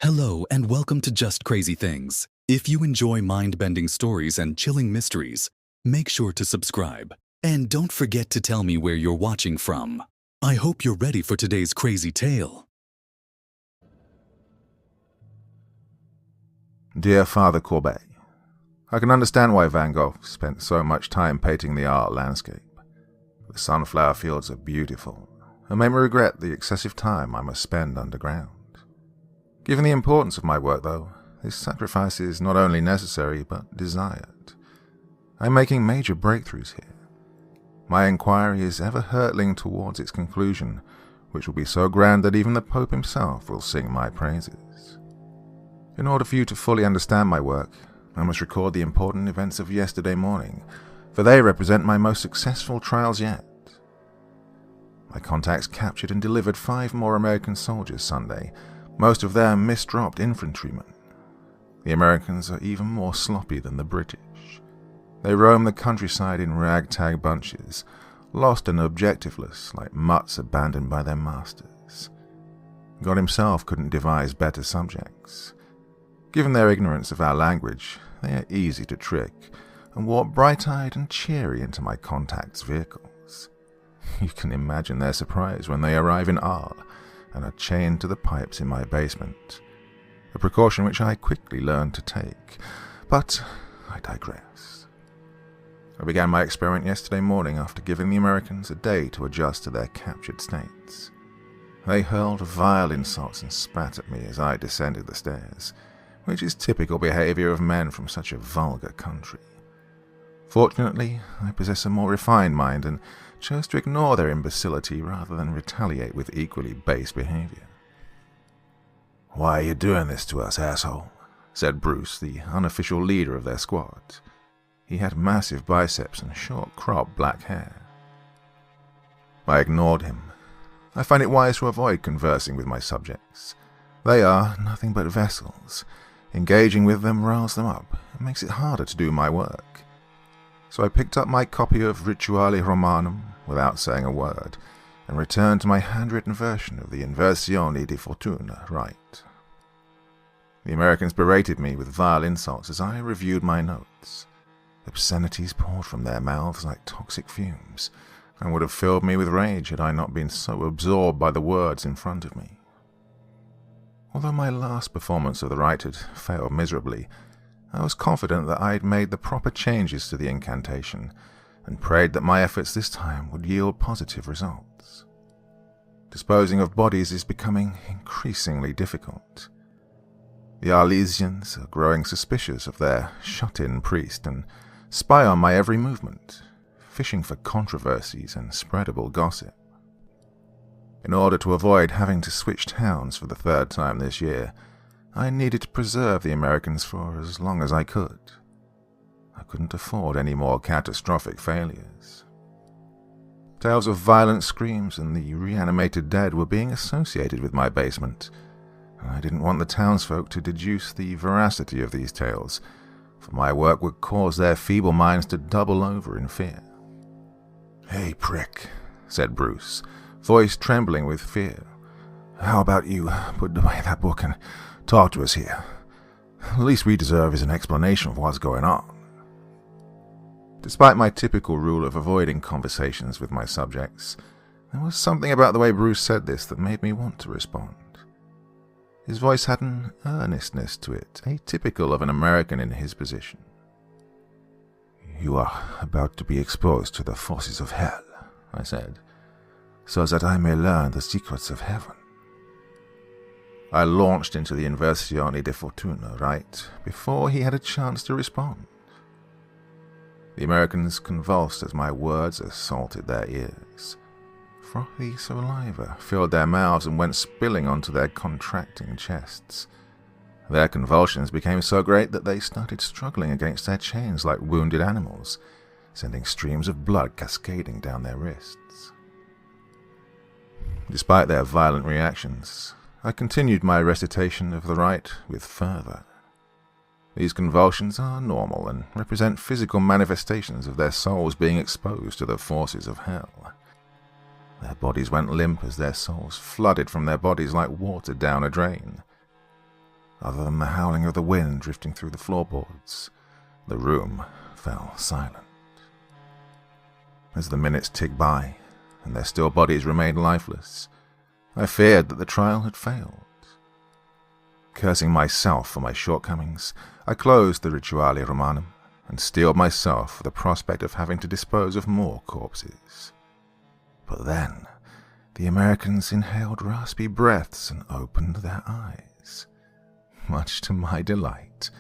Hello and welcome to Just Crazy Things. If you enjoy mind-bending stories and chilling mysteries, make sure to subscribe. And don't forget to tell me where you're watching from. I hope you're ready for today's crazy tale. Dear Father Courbet, I can understand why Van Gogh spent so much time painting the art landscape. The sunflower fields are beautiful, and make me regret the excessive time I must spend underground. Given the importance of my work, though, this sacrifice is not only necessary, but desired. I'm making major breakthroughs here. My inquiry is ever hurtling towards its conclusion, which will be so grand that even the Pope himself will sing my praises. In order for you to fully understand my work, I must record the important events of yesterday morning, for they represent my most successful trials yet. My contacts captured and delivered 5 more American soldiers Sunday, most of them misdropped infantrymen. The Americans are even more sloppy than the British. They roam the countryside in ragtag bunches, lost and objectiveless like mutts abandoned by their masters. God himself couldn't devise better subjects. Given their ignorance of our language, they are easy to trick and walk bright-eyed and cheery into my contacts' vehicles. You can imagine their surprise when they arrive in Arles and are chained to the pipes in my basement, a precaution which I quickly learned to take. But I digress. I began my experiment yesterday morning after giving the Americans a day to adjust to their captured states. They hurled vile insults and spat at me as I descended the stairs, which is typical behavior of men from such a vulgar country. Fortunately, I possess a more refined mind and chose to ignore their imbecility rather than retaliate with equally base behavior. "Why are you doing this to us, asshole?" said Bruce, the unofficial leader of their squad. He had massive biceps and short cropped black hair. I ignored him. I find it wise to avoid conversing with my subjects. They are nothing but vessels. Engaging with them riles them up and makes it harder to do my work. So I picked up my copy of Rituale Romanum without saying a word, and returned to my handwritten version of the Inversione di Fortuna right. The Americans berated me with vile insults as I reviewed my notes. Obscenities poured from their mouths like toxic fumes, and would have filled me with rage had I not been so absorbed by the words in front of me. Although my last performance of the rite had failed miserably, I was confident that I had made the proper changes to the incantation, and prayed that my efforts this time would yield positive results. Disposing of bodies is becoming increasingly difficult. The Arlesians are growing suspicious of their shut-in priest and spy on my every movement, fishing for controversies and spreadable gossip. In order to avoid having to switch towns for the 3rd time this year, I needed to preserve the Americans for as long as I could. I couldn't afford any more catastrophic failures. Tales of violent screams and the reanimated dead were being associated with my basement, and I didn't want the townsfolk to deduce the veracity of these tales, for my work would cause their feeble minds to double over in fear. "Hey, prick," said Bruce, voice trembling with fear. "How about you put away that book and talk to us here? The least we deserve is an explanation of what's going on." Despite my typical rule of avoiding conversations with my subjects, there was something about the way Bruce said this that made me want to respond. His voice had an earnestness to it, atypical of an American in his position. "You are about to be exposed to the forces of hell," I said, "so that I may learn the secrets of heaven." I launched into the Inversione di Fortuna right before he had a chance to respond. The Americans convulsed as my words assaulted their ears. Frothy saliva filled their mouths and went spilling onto their contracting chests. Their convulsions became so great that they started struggling against their chains like wounded animals, sending streams of blood cascading down their wrists. Despite their violent reactions, I continued my recitation of the rite with fervor. These convulsions are normal and represent physical manifestations of their souls being exposed to the forces of hell. Their bodies went limp as their souls flooded from their bodies like water down a drain. other than the howling of the wind drifting through the floorboards. The room fell silent. As the minutes ticked by, and their still bodies remained lifeless, I feared that the trial had failed. Cursing myself for my shortcomings, I closed the Rituale Romanum and steeled myself for the prospect of having to dispose of more corpses. But then, the Americans inhaled raspy breaths and opened their eyes. Much to my delight,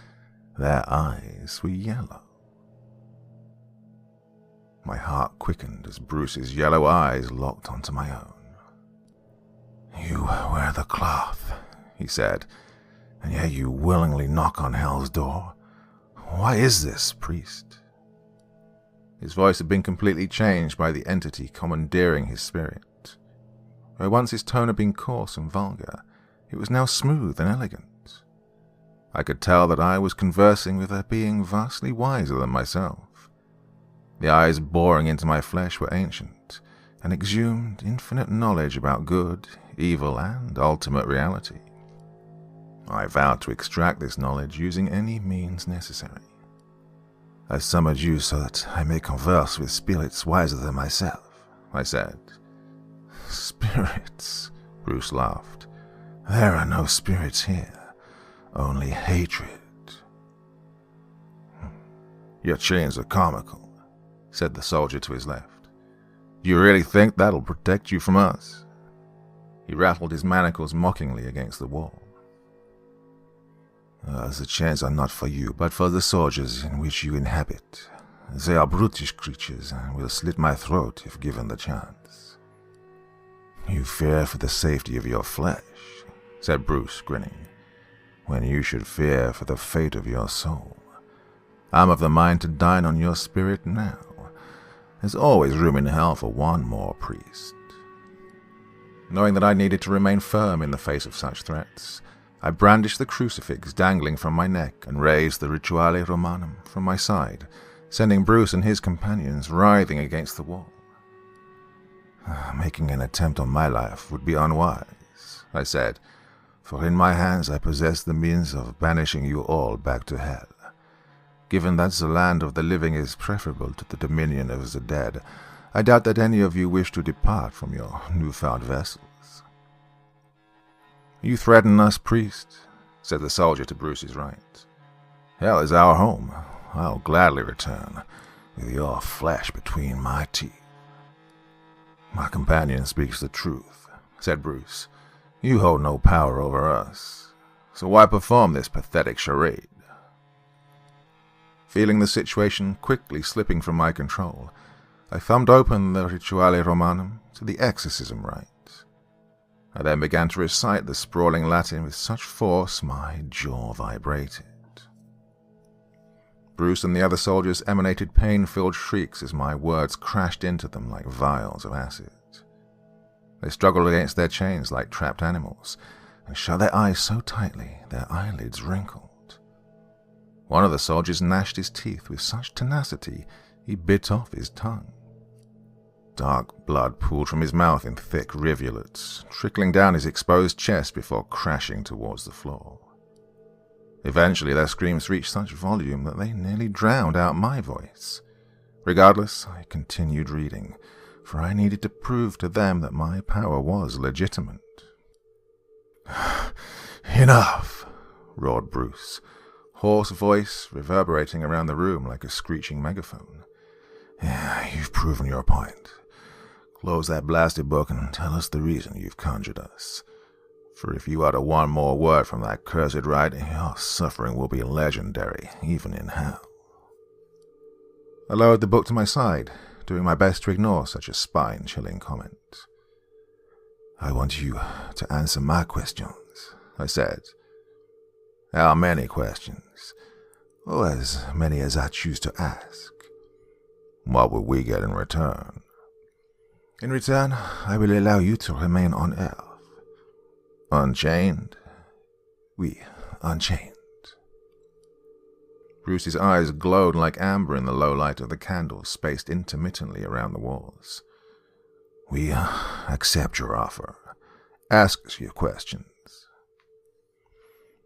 their eyes were yellow. My heart quickened as Bruce's yellow eyes locked onto my own. "You wear the cloth," he said, "and yet you willingly knock on hell's door. Why is this, priest?" His voice had been completely changed by the entity commandeering his spirit. Where once his tone had been coarse and vulgar, it was now smooth and elegant. I could tell that I was conversing with a being vastly wiser than myself. The eyes boring into my flesh were ancient, and exhumed infinite knowledge about good, evil, and ultimate reality. I vowed to extract this knowledge using any means necessary. "I summoned you so that I may converse with spirits wiser than myself," I said. "Spirits?" Bruce laughed. "There are no spirits here, only hatred." "Your chains are comical," said the soldier to his left. "Do you really think that'll protect you from us?" He rattled his manacles mockingly against the wall. "The chains are not for you, but for the soldiers in which you inhabit. They are brutish creatures and will slit my throat if given the chance." "You fear for the safety of your flesh," said Bruce, grinning, "when you should fear for the fate of your soul. I'm of the mind to dine on your spirit now. There's always room in hell for one more priest." Knowing that I needed to remain firm in the face of such threats, I brandished the crucifix dangling from my neck and raised the Rituale Romanum from my side, sending Bruce and his companions writhing against the wall. "Making an attempt on my life would be unwise," I said, "for in my hands I possess the means of banishing you all back to hell. Given that the land of the living is preferable to the dominion of the dead, I doubt that any of you wish to depart from your newfound vessels." "You threaten us, priest," said the soldier to Bruce's right. "Hell is our home. I'll gladly return, with your flesh between my teeth." "My companion speaks the truth," said Bruce. "You hold no power over us, so why perform this pathetic charade?" Feeling the situation quickly slipping from my control, I thumbed open the Rituale Romanum to the exorcism rite. I then began to recite the sprawling Latin with such force my jaw vibrated. Bruce and the other soldiers emanated pain-filled shrieks as my words crashed into them like vials of acid. They struggled against their chains like trapped animals, and shut their eyes so tightly their eyelids wrinkled. One of the soldiers gnashed his teeth with such tenacity he bit off his tongue. Dark blood pooled from his mouth in thick rivulets, trickling down his exposed chest before crashing towards the floor. Eventually their screams reached such volume that they nearly drowned out my voice. Regardless, I continued reading, for I needed to prove to them that my power was legitimate. "Enough!" roared Bruce, hoarse voice reverberating around the room like a screeching megaphone. "You've proven your point. Close that blasted book and tell us the reason you've conjured us. For if you utter one more word from that cursed rite, your suffering will be legendary, even in hell." I lowered the book to my side, doing my best to ignore such a spine-chilling comment. "I want you to answer my questions," I said. "How many questions?" "Oh, as many as I choose to ask." "What will we get in return?" "In return, I will allow you to remain on Earth." "Unchained?" "Oui, unchained." Bruce's eyes glowed like amber in the low light of the candles spaced intermittently around the walls. "We accept your offer. Ask us your questions."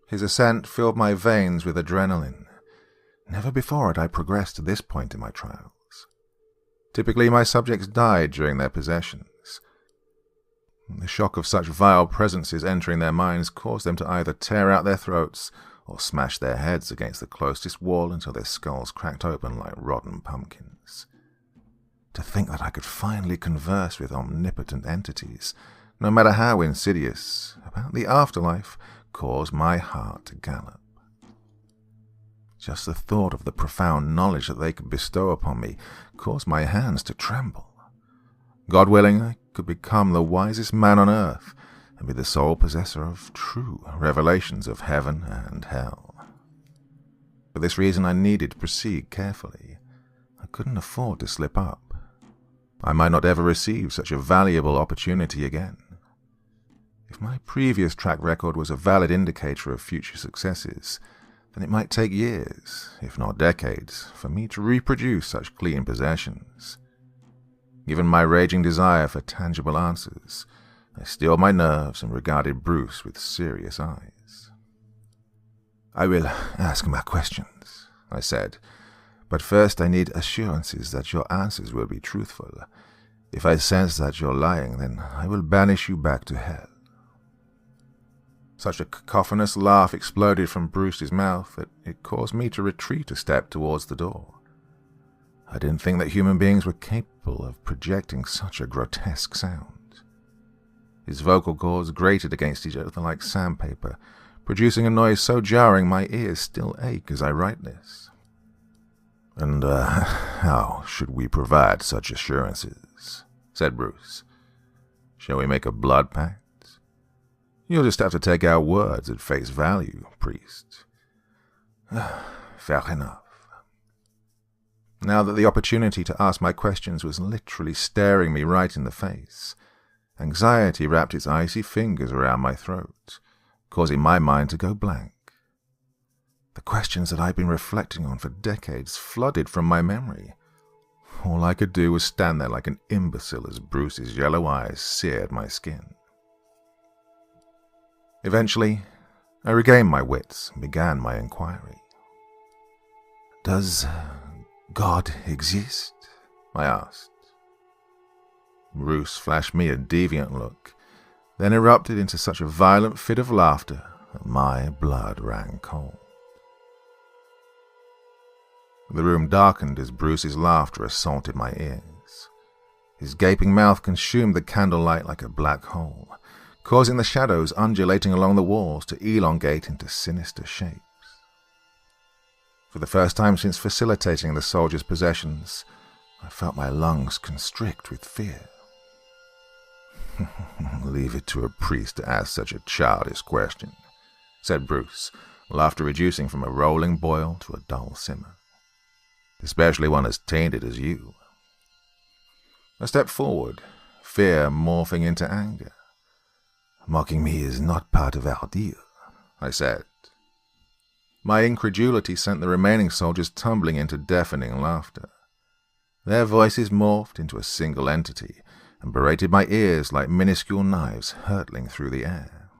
His ascent filled my veins with adrenaline. Never before had I progressed to this point in my trials. Typically, my subjects died during their possessions. The shock of such vile presences entering their minds caused them to either tear out their throats or smash their heads against the closest wall until their skulls cracked open like rotten pumpkins. To think that I could finally converse with omnipotent entities, no matter how insidious, about the afterlife caused my heart to gallop. Just the thought of the profound knowledge that they could bestow upon me caused my hands to tremble. God willing, I could become the wisest man on earth and be the sole possessor of true revelations of heaven and hell. For this reason, I needed to proceed carefully. I couldn't afford to slip up. I might not ever receive such a valuable opportunity again. If my previous track record was a valid indicator of future successes, then it might take years, if not decades, for me to reproduce such clean possessions. Given my raging desire for tangible answers, I steeled my nerves and regarded Bruce with serious eyes. "I will ask my questions," I said, "but first I need assurances that your answers will be truthful. If I sense that you're lying, then I will banish you back to hell." Such a cacophonous laugh exploded from Bruce's mouth that it caused me to retreat a step towards the door. I didn't think that human beings were capable of projecting such a grotesque sound. His vocal cords grated against each other like sandpaper, producing a noise so jarring my ears still ache as I write this. "And how should we provide such assurances?" said Bruce. "Shall we make a blood pact? You'll just have to take our words at face value, priest." "Fair enough." Now that the opportunity to ask my questions was literally staring me right in the face, anxiety wrapped its icy fingers around my throat, causing my mind to go blank. The questions that I'd been reflecting on for decades flooded from my memory. All I could do was stand there like an imbecile as Bruce's yellow eyes seared my skin. Eventually, I regained my wits and began my inquiry. "Does God exist?" I asked. Bruce flashed me a deviant look, then erupted into such a violent fit of laughter that my blood ran cold. The room darkened as Bruce's laughter assaulted my ears. His gaping mouth consumed the candlelight like a black hole, causing the shadows undulating along the walls to elongate into sinister shapes. For the first time since facilitating the soldier's possessions, I felt my lungs constrict with fear. "Leave it to a priest to ask such a childish question," said Bruce, laughter reducing from a rolling boil to a dull simmer. "Especially one as tainted as you." I stepped forward, fear morphing into anger. "Mocking me is not part of our deal," I said. My incredulity sent the remaining soldiers tumbling into deafening laughter. Their voices morphed into a single entity and berated my ears like minuscule knives hurtling through the air.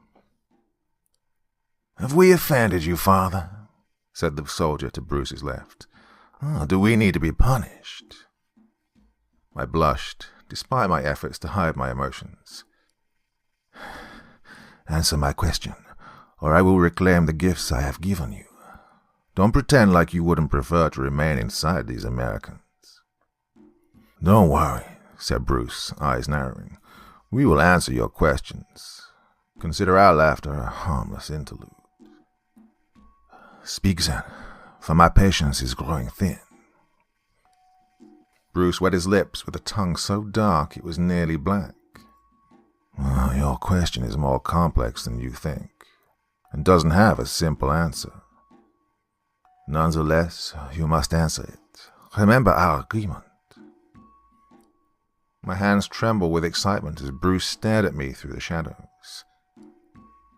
"Have we offended you, Father?" said the soldier to Bruce's left. "Do we need to be punished?" I blushed, despite my efforts to hide my emotions. "Answer my question, or I will reclaim the gifts I have given you. Don't pretend like you wouldn't prefer to remain inside these Americans." "Don't worry," said Bruce, eyes narrowing. "We will answer your questions. Consider our laughter a harmless interlude." "Speak then, for my patience is growing thin." Bruce wet his lips with a tongue so dark it was nearly black. "Your question is more complex than you think, and doesn't have a simple answer. Nonetheless, you must answer it. Remember our agreement." My hands trembled with excitement as Bruce stared at me through the shadows.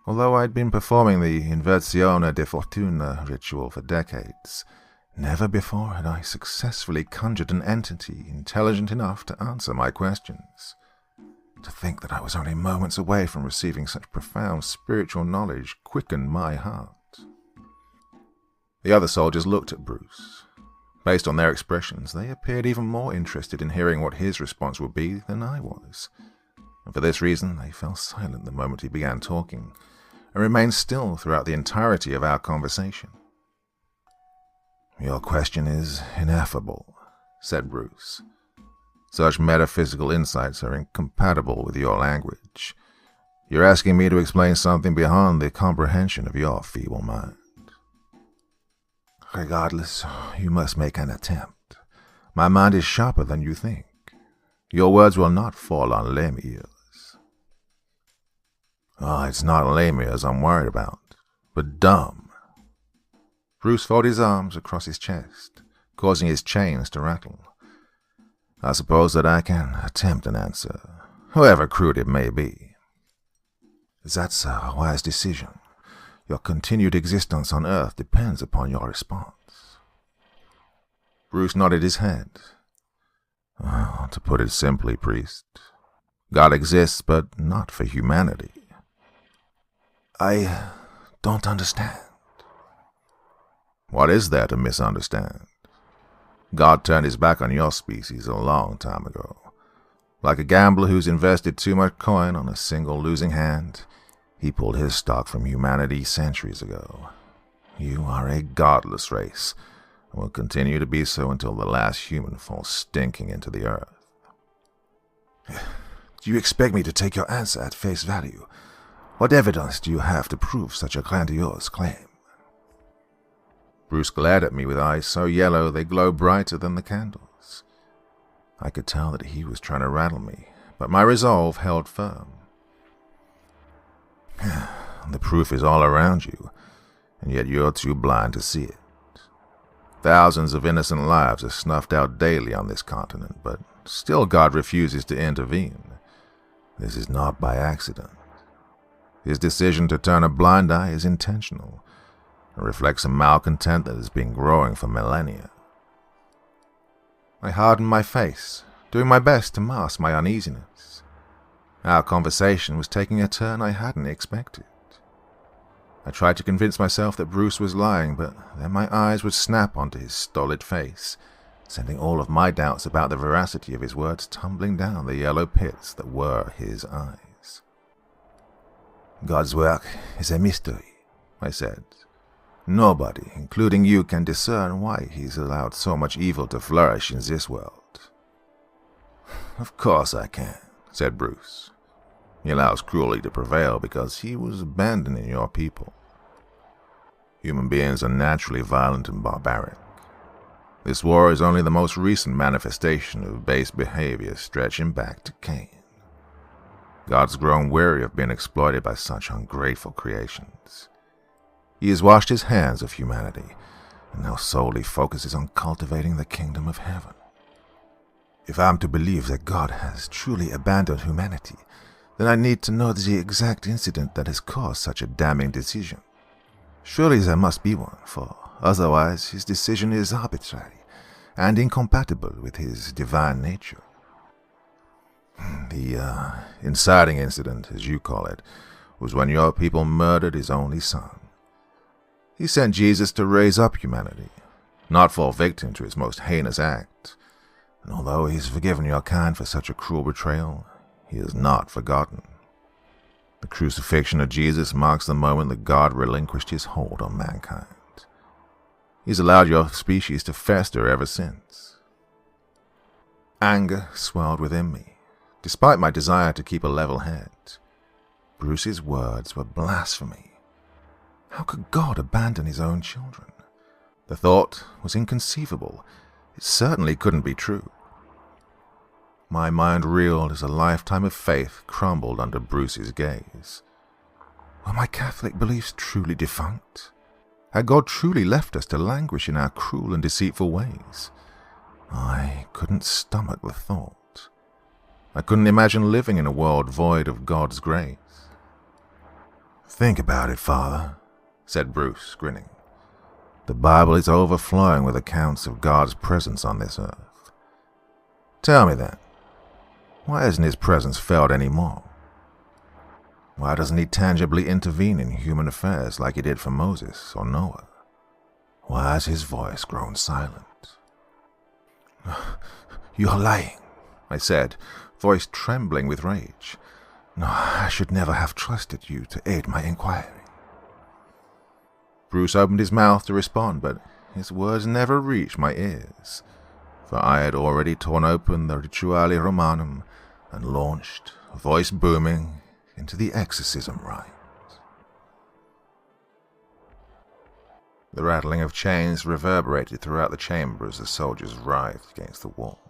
Although I'd been performing the inversione de fortuna ritual for decades, never before had I successfully conjured an entity intelligent enough to answer my questions. To think that I was only moments away from receiving such profound spiritual knowledge quickened my heart. The other soldiers looked at Bruce. Based on their expressions, they appeared even more interested in hearing what his response would be than I was. And for this reason, they fell silent the moment he began talking, and remained still throughout the entirety of our conversation. "Your question is ineffable," said Bruce. "Such metaphysical insights are incompatible with your language. You're asking me to explain something beyond the comprehension of your feeble mind. Regardless, you must make an attempt. My mind is sharper than you think. Your words will not fall on lame ears." "Oh, it's not lame ears I'm worried about, but dumb." Bruce folded his arms across his chest, causing his chains to rattle. "I suppose that I can attempt an answer, however crude it may be." "That's a wise decision. Your continued existence on Earth depends upon your response." Bruce nodded his head. "Well, to put it simply, priest, God exists, but not for humanity." "I don't understand." "What is there to misunderstand? God turned his back on your species a long time ago. Like a gambler who's invested too much coin on a single losing hand, he pulled his stock from humanity centuries ago. You are a godless race, and will continue to be so until the last human falls stinking into the earth." "Do you expect me to take your answer at face value? What evidence do you have to prove such a grandiose claim?" Bruce glared at me with eyes so yellow they glowed brighter than the candles. I could tell that he was trying to rattle me, but my resolve held firm. "The proof is all around you, and yet you're too blind to see it. Thousands of innocent lives are snuffed out daily on this continent, but still God refuses to intervene. This is not by accident. His decision to turn a blind eye is intentional, and reflects a malcontent that has been growing for millennia." I hardened my face, doing my best to mask my uneasiness. Our conversation was taking a turn I hadn't expected. I tried to convince myself that Bruce was lying, but then my eyes would snap onto his stolid face, sending all of my doubts about the veracity of his words tumbling down the yellow pits that were his eyes. "God's work is a mystery," I said. "Nobody, including you, can discern why he's allowed so much evil to flourish in this world." "Of course I can," said Bruce. "He allows cruelty to prevail because he was abandoning your people. Human beings are naturally violent and barbaric. This war is only the most recent manifestation of base behavior stretching back to Cain. God's grown weary of being exploited by such ungrateful creations. He has washed his hands of humanity, and now solely focuses on cultivating the kingdom of heaven. If I'm to believe that God has truly abandoned humanity, then I need to know the exact incident that has caused such a damning decision. Surely there must be one, for otherwise his decision is arbitrary and incompatible with his divine nature. The inciting incident, as you call it, was when your people murdered his only son. He sent Jesus to raise up humanity, not fall victim to his most heinous act. And although he has forgiven your kind for such a cruel betrayal, he is not forgotten. The crucifixion of Jesus marks the moment that God relinquished his hold on mankind. He's allowed your species to fester ever since. Anger swelled within me, despite my desire to keep a level head. Bruce's words were blasphemy. How could God abandon his own children? The thought was inconceivable. It certainly couldn't be true. My mind reeled as a lifetime of faith crumbled under Bruce's gaze. Were my Catholic beliefs truly defunct? Had God truly left us to languish in our cruel and deceitful ways? I couldn't stomach the thought. I couldn't imagine living in a world void of God's grace. "Think about it, Father," said Bruce, grinning. "The Bible is overflowing with accounts of God's presence on this earth. Tell me then, why isn't his presence felt anymore? Why doesn't he tangibly intervene in human affairs like he did for Moses or Noah? Why has his voice grown silent? "You're lying," I said, voice trembling with rage. "No, I should never have trusted you to aid my inquiry." Bruce opened his mouth to respond, but his words never reached my ears, for I had already torn open the Rituale Romanum and launched, voice booming, into the exorcism rite. The rattling of chains reverberated throughout the chamber as the soldiers writhed against the wall.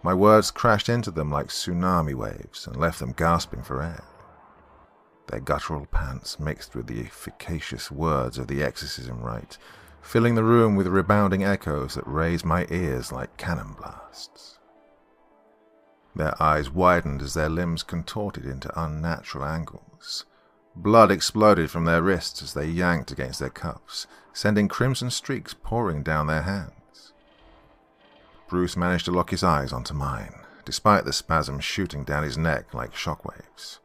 My words crashed into them like tsunami waves and left them gasping for air. Their guttural pants mixed with the efficacious words of the exorcism rite, filling the room with rebounding echoes that raised my ears like cannon blasts. Their eyes widened as their limbs contorted into unnatural angles. Blood exploded from their wrists as they yanked against their cuffs, sending crimson streaks pouring down their hands. Bruce managed to lock his eyes onto mine, despite the spasms shooting down his neck like shockwaves.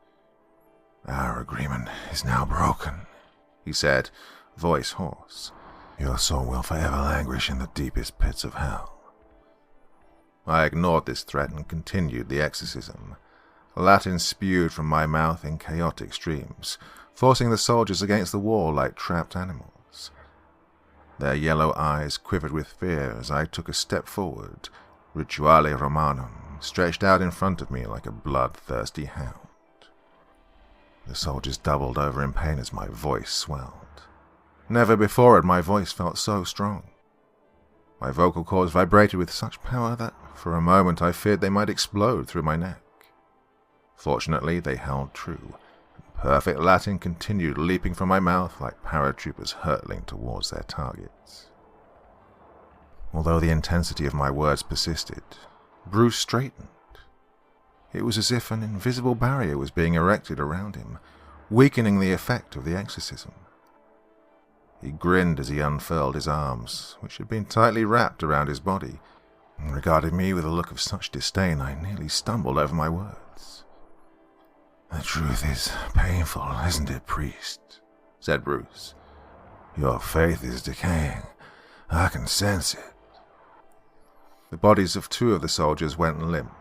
"Our agreement is now broken," he said, voice hoarse. "Your soul will forever languish in the deepest pits of hell." I ignored this threat and continued the exorcism. Latin spewed from my mouth in chaotic streams, forcing the soldiers against the wall like trapped animals. Their yellow eyes quivered with fear as I took a step forward, Rituale Romanum stretched out in front of me like a bloodthirsty hound. The soldiers doubled over in pain as my voice swelled. Never before had my voice felt so strong. My vocal cords vibrated with such power that, for a moment, I feared they might explode through my neck. Fortunately, they held true, and perfect Latin continued leaping from my mouth like paratroopers hurtling towards their targets. Although the intensity of my words persisted, Bruce straightened. It was as if an invisible barrier was being erected around him, weakening the effect of the exorcism. He grinned as he unfurled his arms, which had been tightly wrapped around his body, and regarded me with a look of such disdain I nearly stumbled over my words. "The truth is painful, isn't it, priest?" said Bruce. "Your faith is decaying. I can sense it." The bodies of two of the soldiers went limp.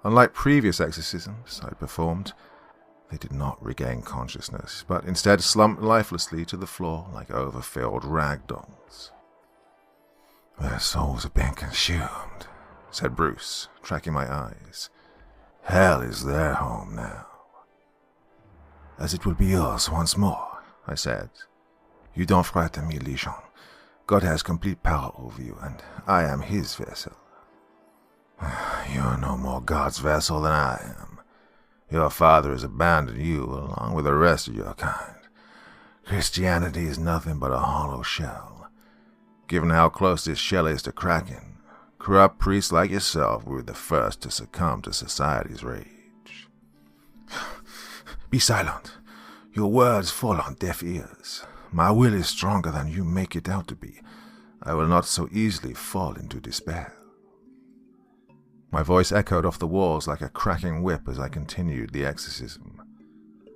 Unlike previous exorcisms I'd performed, they did not regain consciousness, but instead slumped lifelessly to the floor like overfilled rag dolls. "Their souls have been consumed," said Bruce, tracking my eyes. "Hell is their home now." "As it will be yours once more," I said. "You don't frighten me, Legion. God has complete power over you, and I am his vessel." "You're no more God's vessel than I am. Your father has abandoned you along with the rest of your kind. Christianity is nothing but a hollow shell. Given how close this shell is to cracking, corrupt priests like yourself were the first to succumb to society's rage." "Be silent. Your words fall on deaf ears. My will is stronger than you make it out to be. I will not so easily fall into despair." My voice echoed off the walls like a cracking whip as I continued the exorcism.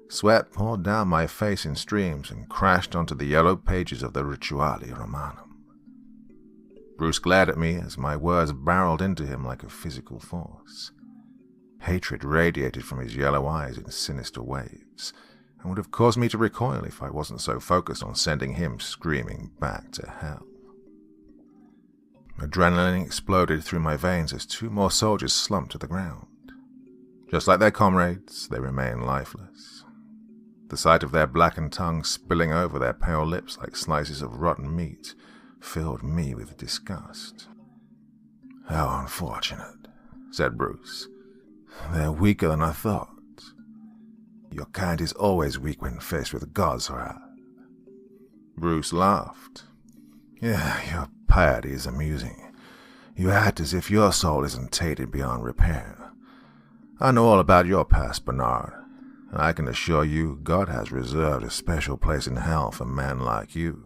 Sweat poured down my face in streams and crashed onto the yellow pages of the Rituale Romanum. Bruce glared at me as my words barreled into him like a physical force. Hatred radiated from his yellow eyes in sinister waves, and would have caused me to recoil if I wasn't so focused on sending him screaming back to hell. Adrenaline exploded through my veins as two more soldiers slumped to the ground. Just like their comrades, they remained lifeless. The sight of their blackened tongues spilling over their pale lips like slices of rotten meat filled me with disgust. "How unfortunate," said Bruce. "They're weaker than I thought. Your kind is always weak when faced with God's wrath." Bruce laughed. "Yeah, your piety is amusing. You act as if your soul isn't tainted beyond repair. I know all about your past, Bernard, and I can assure you God has reserved a special place in hell for men like you."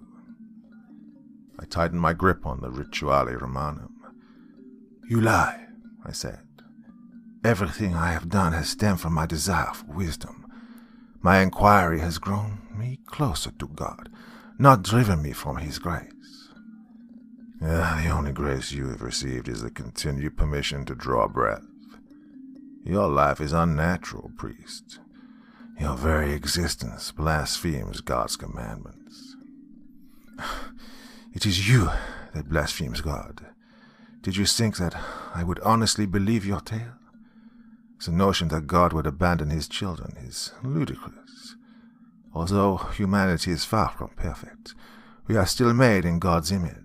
I tightened my grip on the Rituale Romanum. "You lie," I said. "Everything I have done has stemmed from my desire for wisdom. My inquiry has grown me closer to God, not driven me from his grace. The only grace you have received is the continued permission to draw breath. Your life is unnatural, priest. Your very existence blasphemes God's commandments. It is you that blasphemes God. Did you think that I would honestly believe your tale? The notion that God would abandon his children is ludicrous. Although humanity is far from perfect, we are still made in God's image.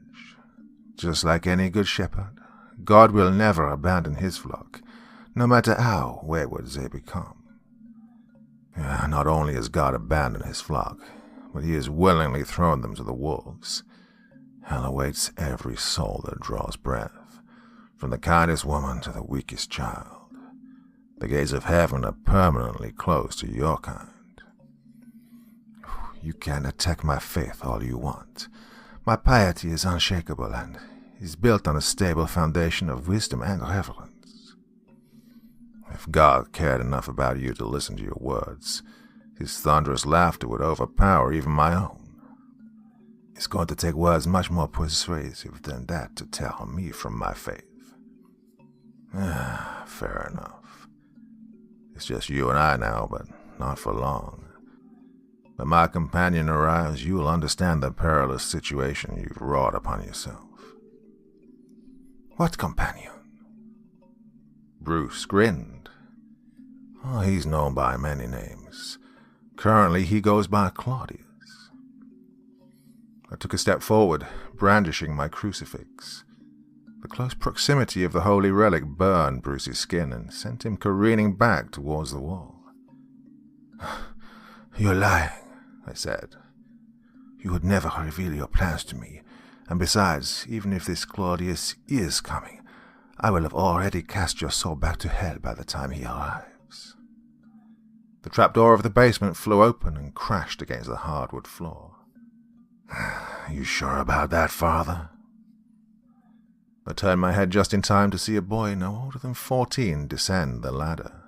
Just like any good shepherd, God will never abandon his flock, no matter how wayward they become. Not only has God abandoned his flock, but he has willingly thrown them to the wolves. Hell awaits every soul that draws breath, from the kindest woman to the weakest child. The gates of heaven are permanently closed to your kind. You can attack my faith all you want. My piety is unshakable and is built on a stable foundation of wisdom and reverence. If God cared enough about you to listen to your words, his thunderous laughter would overpower even my own. It's going to take words much more persuasive than that to tell me from my faith. Fair enough. It's just you and I now, but not for long. When my companion arrives, you will understand the perilous situation you've wrought upon yourself. What companion? Bruce grinned. He's known by many names. Currently, he goes by Claudius. I took a step forward, brandishing my crucifix. The close proximity of the holy relic burned Bruce's skin and sent him careening back towards the wall. You're lying, I said. You would never reveal your plans to me, and besides, even if this Claudius is coming, I will have already cast your soul back to hell by the time he arrives. The trapdoor of the basement flew open and crashed against the hardwood floor. You sure about that, Father? I turned my head just in time to see a boy no older than 14 descend the ladder.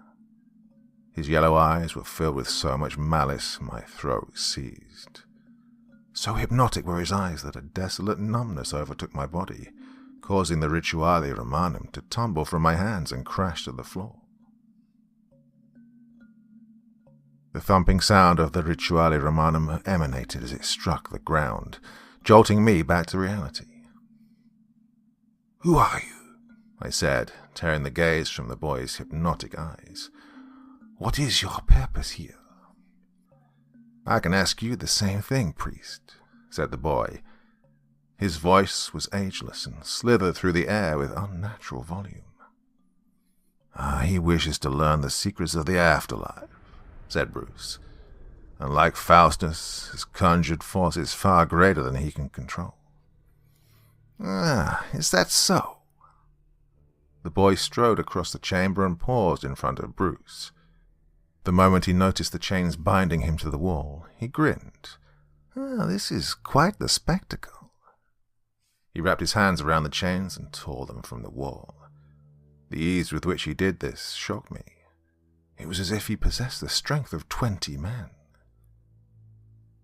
His yellow eyes were filled with so much malice my throat seized. So hypnotic were his eyes that a desolate numbness overtook my body, causing the Rituale Romanum to tumble from my hands and crash to the floor. The thumping sound of the Rituale Romanum emanated as it struck the ground, jolting me back to reality. Who are you? I said, tearing the gaze from the boy's hypnotic eyes. What is your purpose here? I can ask you the same thing, priest, said the boy. His voice was ageless and slithered through the air with unnatural volume. He wishes to learn the secrets of the afterlife, said Bruce. And like Faustus, his conjured force is far greater than he can control. Is that so? The boy strode across the chamber and paused in front of Bruce. The moment he noticed the chains binding him to the wall, he grinned. This is quite the spectacle. He wrapped his hands around the chains and tore them from the wall. The ease with which he did this shocked me. It was as if he possessed the strength of 20 men.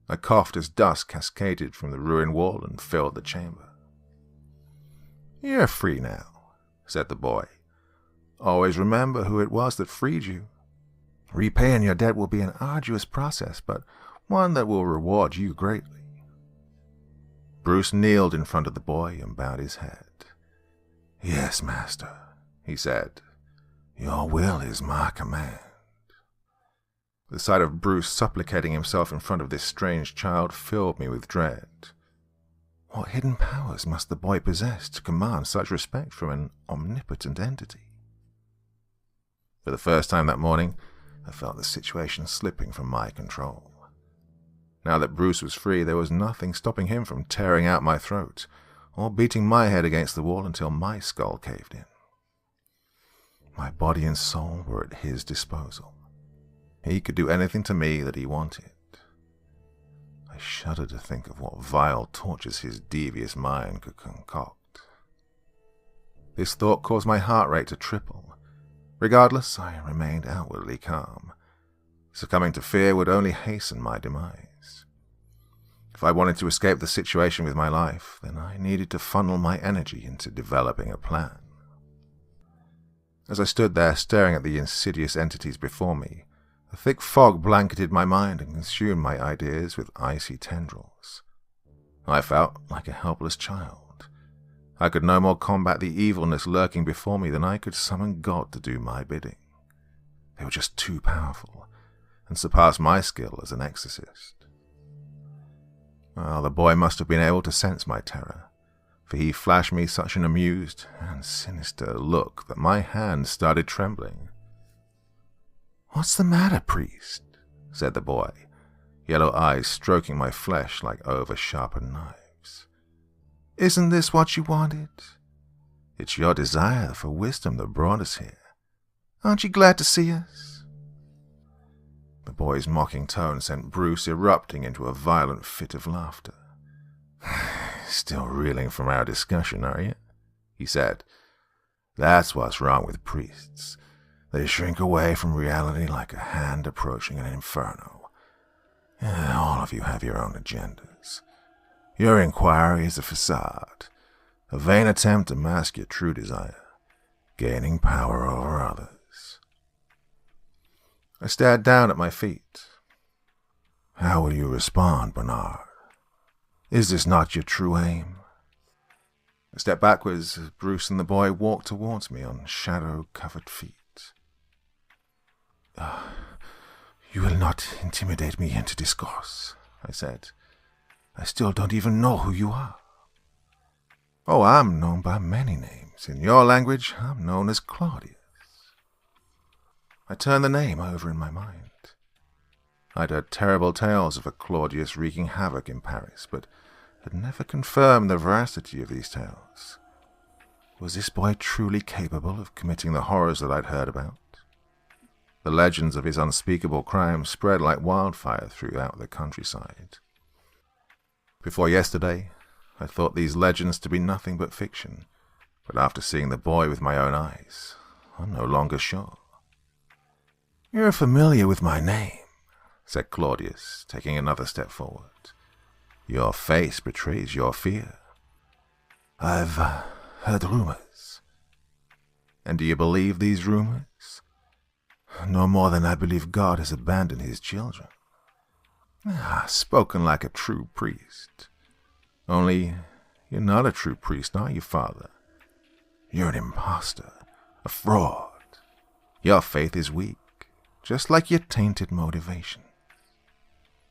I coughed as dust cascaded from the ruined wall and filled the chamber. You're free now, said the boy. Always remember who it was that freed you. Repaying your debt will be an arduous process, but one that will reward you greatly. Bruce kneeled in front of the boy and bowed his head. Yes, master, he said. Your will is my command. The sight of Bruce supplicating himself in front of this strange child filled me with dread. What hidden powers must the boy possess to command such respect from an omnipotent entity? For the first time that morning, I felt the situation slipping from my control. Now that Bruce was free, there was nothing stopping him from tearing out my throat, or beating my head against the wall until my skull caved in. My body and soul were at his disposal. He could do anything to me that he wanted. I shuddered to think of what vile tortures his devious mind could concoct. This thought caused my heart rate to triple. Regardless, I remained outwardly calm. Succumbing to fear would only hasten my demise. If I wanted to escape the situation with my life, then I needed to funnel my energy into developing a plan. As I stood there staring at the insidious entities before me, a thick fog blanketed my mind and consumed my ideas with icy tendrils. I felt like a helpless child. I could no more combat the evilness lurking before me than I could summon God to do my bidding. They were just too powerful, and surpassed my skill as an exorcist. Well, the boy must have been able to sense my terror, for he flashed me such an amused and sinister look that my hand started trembling. "What's the matter, priest?" said the boy, yellow eyes stroking my flesh like over-sharpened knives. "Isn't this what you wanted? It's your desire for wisdom that brought us here. Aren't you glad to see us?" The boy's mocking tone sent Bruce erupting into a violent fit of laughter. "Still reeling from our discussion, are you?" he said. "That's what's wrong with priests. They shrink away from reality like a hand approaching an inferno. All of you have your own agendas. Your inquiry is a facade, a vain attempt to mask your true desire, gaining power over others." I stared down at my feet. "How will you respond, Bernard? Is this not your true aim?" I stepped backwards as Bruce and the boy walked towards me on shadow-covered feet. "You will not intimidate me into discourse," I said. "I still don't even know who you are." "Oh, I'm known by many names. In your language, I'm known as Claudius." I turned the name over in my mind. I'd heard terrible tales of a Claudius wreaking havoc in Paris, but had never confirmed the veracity of these tales. Was this boy truly capable of committing the horrors that I'd heard about? The legends of his unspeakable crimes spread like wildfire throughout the countryside. Before yesterday, I thought these legends to be nothing but fiction, but after seeing the boy with my own eyes, I'm no longer sure. "You're familiar with my name," said Claudius, taking another step forward. "Your face betrays your fear. I've heard rumors." "And do you believe these rumors?" "No more than I believe God has abandoned his children." Spoken like a true priest. Only, you're not a true priest, are you, Father? You're an impostor, a fraud. Your faith is weak, just like your tainted motivation.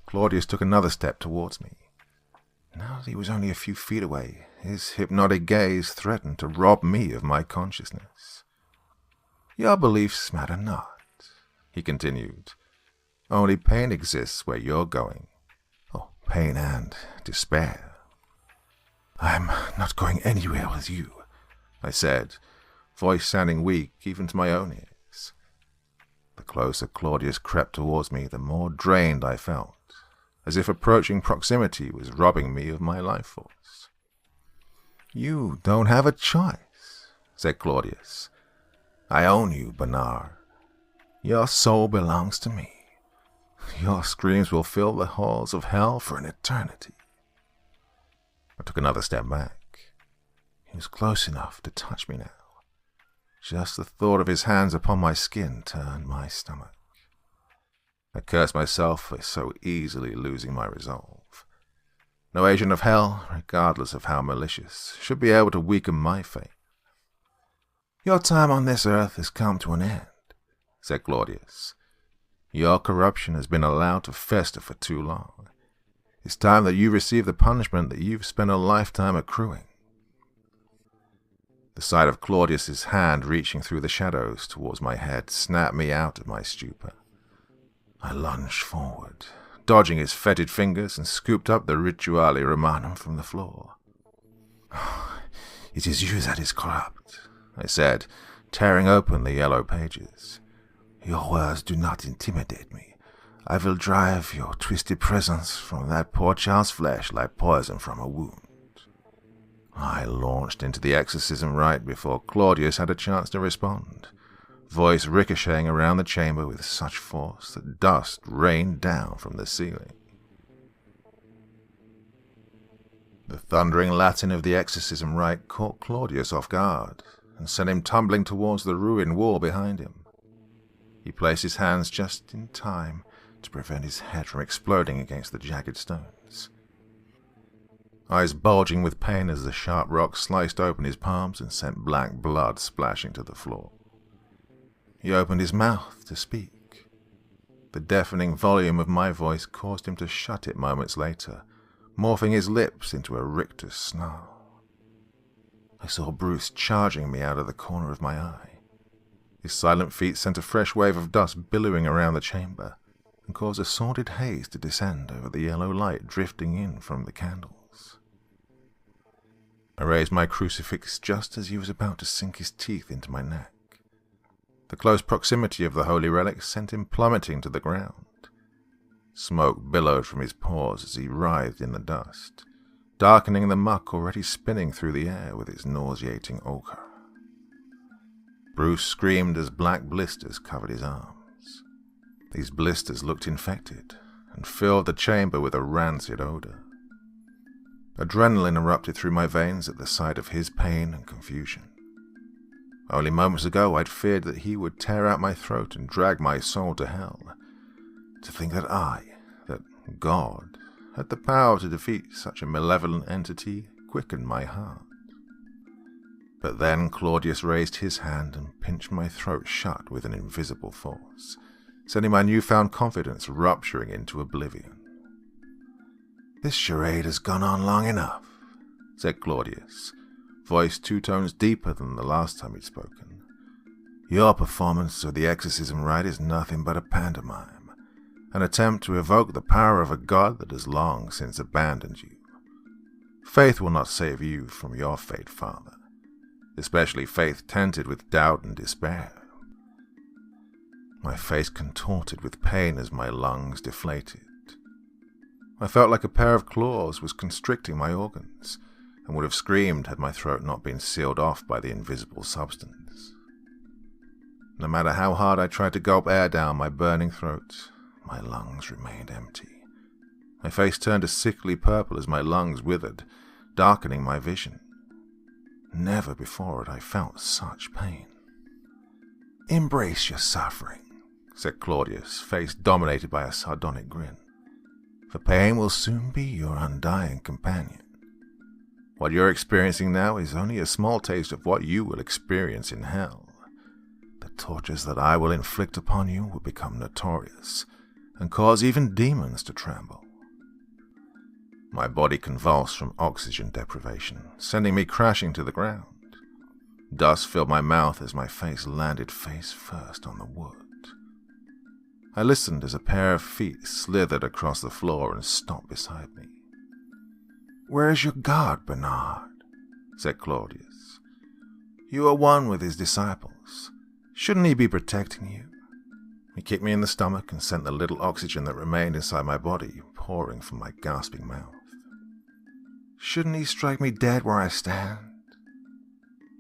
Claudius took another step towards me. Now that he was only a few feet away, his hypnotic gaze threatened to rob me of my consciousness. "Your beliefs matter not," he continued. "Only pain exists where you're going. Oh, pain and despair." "I'm not going anywhere with you," I said, voice sounding weak even to my own ears. The closer Claudius crept towards me, the more drained I felt, as if approaching proximity was robbing me of my life force. "You don't have a choice," said Claudius. "I own you, Bernard. Your soul belongs to me. Your screams will fill the halls of hell for an eternity." I took another step back. He was close enough to touch me now. Just the thought of his hands upon my skin turned my stomach. I cursed myself for so easily losing my resolve. No agent of hell, regardless of how malicious, should be able to weaken my faith. "Your time on this earth has come to an end," said Claudius. "Your corruption has been allowed to fester for too long. It's time that you receive the punishment that you've spent a lifetime accruing." The sight of Claudius's hand reaching through the shadows towards my head snapped me out of my stupor. I lunged forward, dodging his fetid fingers, and scooped up the Rituale Romanum from the floor. "It is you that is corrupt," I said, tearing open the yellow pages. "Your words do not intimidate me. I will drive your twisted presence from that poor child's flesh like poison from a wound." I launched into the exorcism rite before Claudius had a chance to respond, voice ricocheting around the chamber with such force that dust rained down from the ceiling. The thundering Latin of the exorcism rite caught Claudius off guard and sent him tumbling towards the ruined wall behind him. He placed his hands just in time to prevent his head from exploding against the jagged stones. Eyes bulging with pain as the sharp rock sliced open his palms and sent black blood splashing to the floor. He opened his mouth to speak. The deafening volume of my voice caused him to shut it moments later, morphing his lips into a rictus snarl. I saw Bruce charging me out of the corner of my eye. His silent feet sent a fresh wave of dust billowing around the chamber and caused a sordid haze to descend over the yellow light drifting in from the candles. I raised my crucifix just as he was about to sink his teeth into my neck. The close proximity of the holy relic sent him plummeting to the ground. Smoke billowed from his pores as he writhed in the dust, darkening the muck already spinning through the air with its nauseating ochre. Bruce screamed as black blisters covered his arms. These blisters looked infected and filled the chamber with a rancid odor. Adrenaline erupted through my veins at the sight of his pain and confusion. Only moments ago I'd feared that he would tear out my throat and drag my soul to hell. To think that God, had the power to defeat such a malevolent entity quickened my heart. But then Claudius raised his hand and pinched my throat shut with an invisible force, sending my newfound confidence rupturing into oblivion. "This charade has gone on long enough," said Claudius, voice 2 tones deeper than the last time he'd spoken. "Your performance of the exorcism rite is nothing but a pantomime, an attempt to evoke the power of a god that has long since abandoned you. Faith will not save you from your fate, Father, especially faith tainted with doubt and despair." My face contorted with pain as my lungs deflated. I felt like a pair of claws was constricting my organs, and would have screamed had my throat not been sealed off by the invisible substance. No matter how hard I tried to gulp air down my burning throat, my lungs remained empty. My face turned a sickly purple as my lungs withered, darkening my vision. Never before had I felt such pain. "Embrace your suffering," said Claudius, face dominated by a sardonic grin. "For pain will soon be your undying companion. What you're experiencing now is only a small taste of what you will experience in hell. The tortures that I will inflict upon you will become notorious and cause even demons to tremble." My body convulsed from oxygen deprivation, sending me crashing to the ground. Dust filled my mouth as my face landed face first on the wood. I listened as a pair of feet slithered across the floor and stopped beside me. "Where is your God, Bernard?" said Claudius. "You are one with his disciples. Shouldn't he be protecting you?" He kicked me in the stomach and sent the little oxygen that remained inside my body pouring from my gasping mouth. "Shouldn't he strike me dead where I stand?"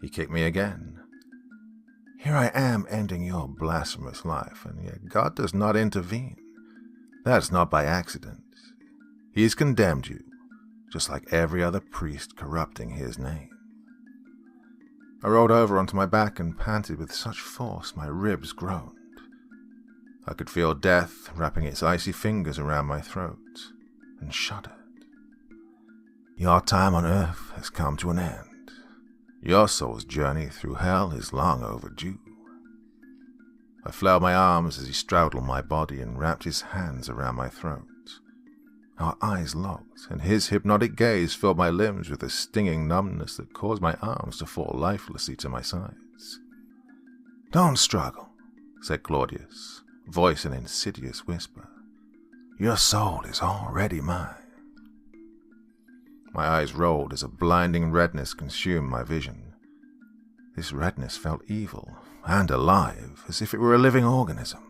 He kicked me again. "Here I am ending your blasphemous life, and yet God does not intervene. That's not by accident. He has condemned you, just like every other priest corrupting his name." I rolled over onto my back and panted with such force my ribs groaned. I could feel death wrapping its icy fingers around my throat, and shuddered. "Your time on earth has come to an end. Your soul's journey through hell is long overdue." I flailed my arms as he straddled my body and wrapped his hands around my throat. Our eyes locked, and his hypnotic gaze filled my limbs with a stinging numbness that caused my arms to fall lifelessly to my sides. "Don't struggle," said Claudius, voice an insidious whisper. "Your soul is already mine." My eyes rolled as a blinding redness consumed my vision. This redness felt evil and alive, as if it were a living organism.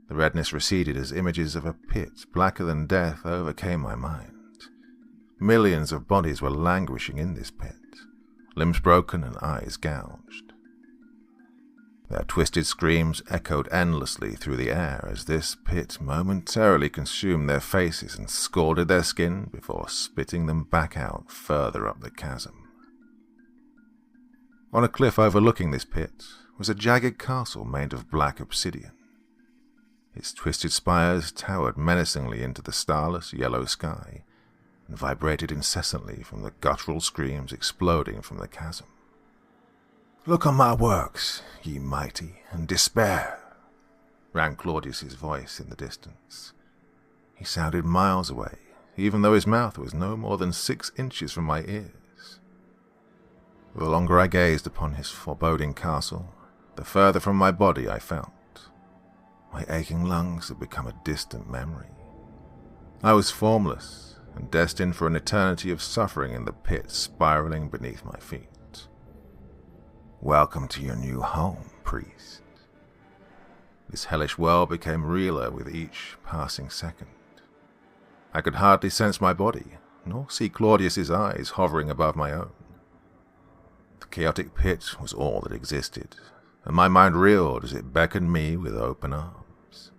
The redness receded as images of a pit blacker than death overcame my mind. Millions of bodies were languishing in this pit, limbs broken and eyes gouged. Their twisted screams echoed endlessly through the air as this pit momentarily consumed their faces and scalded their skin before spitting them back out further up the chasm. On a cliff overlooking this pit was a jagged castle made of black obsidian. Its twisted spires towered menacingly into the starless yellow sky and vibrated incessantly from the guttural screams exploding from the chasm. "Look on my works, ye mighty, and despair," rang Claudius's voice in the distance. He sounded miles away, even though his mouth was no more than 6 inches from my ears. The longer I gazed upon his foreboding castle, the further from my body I felt. My aching lungs had become a distant memory. I was formless and destined for an eternity of suffering in the pit spiraling beneath my feet. Welcome to your new home, priest. This hellish world became realer with each passing second. I could hardly sense my body, nor see Claudius's eyes hovering above my own. The chaotic pit was all that existed, and my mind reeled as it beckoned me with open arms.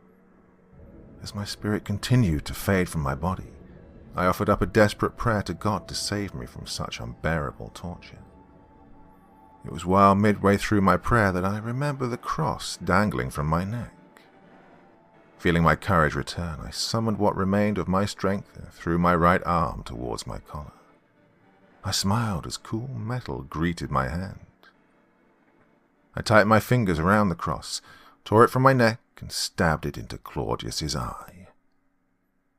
As my spirit continued to fade from my body, I offered up a desperate prayer to God to save me from such unbearable torture. It was while midway through my prayer that I remembered the cross dangling from my neck. Feeling my courage return, I summoned what remained of my strength and threw my right arm towards my collar. I smiled as cool metal greeted my hand. I tightened my fingers around the cross, tore it from my neck, and stabbed it into Claudius's eye.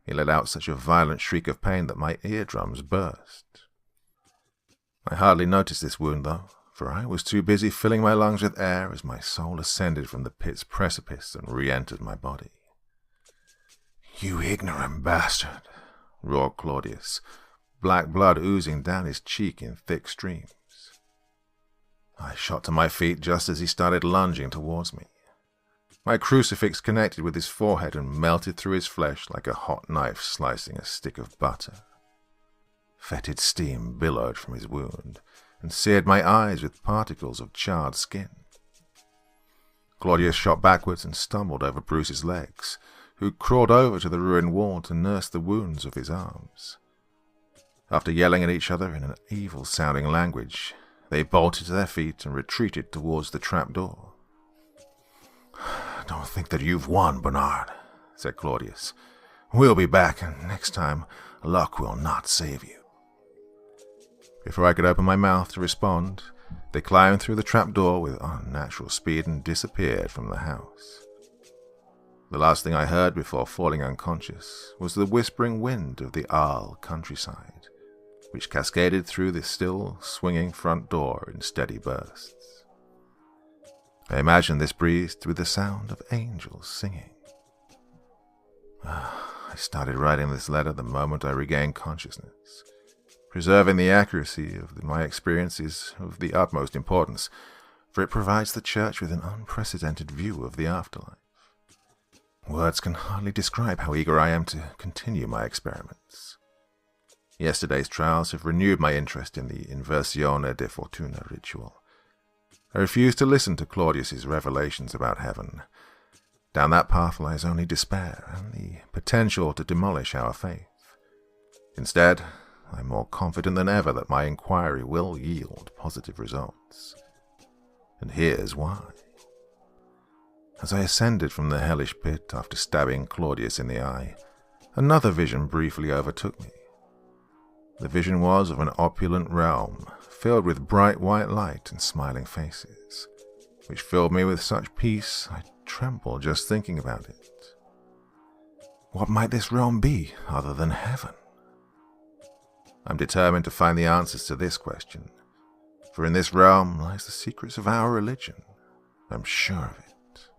He let out such a violent shriek of pain that my eardrums burst. I hardly noticed this wound, though, for I was too busy filling my lungs with air as my soul ascended from the pit's precipice and re-entered my body. "You ignorant bastard," roared Claudius, black blood oozing down his cheek in thick streams. I shot to my feet just as he started lunging towards me. My crucifix connected with his forehead and melted through his flesh like a hot knife slicing a stick of butter. Fetid steam billowed from his wound and seared my eyes with particles of charred skin. Claudius shot backwards and stumbled over Bruce's legs, who crawled over to the ruined wall to nurse the wounds of his arms. After yelling at each other in an evil-sounding language, they bolted to their feet and retreated towards the trapdoor. "Don't think that you've won, Bernard," said Claudius. "We'll be back, and next time luck will not save you." Before I could open my mouth to respond, they climbed through the trapdoor with unnatural speed and disappeared from the house. The last thing I heard before falling unconscious was the whispering wind of the Arles countryside, which cascaded through the still swinging front door in steady bursts. I imagined this breathed with the sound of angels singing. I started writing this letter the moment I regained consciousness. Preserving the accuracy of my experience is of the utmost importance, for it provides the Church with an unprecedented view of the afterlife. Words can hardly describe how eager I am to continue my experiments. Yesterday's trials have renewed my interest in the Inversione de Fortuna ritual. I refuse to listen to Claudius's revelations about heaven. Down that path lies only despair and the potential to demolish our faith. Instead, I'm more confident than ever that my inquiry will yield positive results. And here's why. As I ascended from the hellish pit after stabbing Claudius in the eye, another vision briefly overtook me. The vision was of an opulent realm, filled with bright white light and smiling faces, which filled me with such peace I trembled just thinking about it. What might this realm be other than heaven? I'm determined to find the answers to this question, for in this realm lies the secrets of our religion. I'm sure of it.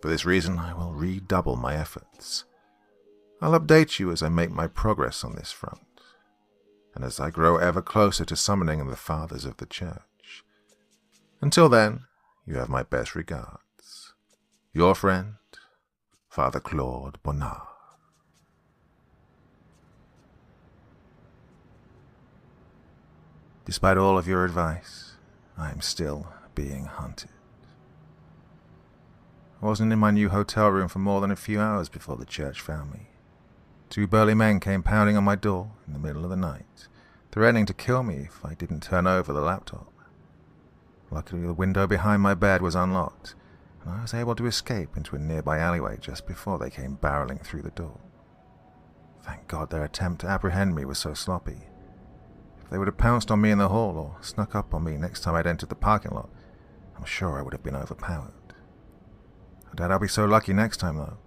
For this reason, I will redouble my efforts. I'll update you as I make my progress on this front, and as I grow ever closer to summoning the Fathers of the Church. Until then, you have my best regards. Your friend, Father Claude Bonnard. Despite all of your advice, I am still being hunted. I wasn't in my new hotel room for more than a few hours before the church found me. 2 burly men came pounding on my door in the middle of the night, threatening to kill me if I didn't turn over the laptop. Luckily, the window behind my bed was unlocked, and I was able to escape into a nearby alleyway just before they came barreling through the door. Thank God their attempt to apprehend me was so sloppy. If they would have pounced on me in the hall or snuck up on me next time I'd entered the parking lot, I'm sure I would have been overpowered. I doubt I'll be so lucky next time, though.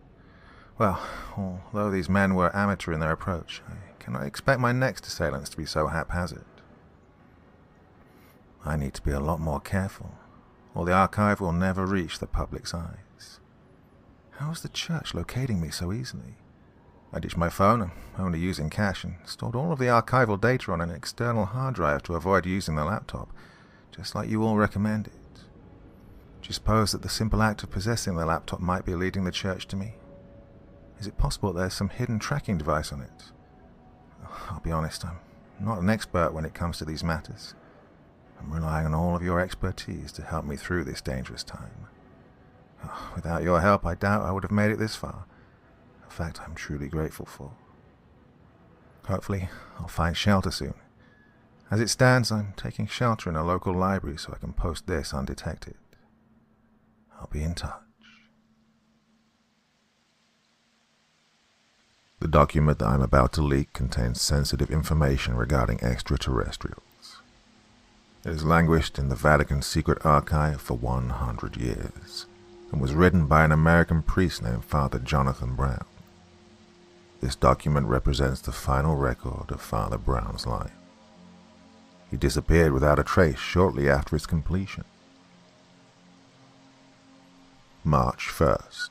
Well, although these men were amateur in their approach, I cannot expect my next assailants to be so haphazard. I need to be a lot more careful, or the archive will never reach the public's eyes. How is the church locating me so easily? I ditched my phone, only using cash, and stored all of the archival data on an external hard drive to avoid using the laptop, just like you all recommended. Do you suppose that the simple act of possessing the laptop might be leading the church to me? Is it possible that there's some hidden tracking device on it? I'll be honest, I'm not an expert when it comes to these matters. I'm relying on all of your expertise to help me through this dangerous time. Without your help, I doubt I would have made it this far. A fact I'm truly grateful for. Hopefully, I'll find shelter soon. As it stands, I'm taking shelter in a local library so I can post this undetected. I'll be in touch. The document that I'm about to leak contains sensitive information regarding extraterrestrials. It has languished in the Vatican secret archive for 100 years, and was written by an American priest named Father Jonathan Brown. This document represents the final record of Father Brown's life. He disappeared without a trace shortly after its completion. March 1st.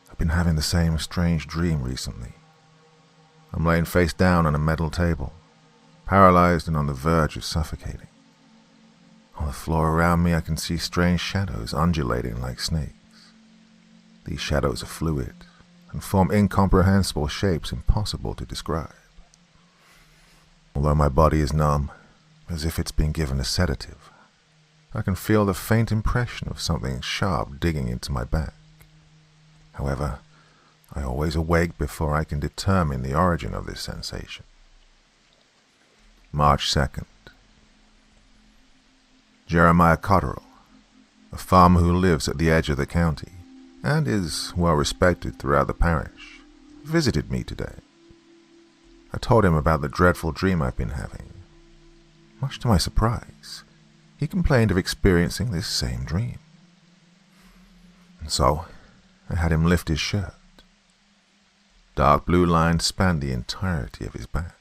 I've been having the same strange dream recently. I'm laying face down on a metal table, paralyzed and on the verge of suffocating. On the floor around me I can see strange shadows undulating like snakes. These shadows are fluid and form incomprehensible shapes impossible to describe. Although my body is numb, as if it's been given a sedative, I can feel the faint impression of something sharp digging into my back. However, I always awake before I can determine the origin of this sensation. March 2nd. Jeremiah Cotterill, a farmer who lives at the edge of the county and is well respected throughout the parish, visited me today. I told him about the dreadful dream I've been having. Much to my surprise, he complained of experiencing this same dream. And so, I had him lift his shirt. Dark blue lines spanned the entirety of his back.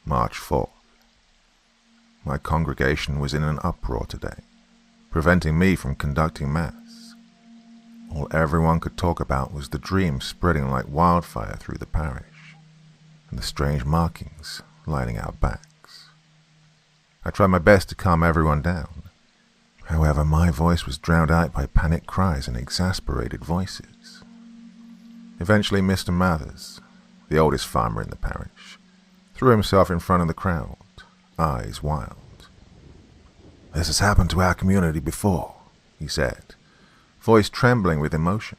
March 4th. My congregation was in an uproar today, preventing me from conducting Mass. All everyone could talk about was the dream spreading like wildfire through the parish, and the strange markings lining our backs. I tried my best to calm everyone down. However, my voice was drowned out by panicked cries and exasperated voices. Eventually, Mr. Mathers, the oldest farmer in the parish, threw himself in front of the crowd, eyes wild. "This has happened to our community before," he said, voice trembling with emotion.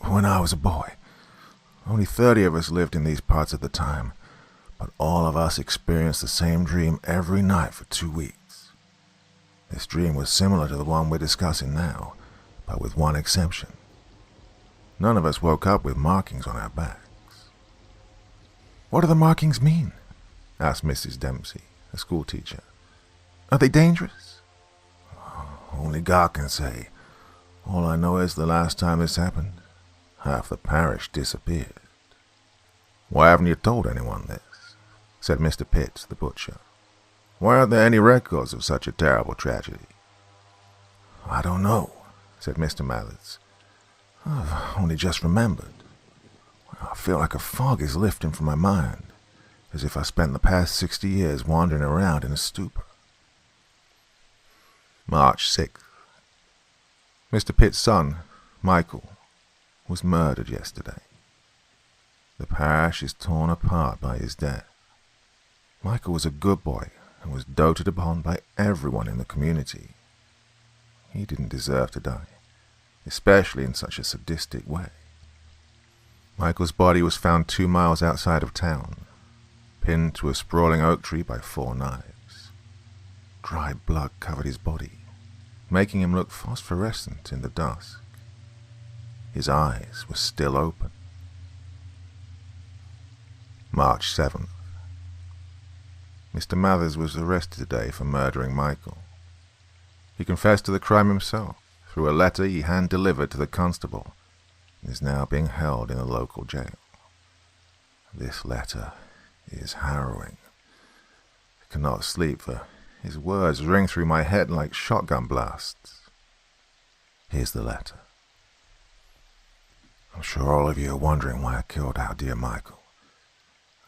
"When I was a boy, only 30 of us lived in these parts at the time, but all of us experienced the same dream every night for 2 weeks. This dream was similar to the one we're discussing now, but with one exception. None of us woke up with markings on our backs." "What do the markings mean?" asked Mrs. Dempsey, a schoolteacher. "Are they dangerous?" "Only God can say. All I know is the last time this happened, half the parish disappeared." "Why haven't you told anyone this?" said Mr. Pitts, the butcher. "Why aren't there any records of such a terrible tragedy?" "I don't know," said Mr. Mathers. "I've only just remembered. I feel like a fog is lifting from my mind, as if I spent the past 60 years wandering around in a stupor." March 6th. Mr. Pitt's son, Michael, was murdered yesterday. The parish is torn apart by his death. Michael was a good boy and was doted upon by everyone in the community. He didn't deserve to die, especially in such a sadistic way. Michael's body was found 2 miles outside of town, pinned to a sprawling oak tree by 4 knives. Dry blood covered his body, making him look phosphorescent in the dusk. His eyes were still open. March 7th. Mr. Mathers was arrested today for murdering Michael. He confessed to the crime himself through a letter he hand-delivered to the constable and is now being held in a local jail. This letter is harrowing. I cannot sleep, for his words ring through my head like shotgun blasts. Here's the letter. I'm sure all of you are wondering why I killed our dear Michael.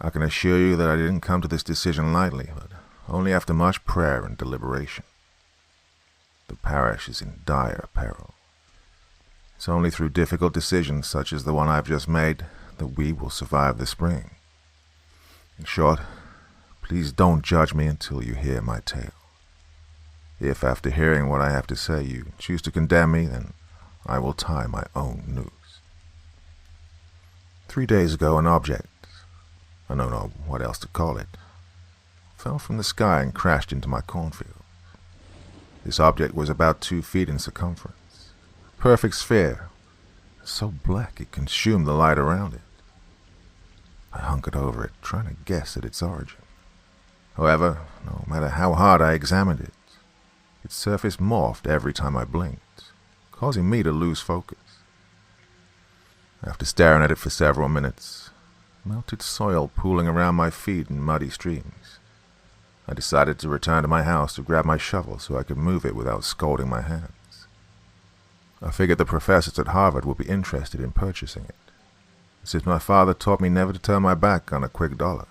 I can assure you that I didn't come to this decision lightly, but only after much prayer and deliberation. The parish is in dire peril. It's only through difficult decisions such as the one I've just made that we will survive the spring. In short, please don't judge me until you hear my tale. If after hearing what I have to say you choose to condemn me, then I will tie my own noose. 3 days ago, an object, I don't know what else to call it, fell from the sky and crashed into my cornfield. This object was about 2 feet in circumference, a perfect sphere, so black it consumed the light around it. I hunkered over it, trying to guess at its origin. However, no matter how hard I examined it, its surface morphed every time I blinked, causing me to lose focus. After staring at it for several minutes, melted soil pooling around my feet in muddy streams, I decided to return to my house to grab my shovel so I could move it without scalding my hands. I figured the professors at Harvard would be interested in purchasing it. Since my father taught me never to turn my back on a quick dollar,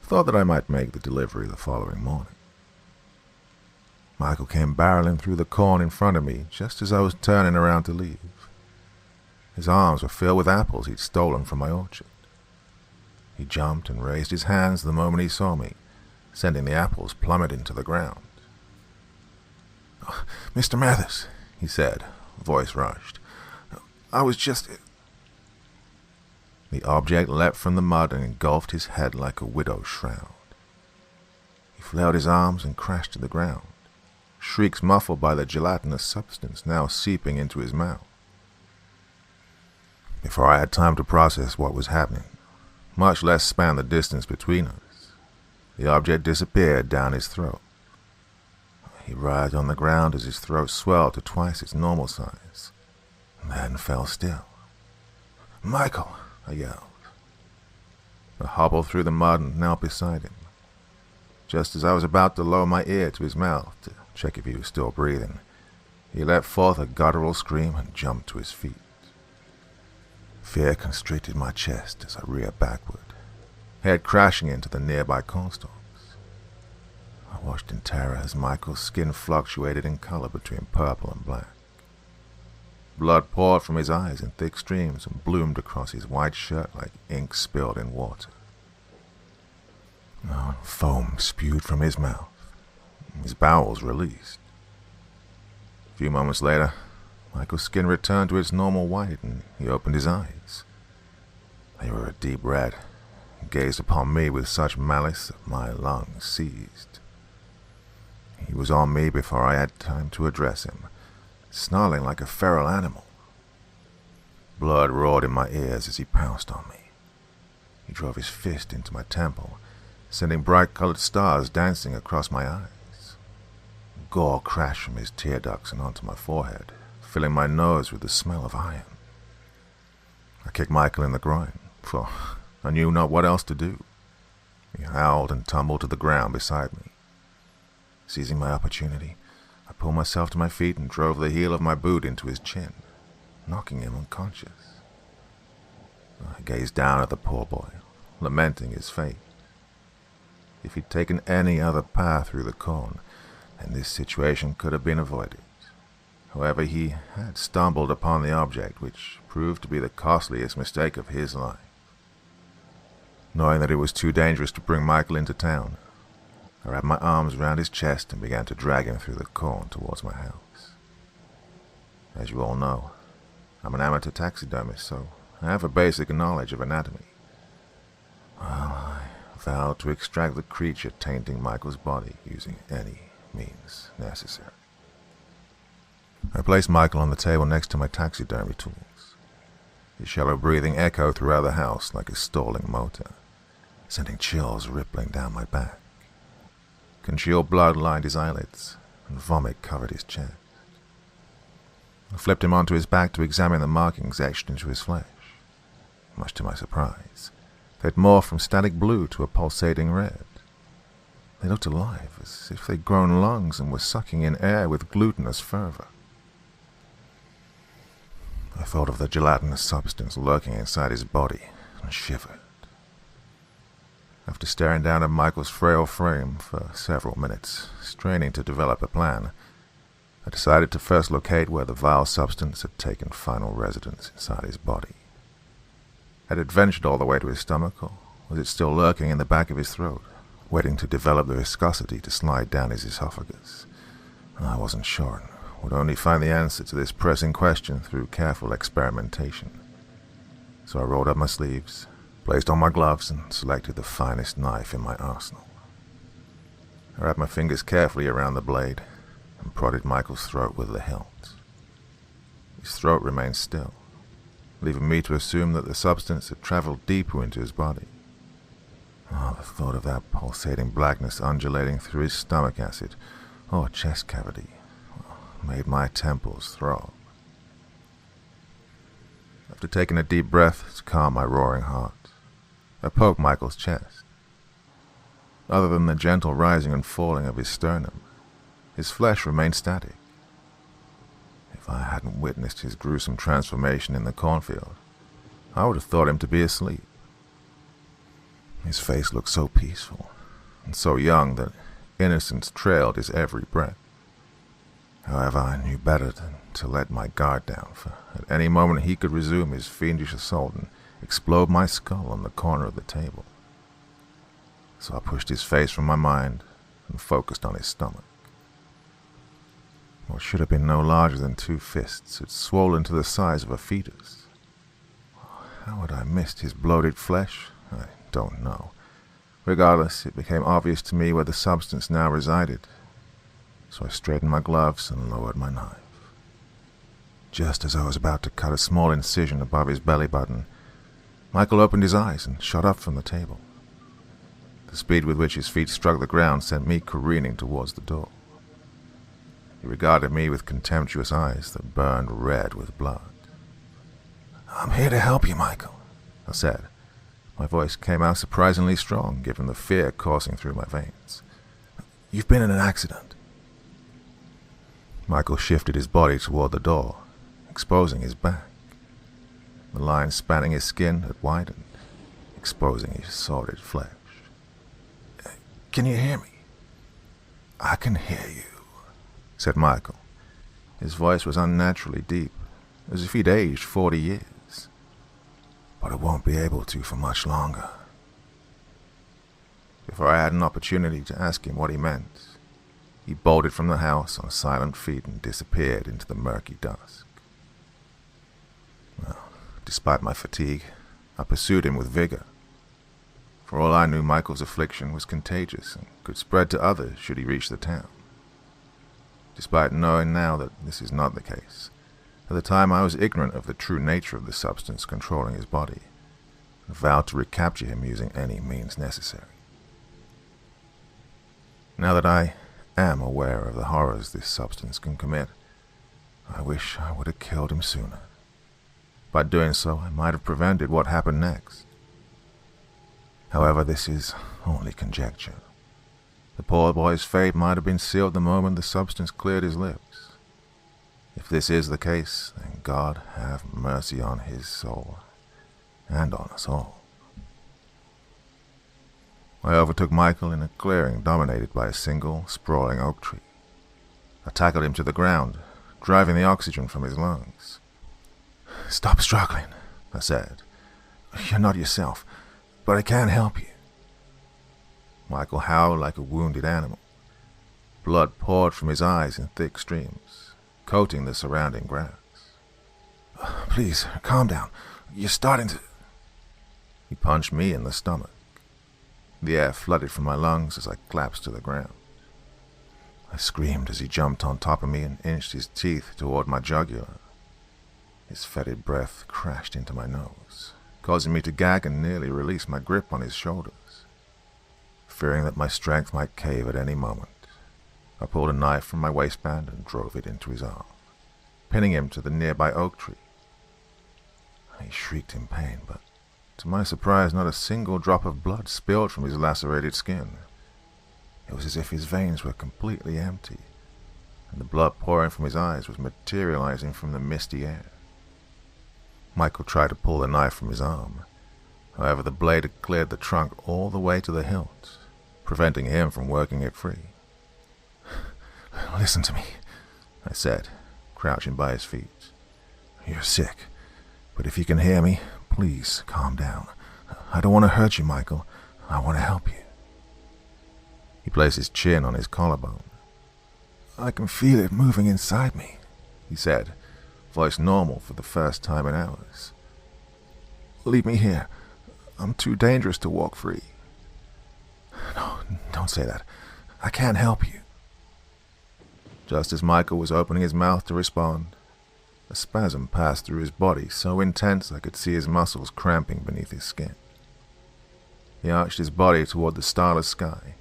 I thought that I might make the delivery the following morning. Michael came barreling through the corn in front of me just as I was turning around to leave. His arms were filled with apples he'd stolen from my orchard. He jumped and raised his hands the moment he saw me, sending the apples plummeting to the ground. "Oh, Mr. Mathers," he said, voice rushed. "I was just—" The object leapt from the mud and engulfed his head like a widow's shroud. He flailed his arms and crashed to the ground, shrieks muffled by the gelatinous substance now seeping into his mouth. Before I had time to process what was happening, much less span the distance between us, the object disappeared down his throat. He writhed on the ground as his throat swelled to twice its normal size, and then fell still. "Michael!" I yelled. I hobbled through the mud and knelt beside him. Just as I was about to lower my ear to his mouth to check if he was still breathing, he let forth a guttural scream and jumped to his feet. Fear constricted my chest as I reared backward, head crashing into the nearby cornstalks. I watched in terror as Michael's skin fluctuated in color between purple and black. Blood poured from his eyes in thick streams and bloomed across his white shirt like ink spilled in water. Foam spewed from his mouth. His bowels released. A few moments later, Michael's skin returned to its normal white and he opened his eyes. They were a deep red and gazed upon me with such malice that my lungs seized. He was on me before I had time to address him, snarling like a feral animal. Blood roared in my ears as he pounced on me. He drove his fist into my temple, sending bright-colored stars dancing across my eyes. Gore crashed from his tear ducts and onto my forehead, filling my nose with the smell of iron. I kicked Michael in the groin, for I knew not what else to do. He howled and tumbled to the ground beside me. Seizing my opportunity, I pulled myself to my feet and drove the heel of my boot into his chin, knocking him unconscious. I gazed down at the poor boy, lamenting his fate. If he'd taken any other path through the corn, then this situation could have been avoided. However, he had stumbled upon the object, which proved to be the costliest mistake of his life. Knowing that it was too dangerous to bring Michael into town, I wrapped my arms around his chest and began to drag him through the corn towards my house. As you all know, I'm an amateur taxidermist, so I have a basic knowledge of anatomy. Well, I vowed to extract the creature tainting Michael's body using any means necessary. I placed Michael on the table next to my taxidermy tools. His shallow breathing echoed throughout the house like a stalling motor, sending chills rippling down my back. Congealed blood lined his eyelids, and vomit covered his chest. I flipped him onto his back to examine the markings etched into his flesh. Much to my surprise, they'd morphed from static blue to a pulsating red. They looked alive, as if they'd grown lungs and were sucking in air with glutinous fervor. I thought of the gelatinous substance lurking inside his body and shivered. After staring down at Michael's frail frame for several minutes, straining to develop a plan, I decided to first locate where the vile substance had taken final residence inside his body. Had it ventured all the way to his stomach, or was it still lurking in the back of his throat, waiting to develop the viscosity to slide down his esophagus? I wasn't sure, and would only find the answer to this pressing question through careful experimentation. So I rolled up my sleeves, placed on my gloves, and selected the finest knife in my arsenal. I wrapped my fingers carefully around the blade and prodded Michael's throat with the hilt. His throat remained still, leaving me to assume that the substance had traveled deeper into his body. The thought of that pulsating blackness undulating through his stomach acid or chest cavity made my temples throb. After taking a deep breath to calm my roaring heart, I poked Michael's chest. Other than the gentle rising and falling of his sternum, his flesh remained static. If I hadn't witnessed his gruesome transformation in the cornfield, I would have thought him to be asleep. His face looked so peaceful and so young that innocence trailed his every breath. However, I knew better than to let my guard down, for at any moment he could resume his fiendish assault and explode my skull on the corner of the table. So I pushed his face from my mind and focused on his stomach. What should have been no larger than 2 fists had swollen to the size of a fetus. How had I missed his bloated flesh? I don't know. Regardless, it became obvious to me where the substance now resided, so I straightened my gloves and lowered my knife. Just as I was about to cut a small incision above his belly button, Michael opened his eyes and shot up from the table. The speed with which his feet struck the ground sent me careening towards the door. He regarded me with contemptuous eyes that burned red with blood. "I'm here to help you, Michael," I said. My voice came out surprisingly strong, given the fear coursing through my veins. "You've been in an accident." Michael shifted his body toward the door, exposing his back. The line spanning his skin had widened, exposing his sordid flesh. "Can you hear me?" "I can hear you," said Michael. His voice was unnaturally deep, as if he'd aged 40 years. "But it won't be able to for much longer." Before I had an opportunity to ask him what he meant, he bolted from the house on silent feet and disappeared into the murky dusk. Well, despite my fatigue, I pursued him with vigor. For all I knew, Michael's affliction was contagious and could spread to others should he reach the town. Despite knowing now that this is not the case, at the time I was ignorant of the true nature of the substance controlling his body, and vowed to recapture him using any means necessary. Now that I am aware of the horrors this substance can commit, I wish I would have killed him sooner. By doing so, I might have prevented what happened next. However, this is only conjecture. The poor boy's fate might have been sealed the moment the substance cleared his lips. If this is the case, then God have mercy on his soul, and on us all. I overtook Michael in a clearing dominated by a single, sprawling oak tree. I tackled him to the ground, driving the oxygen from his lungs. "Stop struggling," I said. "You're not yourself, but I can help you." Michael howled like a wounded animal. Blood poured from his eyes in thick streams, coating the surrounding grass. Please, calm down. You're starting to... He punched me in the stomach. The air flooded from my lungs as I collapsed to the ground. I screamed as he jumped on top of me and inched his teeth toward my jugular. His fetid breath crashed into my nose, causing me to gag and nearly release my grip on his shoulders. Fearing that my strength might cave at any moment, I pulled a knife from my waistband and drove it into his arm, pinning him to the nearby oak tree. He shrieked in pain, but to my surprise, not a single drop of blood spilled from his lacerated skin. It was as if his veins were completely empty, and the blood pouring from his eyes was materializing from the misty air. Michael tried to pull the knife from his arm. However, the blade had cleared the trunk all the way to the hilt, preventing him from working it free. "Listen to me," I said, crouching by his feet. "You're sick, but if you can hear me, please calm down. I don't want to hurt you, Michael. I want to help you." He placed his chin on his collarbone. "I can feel it moving inside me," he said, voice normal for the first time in hours. "Leave me here. I'm too dangerous to walk free." "No, don't say that. I can't help you." Just as Michael was opening his mouth to respond, a spasm passed through his body so intense I could see his muscles cramping beneath his skin. He arched his body toward the starless sky,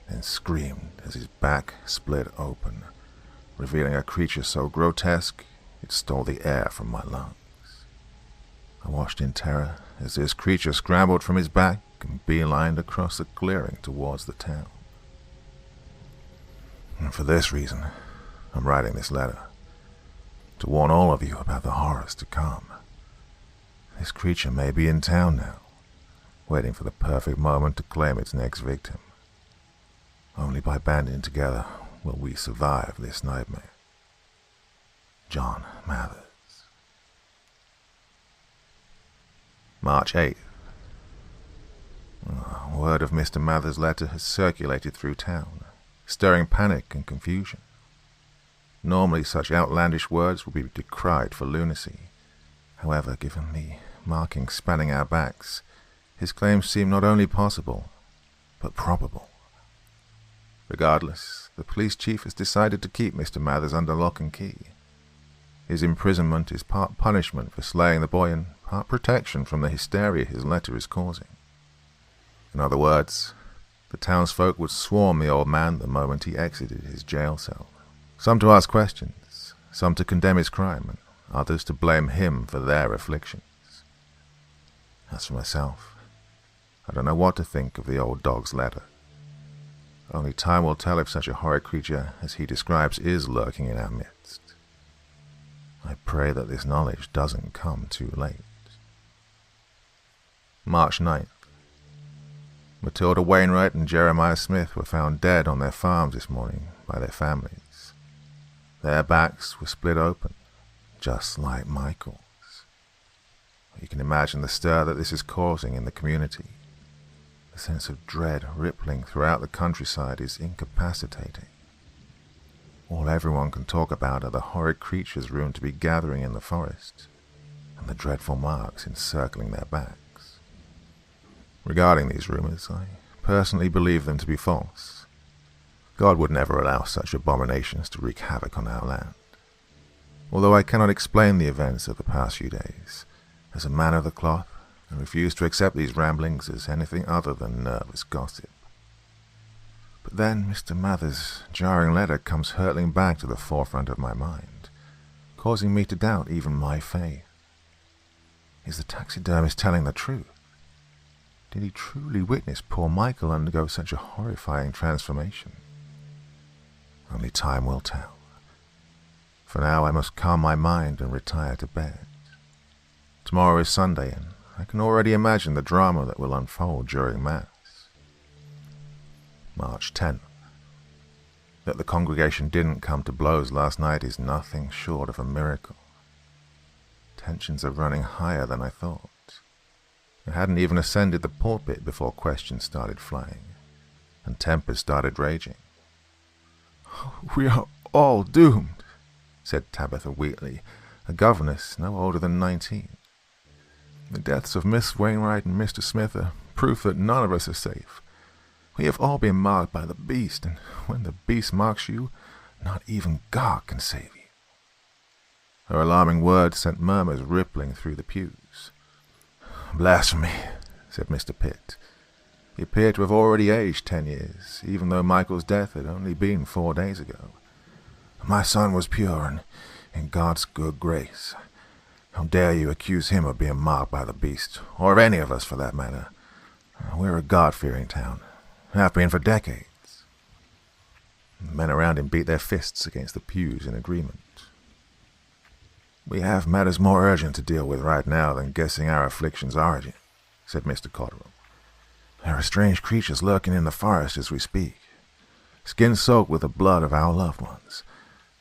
and screamed as his back split open, revealing a creature so grotesque it stole the air from my lungs. I watched in terror as this creature scrambled from his back and beelined across the clearing towards the town. And for this reason, I'm writing this letter, to warn all of you about the horrors to come. This creature may be in town now, waiting for the perfect moment to claim its next victim. Only by banding together will we survive this nightmare. John Mathers. March 8th. Word of Mr. Mathers' letter has circulated through town, stirring panic and confusion. Normally such outlandish words would be decried for lunacy. However, given the markings spanning our backs, his claims seem not only possible, but probable. Regardless, the police chief has decided to keep Mr. Mathers under lock and key. His imprisonment is part punishment for slaying the boy and part protection from the hysteria his letter is causing. In other words, the townsfolk would swarm the old man the moment he exited his jail cell. Some to ask questions, some to condemn his crime, and others to blame him for their afflictions. As for myself, I don't know what to think of the old dog's letter. Only time will tell if such a horrid creature as he describes is lurking in our midst. I pray that this knowledge doesn't come too late. March 9th. Matilda Wainwright and Jeremiah Smith were found dead on their farms this morning by their families. Their backs were split open, just like Michael's. You can imagine the stir that this is causing in the community. The sense of dread rippling throughout the countryside is incapacitating. All everyone can talk about are the horrid creatures rumored to be gathering in the forest, and the dreadful marks encircling their backs. Regarding these rumors, I personally believe them to be false. God would never allow such abominations to wreak havoc on our land. Although I cannot explain the events of the past few days, as a man of the cloth, I refuse to accept these ramblings as anything other than nervous gossip. But then Mr. Mathers' jarring letter comes hurtling back to the forefront of my mind, causing me to doubt even my faith. Is the taxidermist telling the truth? Did he truly witness poor Michael undergo such a horrifying transformation? Only time will tell. For now I must calm my mind and retire to bed. Tomorrow is Sunday, and I can already imagine the drama that will unfold during Mass. March 10th. That the congregation didn't come to blows last night is nothing short of a miracle. Tensions are running higher than I thought. I hadn't even ascended the pulpit before questions started flying, and tempers started raging. "We are all doomed," said Tabitha weakly, a governess no older than 19. The deaths of Miss Wainwright and Mr. Smith are proof that none of us are safe. We have all been marked by the beast, and when the beast marks you, not even God can save you." Her alarming words sent murmurs rippling through the pews. "Blasphemy," said Mr. Pitt. He appeared to have already aged 10 years, even though Michael's death had only been 4 days ago. "My son was pure and in God's good grace. How dare you accuse him of being marked by the beast, or of any of us for that matter? We're a God-fearing town, have been for decades." The men around him beat their fists against the pews in agreement. "We have matters more urgent to deal with right now than guessing our affliction's origin," said Mr. Cotterill. "There are strange creatures lurking in the forest as we speak, skin soaked with the blood of our loved ones.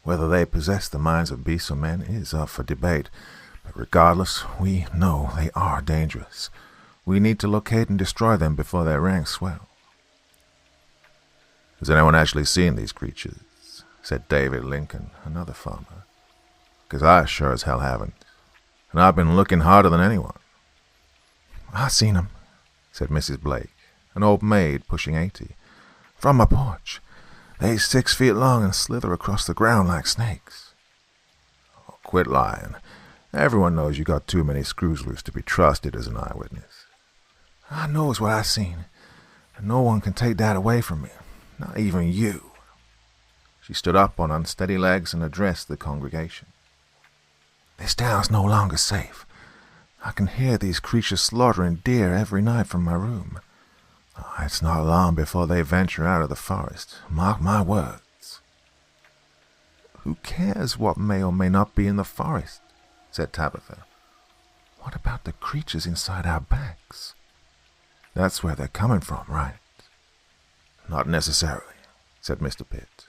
Whether they possess the minds of beasts or men is up for debate, but regardless, we know they are dangerous. We need to locate and destroy them before their ranks swell." "Has anyone actually seen these creatures?" said David Lincoln, another farmer. "'Cause I sure as hell haven't, and I've been looking harder than anyone." "I seen 'em," said Mrs. Blake, an old maid pushing 80. "From my porch. They 6 feet long and slither across the ground like snakes." "Oh, quit lying. Everyone knows you got too many screws loose to be trusted as an eyewitness." "I knows what I seen, and no one can take that away from me, not even you." She stood up on unsteady legs and addressed the congregation. "This town's no longer safe. I can hear these creatures slaughtering deer every night from my room. It's not long before they venture out of the forest, mark my words." "Who cares what may or may not be in the forest?" said Tabitha. "What about the creatures inside our backs? That's where they're coming from, right?" "Not necessarily," said Mr. Pitt.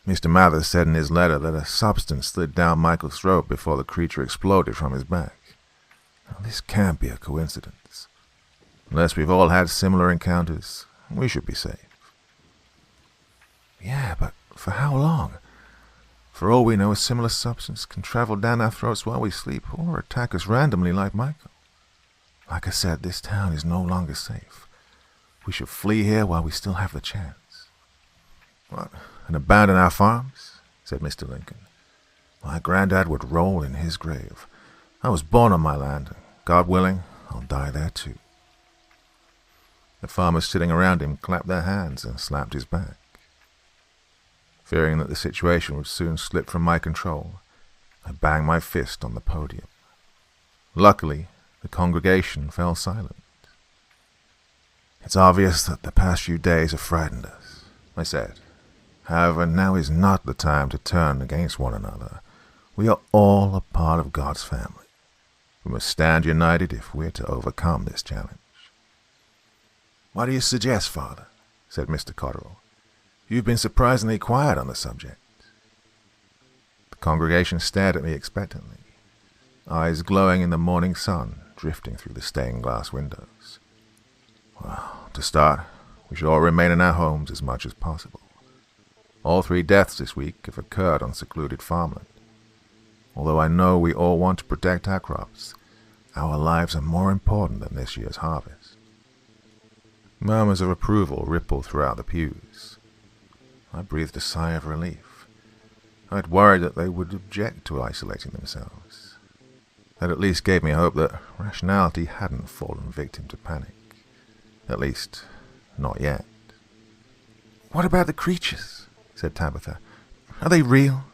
"Mr. Mathers said in his letter that a substance slid down Michael's throat before the creature exploded from his back. Now, this can't be a coincidence. Unless we've all had similar encounters, we should be safe." "Yeah, but for how long? For all we know, a similar substance can travel down our throats while we sleep or attack us randomly like Michael. Like I said, this town is no longer safe. We should flee here while we still have the chance." "What, and abandon our farms?" said Mr. Lincoln. "My granddad would roll in his grave. I was born on my land, and God willing, I'll die there too." The farmers sitting around him clapped their hands and slapped his back. Fearing that the situation would soon slip from my control, I banged my fist on the podium. Luckily, the congregation fell silent. "It's obvious that the past few days have frightened us," I said. "However, now is not the time to turn against one another. We are all a part of God's family. We must stand united if we're to overcome this challenge." "What do you suggest, Father?" said Mr. Cotterill. "You've been surprisingly quiet on the subject." The congregation stared at me expectantly, eyes glowing in the morning sun drifting through the stained glass windows. "Well, to start, we should all remain in our homes as much as possible. All 3 deaths this week have occurred on secluded farmland. Although I know we all want to protect our crops, our lives are more important than this year's harvest." Murmurs of approval rippled throughout the pews. I breathed a sigh of relief. I'd worried that they would object to isolating themselves. That at least gave me hope that rationality hadn't fallen victim to panic. At least, not yet. "What about the creatures?" said Tabitha. "Are they real?"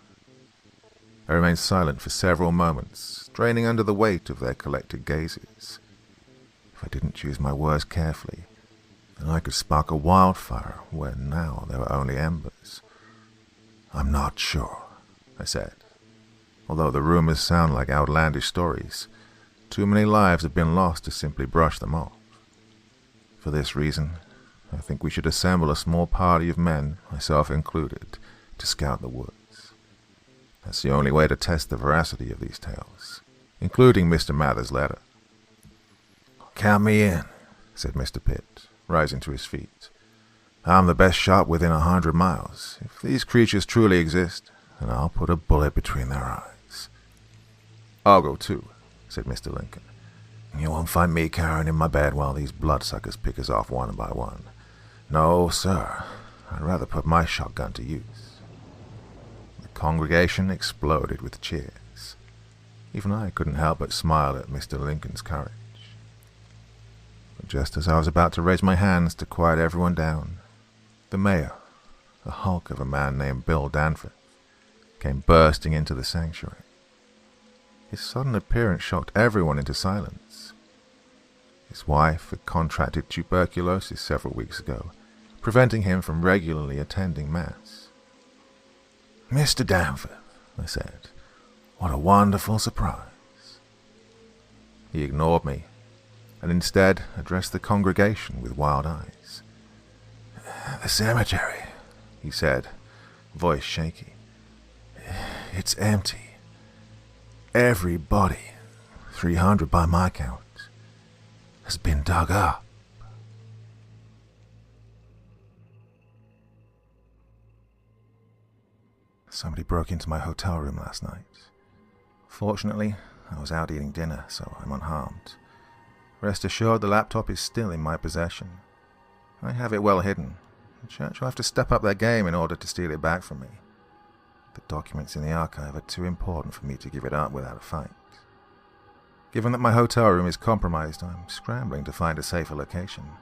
I remained silent for several moments, straining under the weight of their collected gazes. If I didn't choose my words carefully, then I could spark a wildfire where now there were only embers. "I'm not sure," I said. Although the rumors sound like outlandish stories, too many lives have been lost to simply brush them off. For this reason, I think we should assemble a small party of men, myself included, to scout the woods. That's the only way to test the veracity of these tales, including Mr. Mather's letter. "Count me in," said Mr. Pitt, rising to his feet. "I'm the best shot within 100 miles. If these creatures truly exist, then I'll put a bullet between their eyes." "I'll go too," said Mr. Lincoln. "You won't find me cowering in my bed while these bloodsuckers pick us off one by one. No, sir. I'd rather put my shotgun to use." The congregation exploded with cheers. Even I couldn't help but smile at Mr. Lincoln's courage. But just as I was about to raise my hands to quiet everyone down, the mayor, a hulk of a man named Bill Danforth, came bursting into the sanctuary. His sudden appearance shocked everyone into silence. His wife had contracted tuberculosis several weeks ago, preventing him from regularly attending Mass. "Mr. Danforth," I said, "what a wonderful surprise." He ignored me, and instead addressed the congregation with wild eyes. "The cemetery," he said, voice shaky. "It's empty. Every body, 300 by my count, has been dug up." Somebody broke into my hotel room last night. Fortunately, I was out eating dinner, so I'm unharmed. Rest assured, the laptop is still in my possession. I have it well hidden. The church will have to step up their game in order to steal it back from me. The documents in the archive are too important for me to give it up without a fight. Given that my hotel room is compromised, I'm scrambling to find a safer location.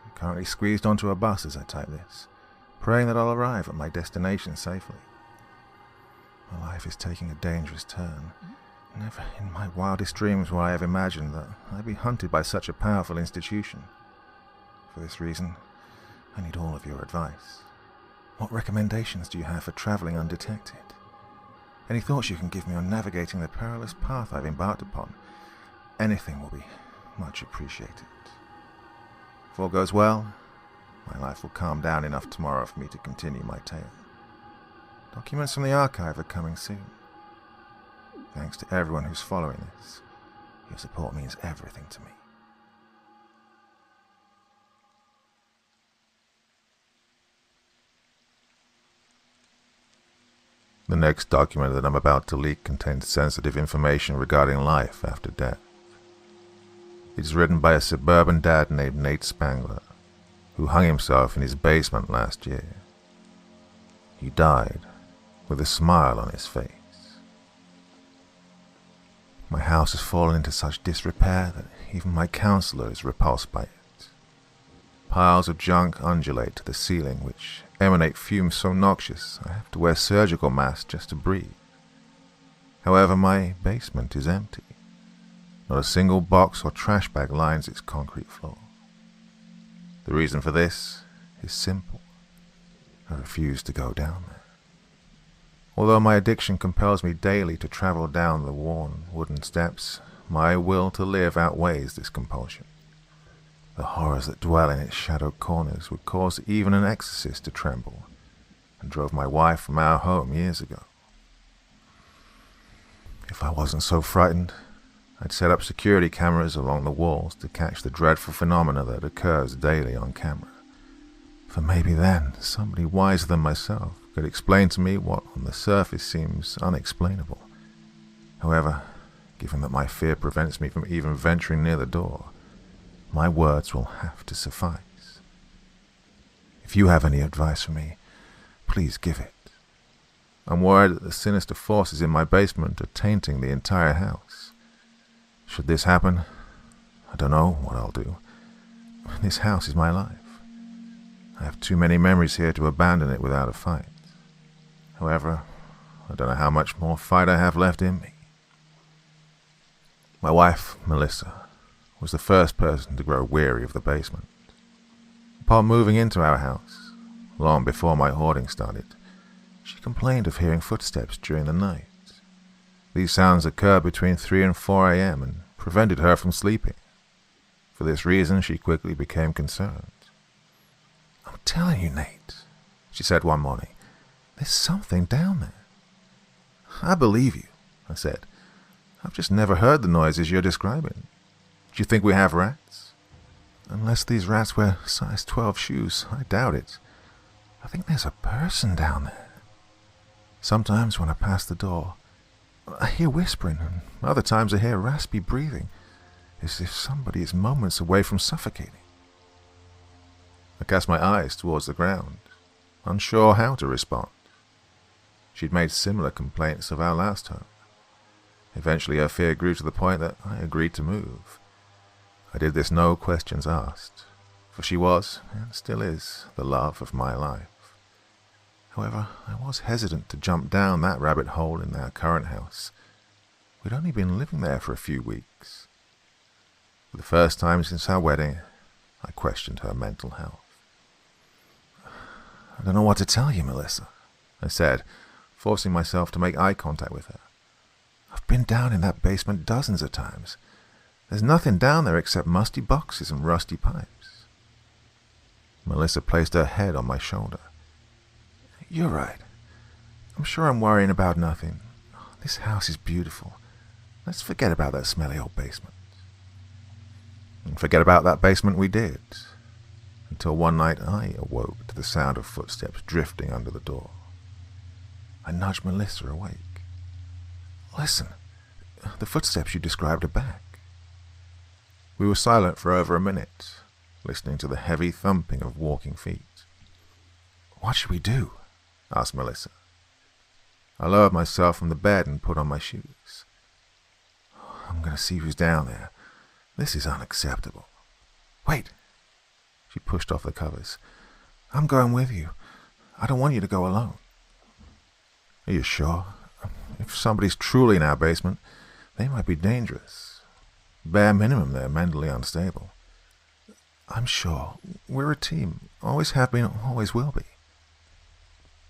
I'm currently squeezed onto a bus as I type this, praying that I'll arrive at my destination safely. My life is taking a dangerous turn. Never in my wildest dreams would I have imagined that I'd be hunted by such a powerful institution. For this reason, I need all of your advice. What recommendations do you have for traveling undetected? Any thoughts you can give me on navigating the perilous path I've embarked upon? Anything will be much appreciated. If all goes well, my life will calm down enough tomorrow for me to continue my tale. Documents from the archive are coming soon. Thanks to everyone who's following this. Your support means everything to me. The next document that I'm about to leak contains sensitive information regarding life after death. It's written by a suburban dad named Nate Spangler, who hung himself in his basement last year. He died with a smile on his face. My house has fallen into such disrepair that even my counselor is repulsed by it. Piles of junk undulate to the ceiling, which emanate fumes so noxious I have to wear surgical masks just to breathe. However, my basement is empty. Not a single box or trash bag lines its concrete floor. The reason for this is simple. I refuse to go down there. Although my addiction compels me daily to travel down the worn wooden steps, my will to live outweighs this compulsion. The horrors that dwell in its shadowed corners would cause even an exorcist to tremble, and drove my wife from our home years ago. If I wasn't so frightened, I'd set up security cameras along the walls to catch the dreadful phenomena that occurs daily on camera. For maybe then, somebody wiser than myself could explain to me what on the surface seems unexplainable. However, given that my fear prevents me from even venturing near the door, my words will have to suffice. If you have any advice for me, please give it. I'm worried that the sinister forces in my basement are tainting the entire house. Should this happen, I don't know what I'll do. This house is my life. I have too many memories here to abandon it without a fight. However, I don't know how much more fight I have left in me. My wife, Melissa, was the first person to grow weary of the basement. Upon moving into our house, long before my hoarding started, she complained of hearing footsteps during the night. These sounds occurred between 3 and 4 a.m. and prevented her from sleeping. For this reason, she quickly became concerned. "I'm telling you, Nate," she said one morning, "there's something down there." "I believe you," I said. "I've just never heard the noises you're describing. Do you think we have rats?" "Unless these rats wear size 12 shoes, I doubt it. I think there's a person down there. Sometimes when I pass the door, I hear whispering, and other times I hear raspy breathing, as if somebody is moments away from suffocating. I cast my eyes towards the ground, unsure how to respond. She'd made similar complaints of our last home. Eventually her fear grew to the point that I agreed to move. I did this no questions asked, for she was, and still is, the love of my life. However, I was hesitant to jump down that rabbit hole in our current house. We'd only been living there for a few weeks. For the first time since our wedding, I questioned her mental health. "I don't know what to tell you, Melissa," I said, forcing myself to make eye contact with her. "I've been down in that basement dozens of times. There's nothing down there except musty boxes and rusty pipes." Melissa placed her head on my shoulder. "You're right. I'm sure I'm worrying about nothing. This house is beautiful. Let's forget about that smelly old basement." And forget about that basement we did, until one night I awoke to the sound of footsteps drifting under the door. I nudged Melissa awake. "Listen, the footsteps you described are back." We were silent for over a minute, listening to the heavy thumping of walking feet. "What should we do?" asked Melissa. I lowered myself from the bed and put on my shoes. "I'm going to see who's down there. This is unacceptable." "Wait." She pushed off the covers. "I'm going with you. I don't want you to go alone." "Are you sure? If somebody's truly in our basement, they might be dangerous. Bare minimum, they're mentally unstable." "I'm sure. We're a team. Always have been, always will be."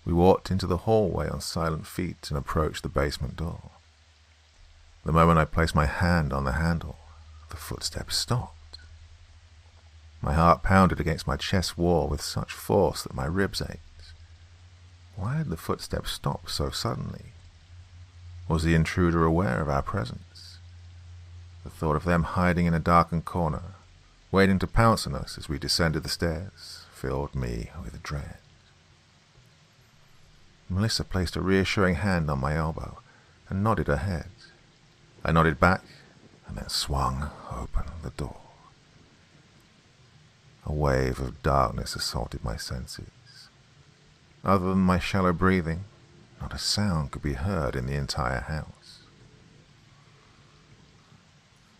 We walked into the hallway on silent feet and approached the basement door. The moment I placed my hand on the handle, the footsteps stopped. My heart pounded against my chest wall with such force that my ribs ached. Why had the footsteps stopped so suddenly? Was the intruder aware of our presence? The thought of them hiding in a darkened corner, waiting to pounce on us as we descended the stairs, filled me with dread. Melissa placed a reassuring hand on my elbow and nodded her head. I nodded back and then swung open the door. A wave of darkness assaulted my senses. Other than my shallow breathing, not a sound could be heard in the entire house.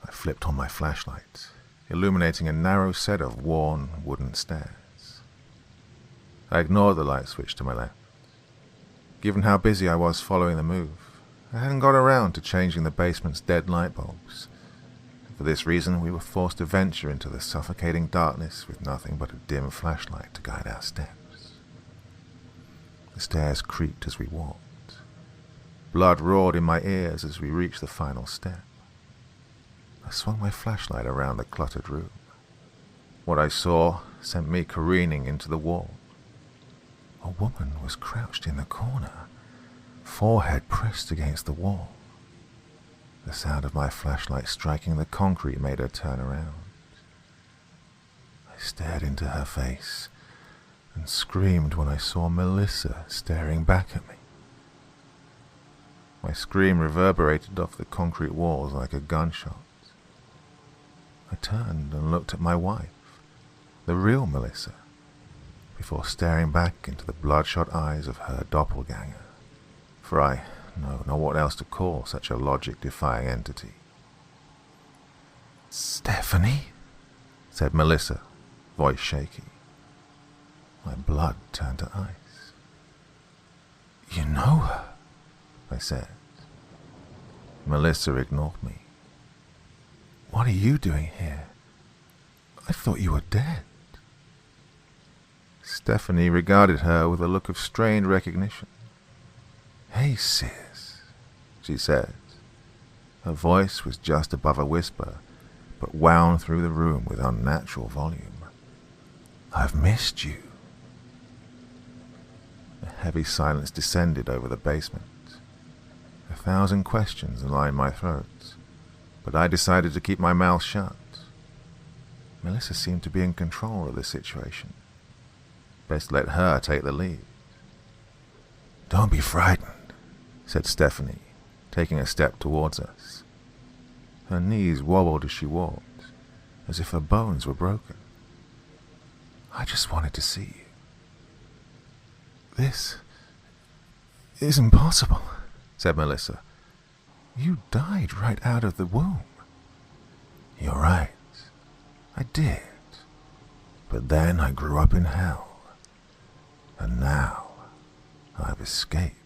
I flipped on my flashlight, illuminating a narrow set of worn wooden stairs. I ignored the light switch to my left. Given how busy I was following the move, I hadn't got around to changing the basement's dead light bulbs. For this reason, we were forced to venture into the suffocating darkness with nothing but a dim flashlight to guide our steps. The stairs creaked as we walked. Blood roared in my ears as we reached the final step. I swung my flashlight around the cluttered room. What I saw sent me careening into the wall. A woman was crouched in the corner, forehead pressed against the wall. The sound of my flashlight striking the concrete made her turn around. I stared into her face and screamed when I saw Melissa staring back at me. My scream reverberated off the concrete walls like a gunshot. I turned and looked at my wife, the real Melissa, before staring back into the bloodshot eyes of her doppelganger, for I know not what else to call such a logic-defying entity. "Stephanie?" said Melissa, voice shaky. My blood turned to ice. "You know her?" I said. Melissa ignored me. "What are you doing here? I thought you were dead." Stephanie regarded her with a look of strained recognition. "Hey, sis," she said. Her voice was just above a whisper, but wound through the room with unnatural volume. "I've missed you." A heavy silence descended over the basement. 1,000 questions lined my throat, but I decided to keep my mouth shut. Melissa seemed to be in control of the situation. Best let her take the lead. "Don't be frightened," said Stephanie, taking a step towards us. Her knees wobbled as she walked, as if her bones were broken. "I just wanted to see you." "This is impossible," said Melissa. "You died right out of the womb." "You're right. I did. But then I grew up in hell. And now I've escaped."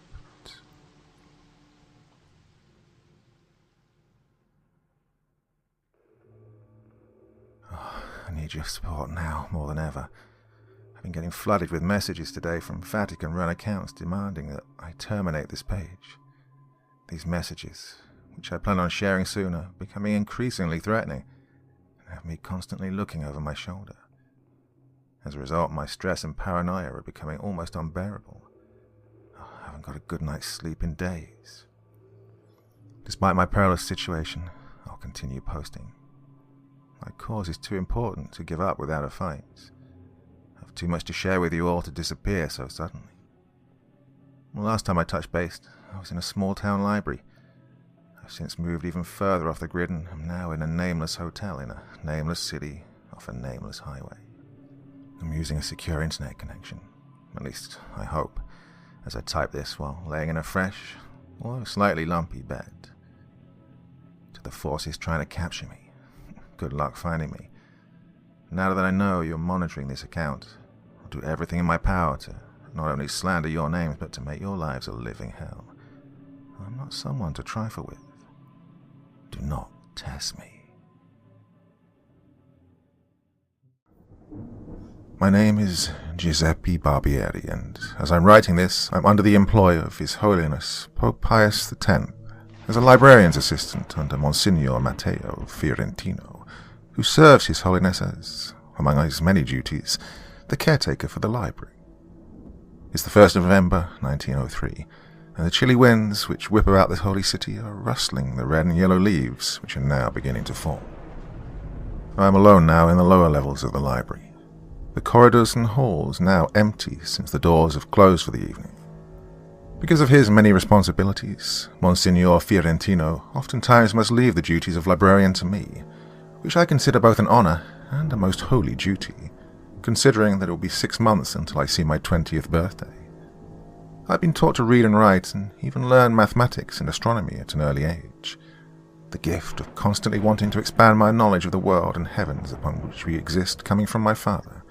I need your support now more than ever. I've been getting flooded with messages today from Vatican-run accounts demanding that I terminate this page. These messages, which I plan on sharing soon, are becoming increasingly threatening and have me constantly looking over my shoulder. As a result, my stress and paranoia are becoming almost unbearable. I haven't got a good night's sleep in days. Despite my perilous situation, I'll continue posting. My cause is too important to give up without a fight. I have too much to share with you all to disappear so suddenly. The last time I touched base, I was in a small-town library. I've since moved even further off the grid and am now in a nameless hotel in a nameless city off a nameless highway. I'm using a secure internet connection, at least I hope, as I type this while laying in a fresh, although slightly lumpy bed. To the forces trying to capture me, good luck finding me. Now that I know you're monitoring this account, I'll do everything in my power to not only slander your names, but to make your lives a living hell. I'm not someone to trifle with. Do not test me. My name is Giuseppe Barbieri, and as I'm writing this, I'm under the employ of His Holiness Pope Pius X as a librarian's assistant under Monsignor Matteo Fiorentino, who serves His Holiness as, among his many duties, the caretaker for the library. It's the 1st of November, 1903, and the chilly winds which whip about this holy city are rustling the red and yellow leaves which are now beginning to fall. I am alone now in the lower levels of the library, the corridors and halls now empty since the doors have closed for the evening. Because of his many responsibilities, Monsignor Fiorentino oftentimes must leave the duties of librarian to me, which I consider both an honor and a most holy duty, considering that it will be 6 months until I see my 20th birthday. I've been taught to read and write and even learn mathematics and astronomy at an early age, the gift of constantly wanting to expand my knowledge of the world and heavens upon which we exist coming from my father,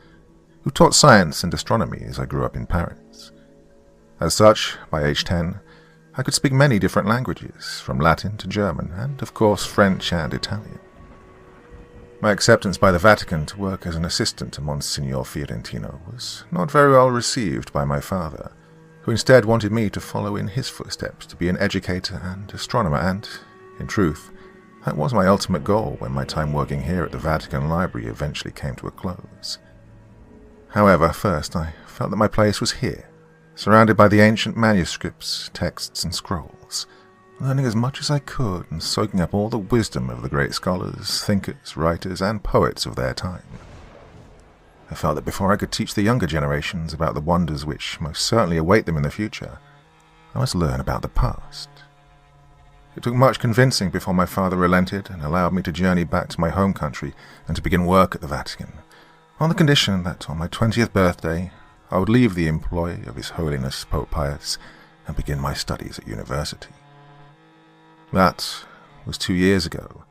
who taught science and astronomy as I grew up in Paris. As such, by age 10, I could speak many different languages, from Latin to German, and of course French and Italian. My acceptance by the Vatican to work as an assistant to Monsignor Fiorentino was not very well received by my father, who instead wanted me to follow in his footsteps to be an educator and astronomer, and, in truth, that was my ultimate goal when my time working here at the Vatican Library eventually came to a close. However, first I felt that my place was here, surrounded by the ancient manuscripts, texts, and scrolls, learning as much as I could and soaking up all the wisdom of the great scholars, thinkers, writers, and poets of their time. I felt that before I could teach the younger generations about the wonders which most certainly await them in the future, I must learn about the past. It took much convincing before my father relented and allowed me to journey back to my home country and to begin work at the Vatican, on the condition that on my 20th birthday I would leave the employ of His Holiness Pope Pius and begin my studies at university. That was 2 years ago.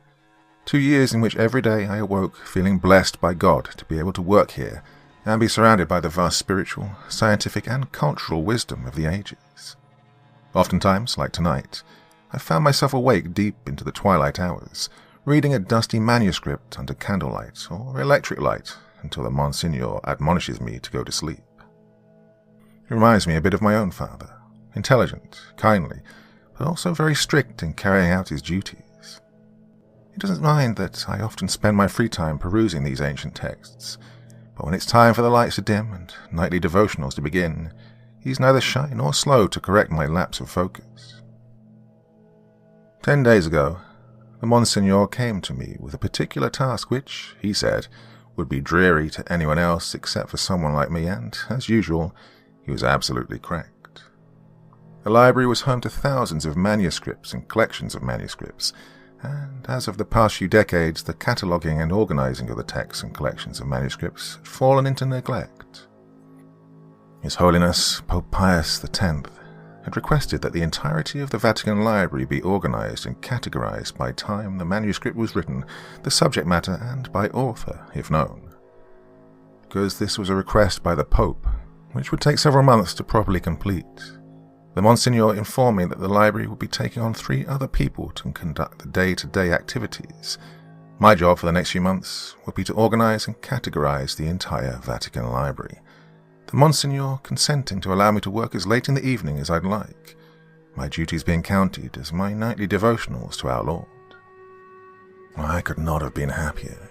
2 years in which every day I awoke feeling blessed by God to be able to work here and be surrounded by the vast spiritual, scientific, and cultural wisdom of the ages. Oftentimes, like tonight, I found myself awake deep into the twilight hours, reading a dusty manuscript under candlelight or electric light until the Monsignor admonishes me to go to sleep. It reminds me a bit of my own father, intelligent, kindly, but also very strict in carrying out his duties. He doesn't mind that I often spend my free time perusing these ancient texts, but when it's time for the lights to dim and nightly devotionals to begin, he's neither shy nor slow to correct my lapse of focus. 10 days ago, the Monsignor came to me with a particular task which, he said, would be dreary to anyone else except for someone like me, and, as usual, he was absolutely correct. The library was home to thousands of manuscripts and collections of manuscripts, and as of the past few decades, the cataloguing and organizing of the texts and collections of manuscripts had fallen into neglect. His Holiness Pope Pius X had requested that the entirety of the Vatican Library be organized and categorized by time the manuscript was written, the subject matter, and by author, if known. Because this was a request by the Pope, which would take several months to properly complete, the Monsignor informed me that the library would be taking on 3 other people to conduct the day-to-day activities. My job for the next few months would be to organize and categorize the entire Vatican Library, the Monsignor consenting to allow me to work as late in the evening as I'd like, my duties being counted as my nightly devotionals to our Lord. I could not have been happier,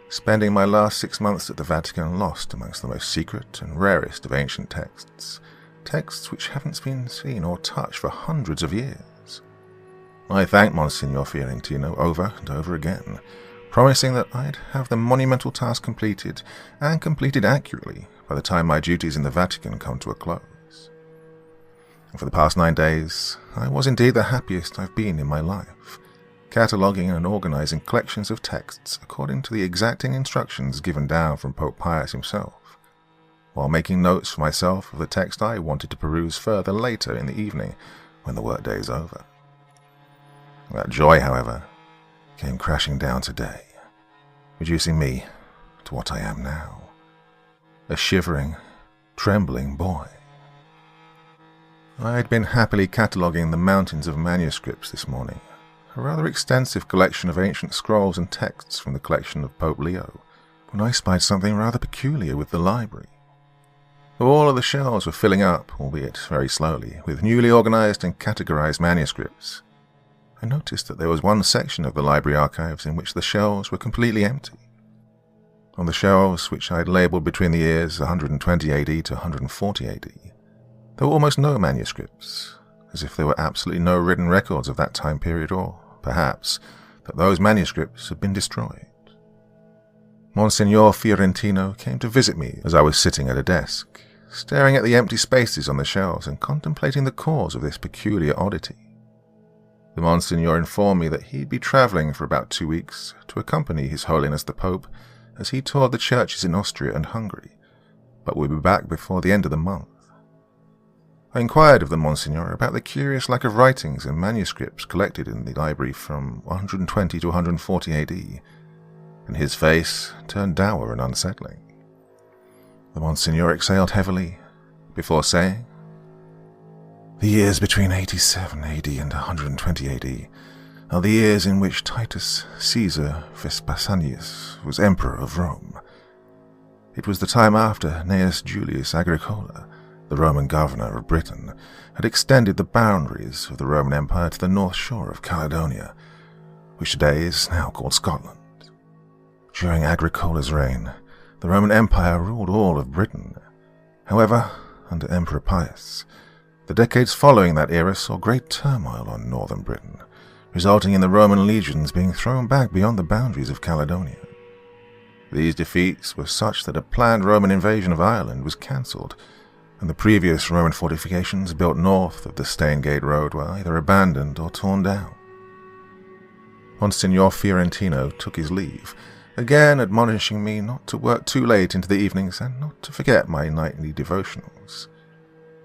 spending my last 6 months at the Vatican lost amongst the most secret and rarest of ancient texts which haven't been seen or touched for hundreds of years. I thanked Monsignor Fiorentino over and over again, promising that I'd have the monumental task completed, and completed accurately, by the time my duties in the Vatican come to a close. And for the past 9 days, I was indeed the happiest I've been in my life, cataloguing and organizing collections of texts according to the exacting instructions given down from Pope Pius himself, while making notes for myself of the text I wanted to peruse further later in the evening when the workday is over. That joy, however, came crashing down today, reducing me to what I am now, a shivering, trembling boy. I had been happily cataloguing the mountains of manuscripts this morning, a rather extensive collection of ancient scrolls and texts from the collection of Pope Leo, when I spied something rather peculiar with the library. All of the shelves were filling up, albeit very slowly, with newly organized and categorized manuscripts. I noticed that there was one section of the library archives in which the shelves were completely empty. On the shelves, which I had labelled between the years 120 AD to 140 AD, there were almost no manuscripts, as if there were absolutely no written records of that time period, or, perhaps, that those manuscripts had been destroyed. Monsignor Fiorentino came to visit me as I was sitting at a desk, staring at the empty spaces on the shelves and contemplating the cause of this peculiar oddity. The Monsignor informed me that he'd be travelling for about 2 weeks to accompany His Holiness the Pope as he toured the churches in Austria and Hungary, but would be back before the end of the month. I inquired of the Monsignor about the curious lack of writings and manuscripts collected in the library from 120 to 140 AD, and his face turned dour and unsettling. The Monsignor exhaled heavily, before saying, "The years between 87 AD and 120 AD are the years in which Titus Caesar Vespasianus was Emperor of Rome. It was the time after Gnaeus Julius Agricola, the Roman governor of Britain, had extended the boundaries of the Roman Empire to the north shore of Caledonia, which today is now called Scotland. During Agricola's reign, the Roman Empire ruled all of Britain. However, under Emperor Pius, the decades following that era saw great turmoil on northern Britain, resulting in the Roman legions being thrown back beyond the boundaries of Caledonia. These defeats were such that a planned Roman invasion of Ireland was cancelled, and the previous Roman fortifications built north of the Staingate Road were either abandoned or torn down. Monsignor Fiorentino took his leave, again admonishing me not to work too late into the evenings and not to forget my nightly devotionals.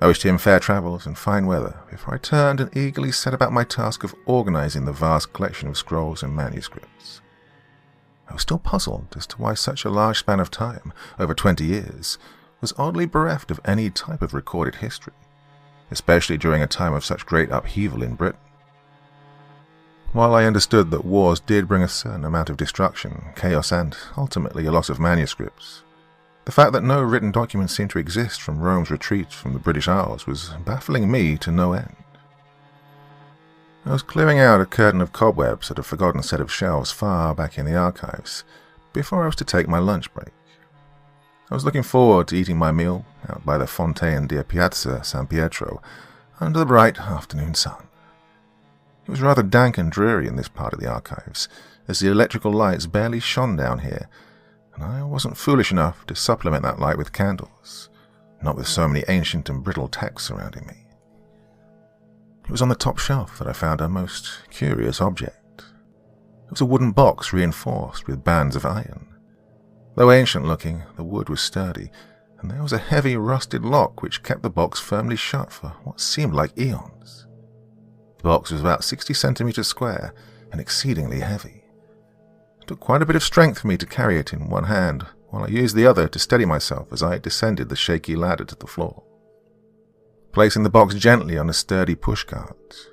I wished him fair travels and fine weather before I turned and eagerly set about my task of organizing the vast collection of scrolls and manuscripts. I was still puzzled as to why such a large span of time, over 20 years, was oddly bereft of any type of recorded history, especially during a time of such great upheaval in Britain. While I understood that wars did bring a certain amount of destruction, chaos, and, ultimately, a loss of manuscripts, the fact that no written documents seemed to exist from Rome's retreat from the British Isles was baffling me to no end. I was clearing out a curtain of cobwebs at a forgotten set of shelves far back in the archives before I was to take my lunch break. I was looking forward to eating my meal out by the Fontaine di Piazza San Pietro under the bright afternoon sun. It was rather dank and dreary in this part of the archives, as the electrical lights barely shone down here, and I wasn't foolish enough to supplement that light with candles, not with so many ancient and brittle texts surrounding me. It was on the top shelf that I found a most curious object. It was a wooden box reinforced with bands of iron. Though ancient-looking, the wood was sturdy, and there was a heavy rusted lock which kept the box firmly shut for what seemed like eons. The box was about 60 centimeters square and exceedingly heavy. It took quite a bit of strength for me to carry it in one hand, while I used the other to steady myself as I descended the shaky ladder to the floor. Placing the box gently on a sturdy pushcart,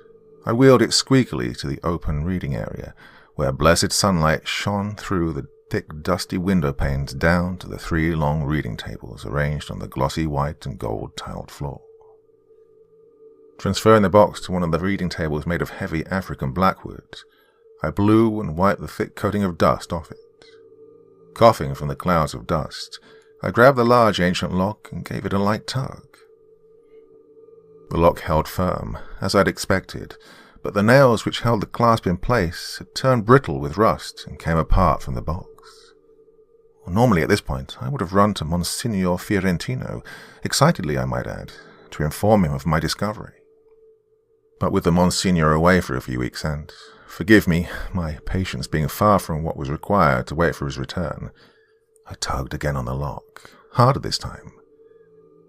I wheeled it squeakily to the open reading area, where blessed sunlight shone through the thick, dusty window panes down to the 3 long reading tables arranged on the glossy white and gold tiled floor. Transferring the box to one of the reading tables made of heavy African blackwood, I blew and wiped the thick coating of dust off it. Coughing from the clouds of dust, I grabbed the large ancient lock and gave it a light tug. The lock held firm, as I'd expected, but the nails which held the clasp in place had turned brittle with rust and came apart from the box. Normally at this point I would have run to Monsignor Fiorentino, excitedly I might add, to inform him of my discovery. But with the Monsignor away for a few weeks and, forgive me, my patience being far from what was required to wait for his return, I tugged again on the lock, harder this time.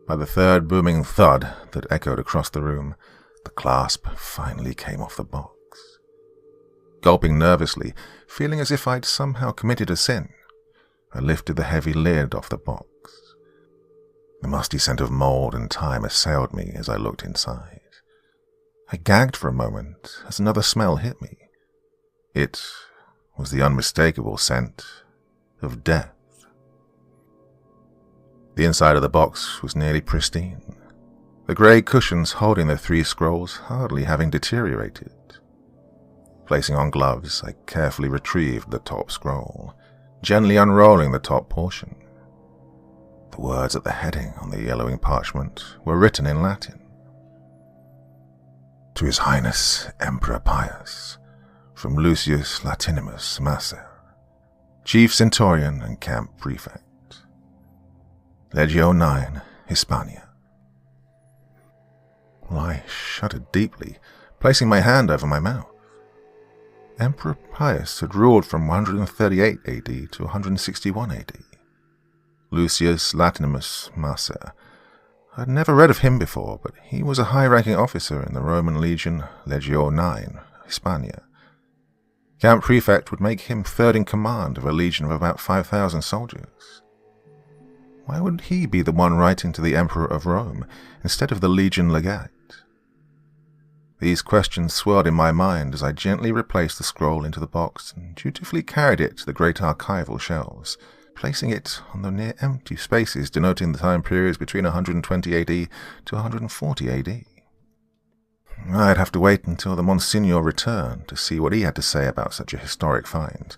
By the third booming thud that echoed across the room, the clasp finally came off the box. Gulping nervously, feeling as if I'd somehow committed a sin, I lifted the heavy lid off the box. The musty scent of mold and time assailed me as I looked inside. I gagged for a moment as another smell hit me. It was the unmistakable scent of death. The inside of the box was nearly pristine, the grey cushions holding the 3 scrolls hardly having deteriorated. Placing on gloves, I carefully retrieved the top scroll, gently unrolling the top portion. The words at the heading on the yellowing parchment were written in Latin. To His Highness Emperor Pius, from Lucius Latinimus Macer, Chief Centurion and Camp Prefect, Legio 9, Hispania. Well, I shuddered deeply, placing my hand over my mouth. Emperor Pius had ruled from 138 AD to 161 AD. Lucius Latinimus Macer. I had never read of him before, but he was a high-ranking officer in the Roman legion Legio 9, Hispania. Camp Prefect would make him third in command of a legion of about 5,000 soldiers. Why would he be the one writing to the Emperor of Rome instead of the legion legate? These questions swirled in my mind as I gently replaced the scroll into the box and dutifully carried it to the great archival shelves, placing it on the near empty spaces denoting the time periods between 120 AD to 140 AD. I'd have to wait until the Monsignor returned to see what he had to say about such a historic find,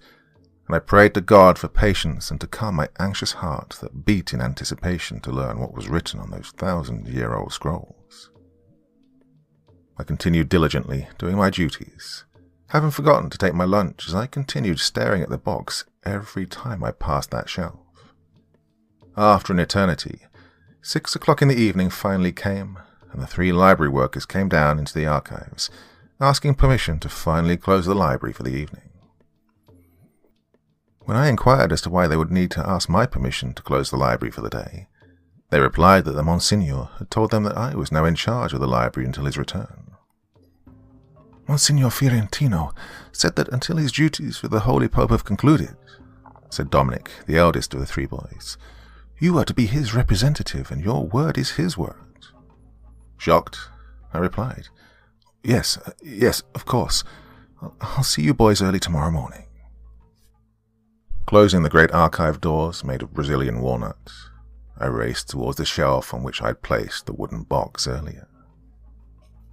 and I prayed to God for patience and to calm my anxious heart that beat in anticipation to learn what was written on those 1,000-year-old scrolls. I continued diligently, doing my duties, having forgotten to take my lunch as I continued staring at the box every time I passed that shelf. After an eternity, 6 o'clock in the evening finally came, and the 3 library workers came down into the archives, asking permission to finally close the library for the evening. When I inquired as to why they would need to ask my permission to close the library for the day, they replied that the Monsignor had told them that I was now in charge of the library until his return. Monsignor Fiorentino said that until his duties with the Holy Pope have concluded, said Dominic, the eldest of the 3 boys, you are to be his representative and your word is his word. Shocked, I replied, Yes, of course. I'll see you boys early tomorrow morning. Closing the great archive doors made of Brazilian walnut, I raced towards the shelf on which I'd placed the wooden box earlier.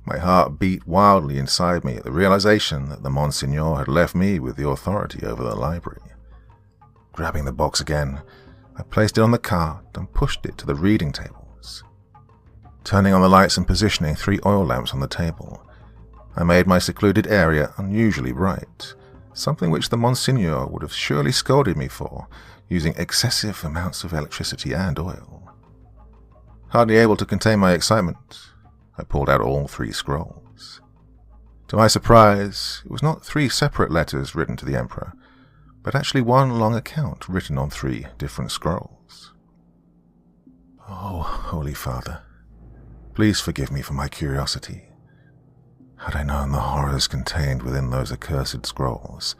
My heart beat wildly inside me at the realization that the Monsignor had left me with the authority over the library. Grabbing the box again, I placed it on the cart and pushed it to the reading tables. Turning on the lights and positioning 3 oil lamps on the table, I made my secluded area unusually bright, something which the Monsignor would have surely scolded me for, using excessive amounts of electricity and oil. Hardly able to contain my excitement, I pulled out all 3 scrolls. To my surprise, it was not 3 separate letters written to the Emperor, but actually one long account written on 3 different scrolls. Oh, Holy Father, please forgive me for my curiosity. Had I known the horrors contained within those accursed scrolls,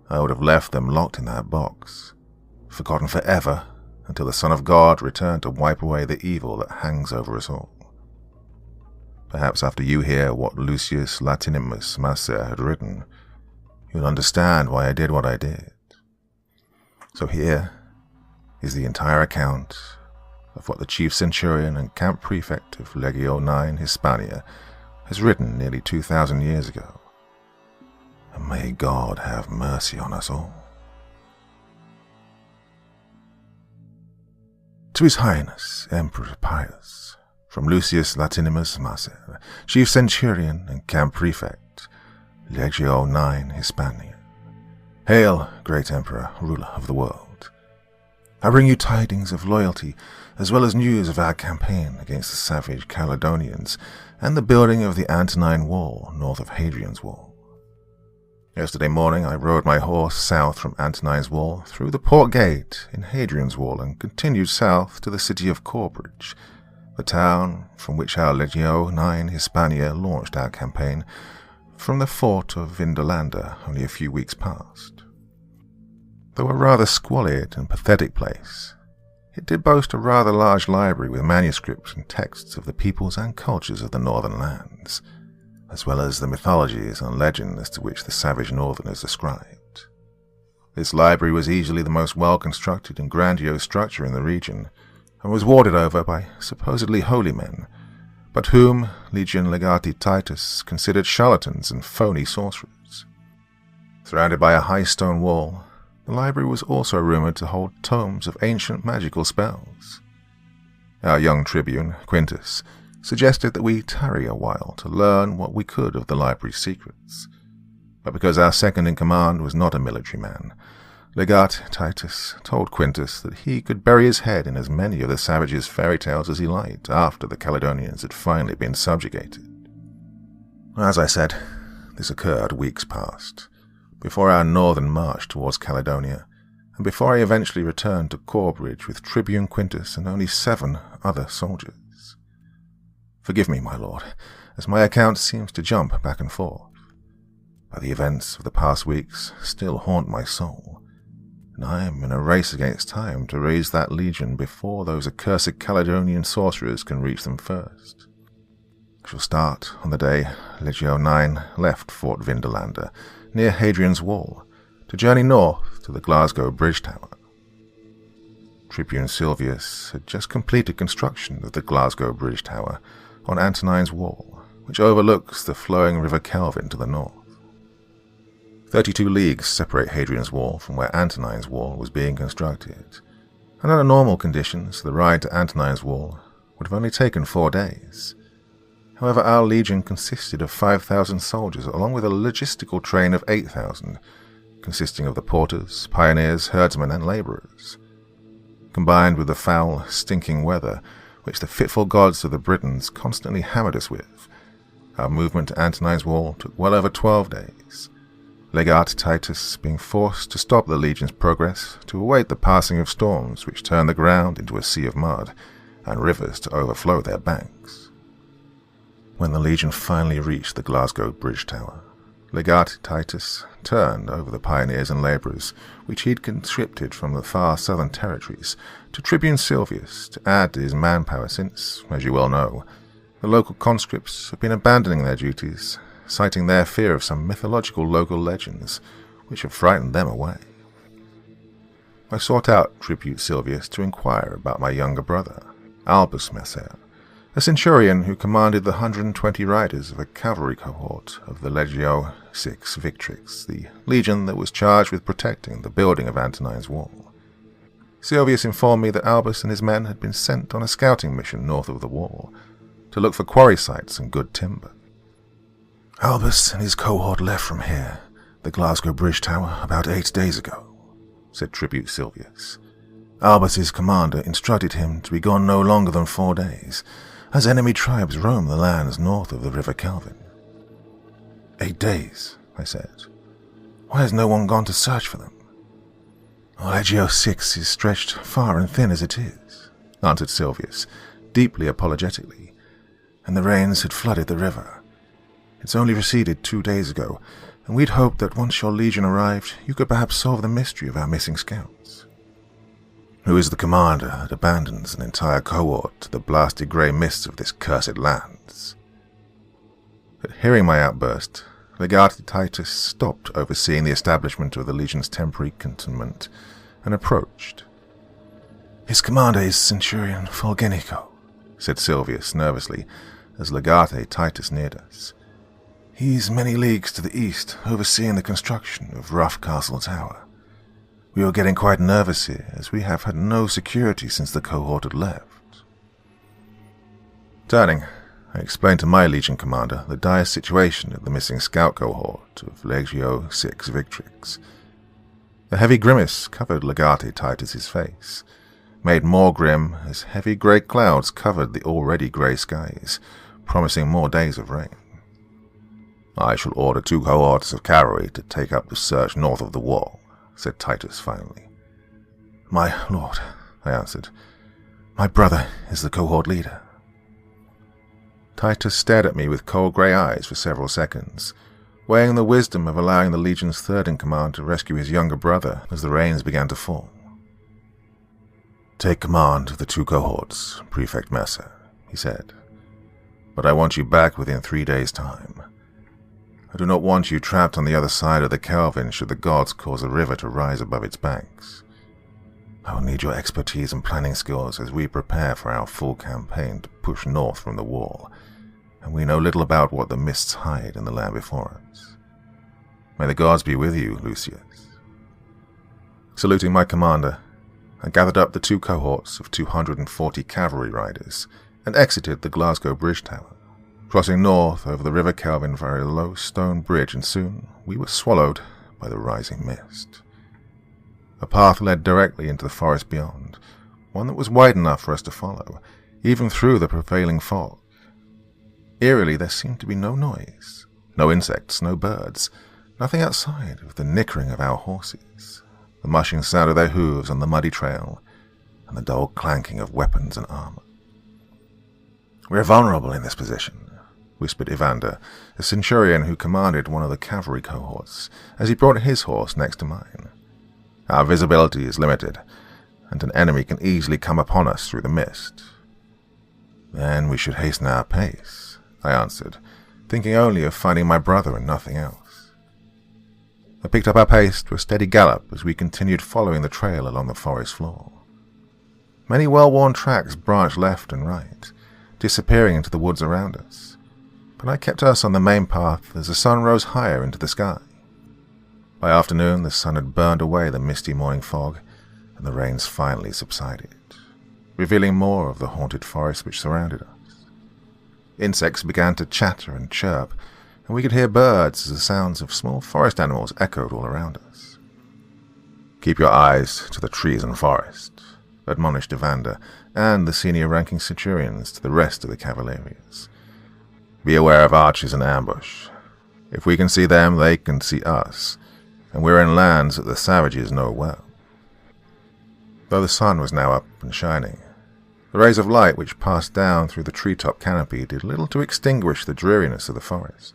I would have left them locked in that box, forgotten forever until the Son of God returned to wipe away the evil that hangs over us all. Perhaps after you hear what Lucius Latinimus Macer had written, you'll understand why I did what I did. So here is the entire account of what the chief centurion and camp prefect of Legio IX Hispania has written nearly 2,000 years ago. And may God have mercy on us all. To His Highness Emperor Pius, from Lucius Latinimus Macer, Chief Centurion and Camp Prefect, Legio IX Hispania. Hail, great Emperor, ruler of the world. I bring you tidings of loyalty, as well as news of our campaign against the savage Caledonians and the building of the Antonine Wall north of Hadrian's Wall. Yesterday morning I rode my horse south from Antonine's Wall through the port gate in Hadrian's Wall and continued south to the city of Corbridge, the town from which our Legio IX Hispania launched our campaign from the fort of Vindolanda only a few weeks past. Though a rather squalid and pathetic place, it did boast a rather large library with manuscripts and texts of the peoples and cultures of the northern lands, as well as the mythologies and legends to which the savage northerners ascribed. This library was easily the most well-constructed and grandiose structure in the region, and was warded over by supposedly holy men, but whom Legion Legati Titus considered charlatans and phony sorcerers. Surrounded by a high stone wall, the library was also rumored to hold tomes of ancient magical spells. Our young tribune, Quintus, suggested that we tarry a while to learn what we could of the library's secrets. But because our second-in-command was not a military man, Legat Titus told Quintus that he could bury his head in as many of the savages' fairy tales as he liked after the Caledonians had finally been subjugated. As I said, this occurred weeks past, before our northern march towards Caledonia, and before I eventually returned to Corbridge with Tribune Quintus and only 7 other soldiers. Forgive me, my lord, as my account seems to jump back and forth, but the events of the past weeks still haunt my soul, and I am in a race against time to raise that legion before those accursed Caledonian sorcerers can reach them first. I shall start on the day Legio IX left Fort Vindolanda, near Hadrian's Wall, to journey north to the Glasgow Bridge Tower. Tribune Silvius had just completed construction of the Glasgow Bridge Tower on Antonine's Wall, which overlooks the flowing River Kelvin to the north. 32 leagues separate Hadrian's Wall from where Antonine's Wall was being constructed, and under normal conditions the ride to Antonine's Wall would have only taken 4 days. However, our legion consisted of 5,000 soldiers along with a logistical train of 8,000, consisting of the porters, pioneers, herdsmen, and labourers. Combined with the foul, stinking weather which the fitful gods of the Britons constantly hammered us with, our movement to Antonine's Wall took well over 12 days, Legat Titus being forced to stop the legion's progress to await the passing of storms which turned the ground into a sea of mud and rivers to overflow their banks. When the legion finally reached the Glasgow Bridge Tower, Legat Titus turned over the pioneers and labourers which he'd conscripted from the far southern territories to Tribune Silvius to add to his manpower since, as you well know, the local conscripts have been abandoning their duties, citing their fear of some mythological local legends which have frightened them away. I sought out Tribune Silvius to inquire about my younger brother, Albus Macer, a centurion who commanded the 120 riders of a cavalry cohort of the Legio VI Victrix, the legion that was charged with protecting the building of Antonine's Wall. Silvius informed me that Albus and his men had been sent on a scouting mission north of the wall to look for quarry sites and good timber. Albus and his cohort left from here, the Glasgow Bridge Tower, about 8 days ago, said Tribute Silvius. Albus's commander instructed him to be gone no longer than 4 days, as enemy tribes roam the lands north of the River Kelvin. 8 days, I said. Why has no one gone to search for them? Legio 6 is stretched far and thin as it is, answered Silvius, deeply apologetically, and the rains had flooded the river. It's only receded 2 days ago, and we'd hoped that once your legion arrived, you could perhaps solve the mystery of our missing scouts. Who is the commander that abandons an entire cohort to the blasted grey mists of this cursed lands? At hearing my outburst, Legate Titus stopped overseeing the establishment of the Legion's temporary cantonment and approached. His commander is Centurion Fulgenico, said Silvius nervously as Legate Titus neared us. He's many leagues to the east, overseeing the construction of Rough Castle Tower. We were getting quite nervous here, as we have had no security since the cohort had left. Turning, I explained to my Legion commander the dire situation of the missing scout cohort of Legio 6 Victrix. A heavy grimace covered Legate Titus's face, made more grim as heavy grey clouds covered the already grey skies, promising more days of rain. I shall order 2 cohorts of cavalry to take up the search north of the wall, said Titus finally. My lord, I answered. My brother is the cohort leader. Titus stared at me with cold grey eyes for several seconds, weighing the wisdom of allowing the Legion's third-in-command to rescue his younger brother as the rains began to fall. Take command of the 2 cohorts, Prefect Messer, he said. But I want you back within 3 days' time. I do not want you trapped on the other side of the Kelvin should the gods cause a river to rise above its banks. I will need your expertise and planning skills as we prepare for our full campaign to push north from the wall, and we know little about what the mists hide in the land before us. May the gods be with you, Lucius. Saluting my commander, I gathered up the 2 cohorts of 240 cavalry riders and exited the Glasgow Bridge Tower, crossing north over the River Kelvin via a low stone bridge, and soon we were swallowed by the rising mist. A path led directly into the forest beyond, one that was wide enough for us to follow, even through the prevailing fog. Eerily, there seemed to be no noise, no insects, no birds, nothing outside of the nickering of our horses, the mushing sound of their hooves on the muddy trail, and the dull clanking of weapons and armor. "We're vulnerable in this position," whispered Evander, a centurion who commanded one of the cavalry cohorts, as he brought his horse next to mine. "Our visibility is limited, and an enemy can easily come upon us through the mist." "Then we should hasten our pace," I answered, thinking only of finding my brother and nothing else. I picked up our pace to a steady gallop as we continued following the trail along the forest floor. Many well-worn tracks branched left and right, disappearing into the woods around us, but I kept us on the main path as the sun rose higher into the sky. By afternoon, the sun had burned away the misty morning fog, and the rains finally subsided, revealing more of the haunted forest which surrounded us. Insects began to chatter and chirp, and we could hear birds as the sounds of small forest animals echoed all around us. "Keep your eyes to the trees and forest," admonished Evander and the senior-ranking centurions to the rest of the cavaliers. "Be aware of archers in ambush. If we can see them, they can see us, and we're in lands that the savages know well." Though the sun was now up and shining, the rays of light which passed down through the treetop canopy did little to extinguish the dreariness of the forest.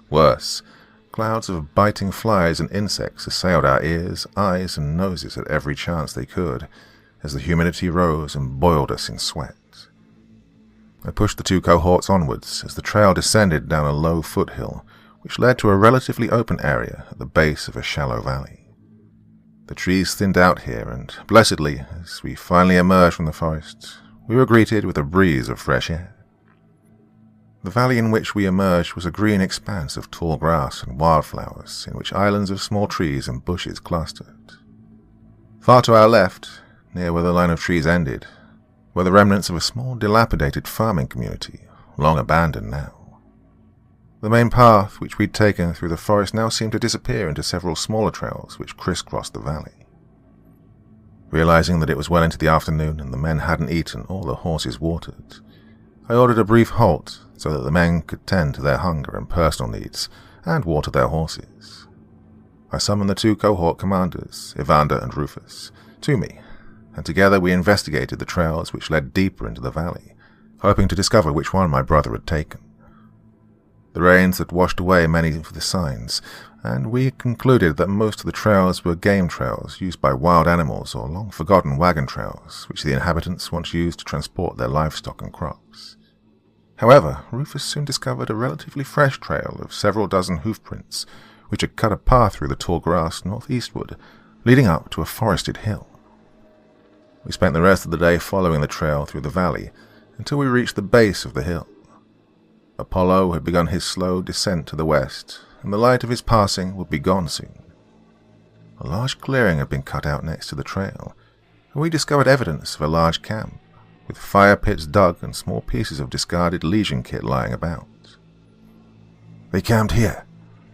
Worse, clouds of biting flies and insects assailed our ears, eyes, and noses at every chance they could, as the humidity rose and boiled us in sweat. I pushed the 2 cohorts onwards as the trail descended down a low foothill, which led to a relatively open area at the base of a shallow valley. The trees thinned out here, and blessedly, as we finally emerged from the forest, we were greeted with a breeze of fresh air. The valley in which we emerged was a green expanse of tall grass and wildflowers, in which islands of small trees and bushes clustered. Far to our left, near where the line of trees ended, were the remnants of a small dilapidated farming community, long abandoned now. The main path which we'd taken through the forest now seemed to disappear into several smaller trails which crisscrossed the valley. Realizing that it was well into the afternoon and the men hadn't eaten or the horses watered, I ordered a brief halt so that the men could tend to their hunger and personal needs and water their horses. I summoned the 2 cohort commanders, Evander and Rufus, to me, and together we investigated the trails which led deeper into the valley, hoping to discover which one my brother had taken. The rains had washed away many of the signs, and we concluded that most of the trails were game trails used by wild animals or long-forgotten wagon trails, which the inhabitants once used to transport their livestock and crops. However, Rufus soon discovered a relatively fresh trail of several dozen hoofprints, which had cut a path through the tall grass northeastward, leading up to a forested hill. We spent the rest of the day following the trail through the valley until we reached the base of the hill. Apollo had begun his slow descent to the west, and the light of his passing would be gone soon. A large clearing had been cut out next to the trail, and we discovered evidence of a large camp, with fire pits dug and small pieces of discarded Legion kit lying about. "They camped here,"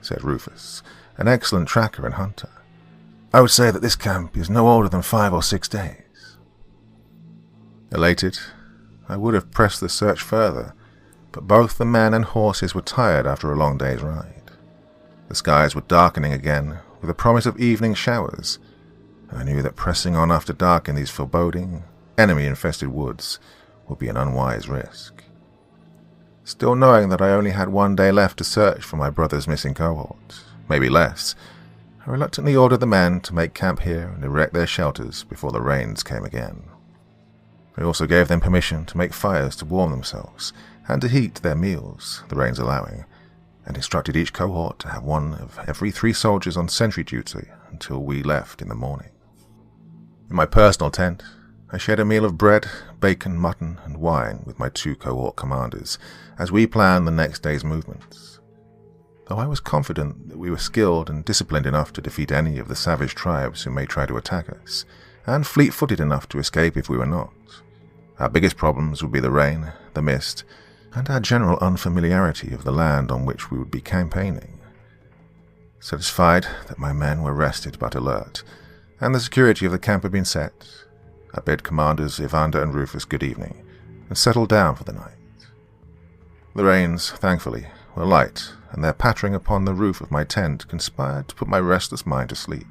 said Rufus, an excellent tracker and hunter. "I would say that this camp is no older than 5 or 6 days." Elated, I would have pressed the search further, but both the men and horses were tired after a long day's ride. The skies were darkening again, with a promise of evening showers. I knew that pressing on after dark in these foreboding, enemy-infested woods would be an unwise risk. Still knowing that I only had 1 day left to search for my brother's missing cohort, maybe less, I reluctantly ordered the men to make camp here and erect their shelters before the rains came again. I also gave them permission to make fires to warm themselves and to heat their meals, the rains allowing, and instructed each cohort to have 1 of every 3 soldiers on sentry duty until we left in the morning. In my personal tent, I shared a meal of bread, bacon, mutton, and wine with my 2 cohort commanders as we planned the next day's movements. Though I was confident that we were skilled and disciplined enough to defeat any of the savage tribes who may try to attack us, and fleet-footed enough to escape if we were not, our biggest problems would be the rain, the mist, and our general unfamiliarity of the land on which we would be campaigning. Satisfied that my men were rested but alert, and the security of the camp had been set, I bid Commanders Evander and Rufus good evening, and settled down for the night. The rains, thankfully, were light, and their pattering upon the roof of my tent conspired to put my restless mind to sleep.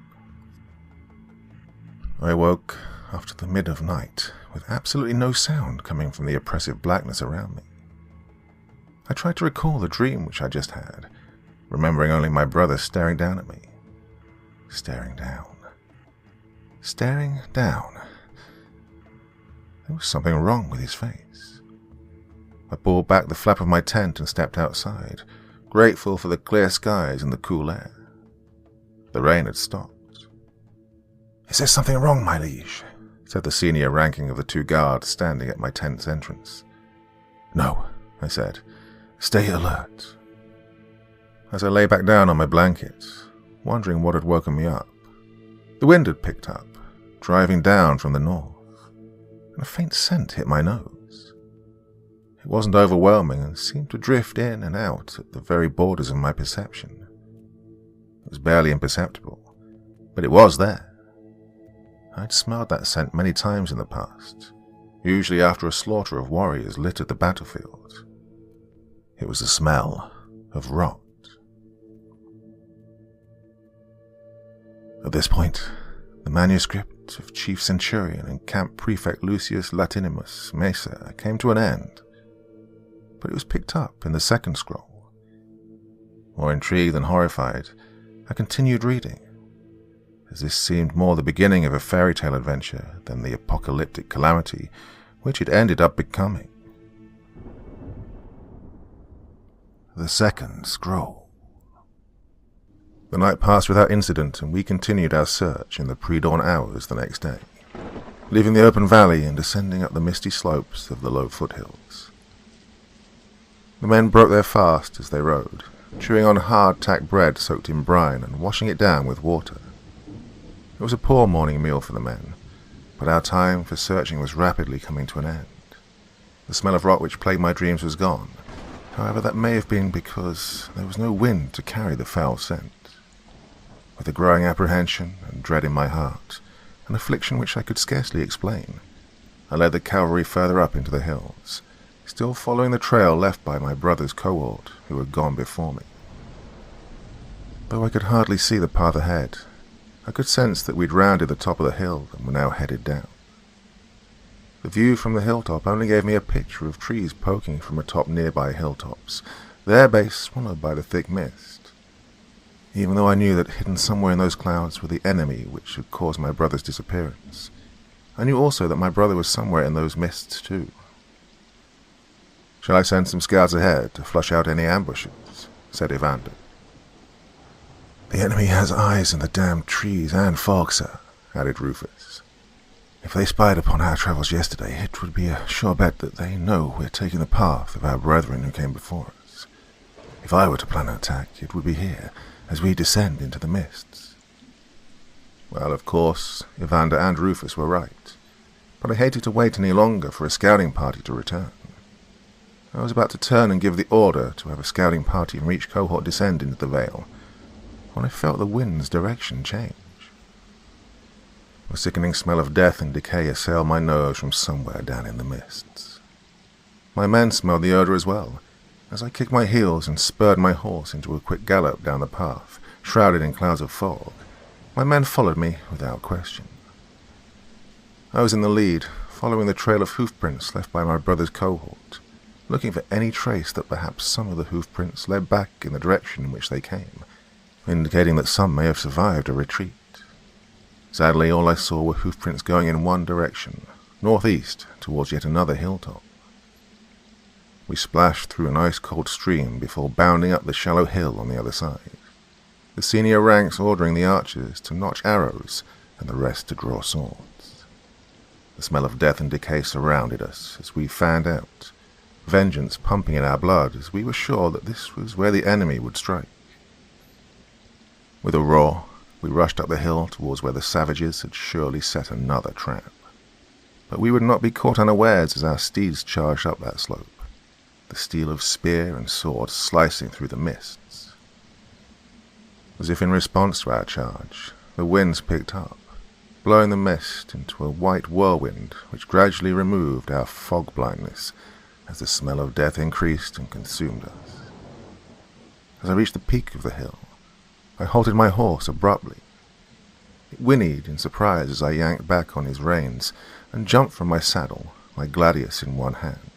I awoke after the mid of night, with absolutely no sound coming from the oppressive blackness around me. I tried to recall the dream which I just had, remembering only my brother staring down at me. Staring down. Staring down. There was something wrong with his face. I pulled back the flap of my tent and stepped outside, grateful for the clear skies and the cool air. The rain had stopped. "Is there something wrong, my liege?" said the senior ranking of the 2 guards standing at my tent's entrance. "No," I said. "Stay alert." As I lay back down on my blanket, wondering what had woken me up, the wind had picked up, driving down from the north, and a faint scent hit my nose. It wasn't overwhelming and seemed to drift in and out at the very borders of my perception. It was barely imperceptible, but it was there. I'd smelled that scent many times in the past, usually after a slaughter of warriors littered the battlefield. It was the smell of rot. At this point, the manuscript of Chief Centurion and Camp Prefect Lucius Latinimus Mesa came to an end, but it was picked up in the second scroll. More intrigued than horrified, I continued reading, as this seemed more the beginning of a fairy tale adventure than the apocalyptic calamity which it ended up becoming. The second scroll. The night passed without incident, and we continued our search in the pre-dawn hours the next day, leaving the open valley and descending up the misty slopes of the low foothills. The men broke their fast as they rode, chewing on hard-tack bread soaked in brine and washing it down with water. It was a poor morning meal for the men, but our time for searching was rapidly coming to an end. The smell of rot which plagued my dreams was gone. However, that may have been because there was no wind to carry the foul scent. With a growing apprehension and dread in my heart, an affliction which I could scarcely explain, I led the cavalry further up into the hills, still following the trail left by my brother's cohort who had gone before me. Though I could hardly see the path ahead, I could sense that we'd rounded the top of the hill and were now headed down. The view from the hilltop only gave me a picture of trees poking from atop nearby hilltops, their base swallowed by the thick mist. Even though I knew that hidden somewhere in those clouds were the enemy which had caused my brother's disappearance, I knew also that my brother was somewhere in those mists too. "Shall I send some scouts ahead to flush out any ambushes?" said Evander. "The enemy has eyes in the damned trees and fog, sir," added Rufus. "If they spied upon our travels yesterday, it would be a sure bet that they know we're taking the path of our brethren who came before us. If I were to plan an attack, it would be here, as we descend into the mists." Well, of course, Evander and Rufus were right, but I hated to wait any longer for a scouting party to return. I was about to turn and give the order to have a scouting party from each cohort descend into the vale, when I felt the wind's direction change. A sickening smell of death and decay assailed my nose from somewhere down in the mists. My men smelled the odor as well, as I kicked my heels and spurred my horse into a quick gallop down the path, shrouded in clouds of fog. My men followed me without question. I was in the lead, following the trail of hoofprints left by my brother's cohort, looking for any trace that perhaps some of the hoofprints led back in the direction in which they came, indicating that some may have survived a retreat. Sadly, all I saw were hoofprints going in one direction, northeast, towards yet another hilltop. We splashed through an ice-cold stream before bounding up the shallow hill on the other side, the senior ranks ordering the archers to notch arrows and the rest to draw swords. The smell of death and decay surrounded us as we fanned out, vengeance pumping in our blood as we were sure that this was where the enemy would strike. With a roar, we rushed up the hill towards where the savages had surely set another trap. But we would not be caught unawares as our steeds charged up that slope, the steel of spear and sword slicing through the mists. As if in response to our charge, the winds picked up, blowing the mist into a white whirlwind which gradually removed our fog blindness as the smell of death increased and consumed us. As I reached the peak of the hill, I halted my horse abruptly. It whinnied in surprise as I yanked back on his reins and jumped from my saddle, my gladius in one hand.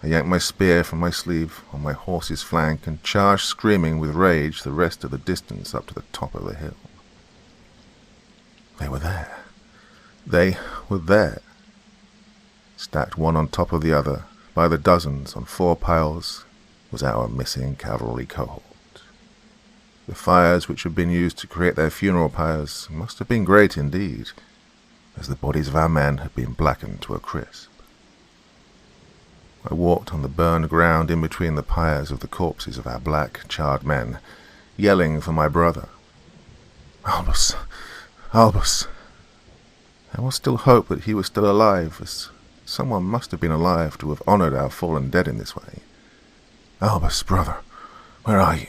I yanked my spear from my sleeve on my horse's flank and charged screaming with rage the rest of the distance up to the top of the hill. They were there. They were there. Stacked one on top of the other, by the dozens on 4 piles, was our missing cavalry cohort. The fires which had been used to create their funeral pyres must have been great indeed, as the bodies of our men had been blackened to a crisp. I walked on the burned ground in between the pyres of the corpses of our black, charred men, yelling for my brother. "Albus! Albus!" There was still hope that he was still alive, as someone must have been alive to have honored our fallen dead in this way. "Albus, brother, where are you?"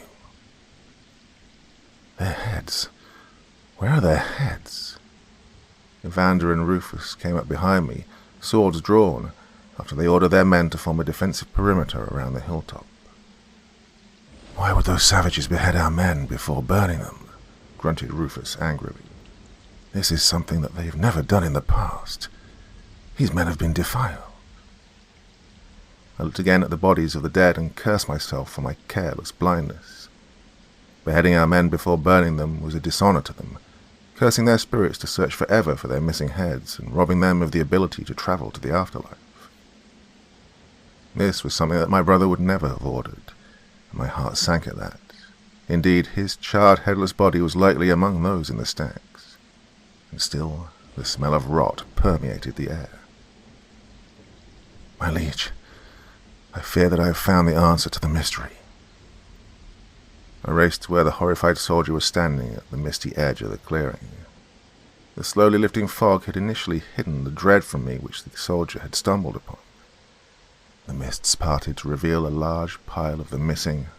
Their heads. Where are their heads? Evander and Rufus came up behind me, swords drawn, after they ordered their men to form a defensive perimeter around the hilltop. "Why would those savages behead our men before burning them?" grunted Rufus angrily. "This is something that they've never done in the past. These men have been defiled." I looked again at the bodies of the dead and cursed myself for my careless blindness. Beheading our men before burning them was a dishonor to them, cursing their spirits to search forever for their missing heads and robbing them of the ability to travel to the afterlife. This was something that my brother would never have ordered, and my heart sank at that. Indeed, his charred, headless body was likely among those in the stacks, and still the smell of rot permeated the air. "My liege, I fear that I have found the answer to the mystery." I raced to where the horrified soldier was standing at the misty edge of the clearing. The slowly lifting fog had initially hidden the dread from me which the soldier had stumbled upon. The mists parted to reveal a large pile of the missing,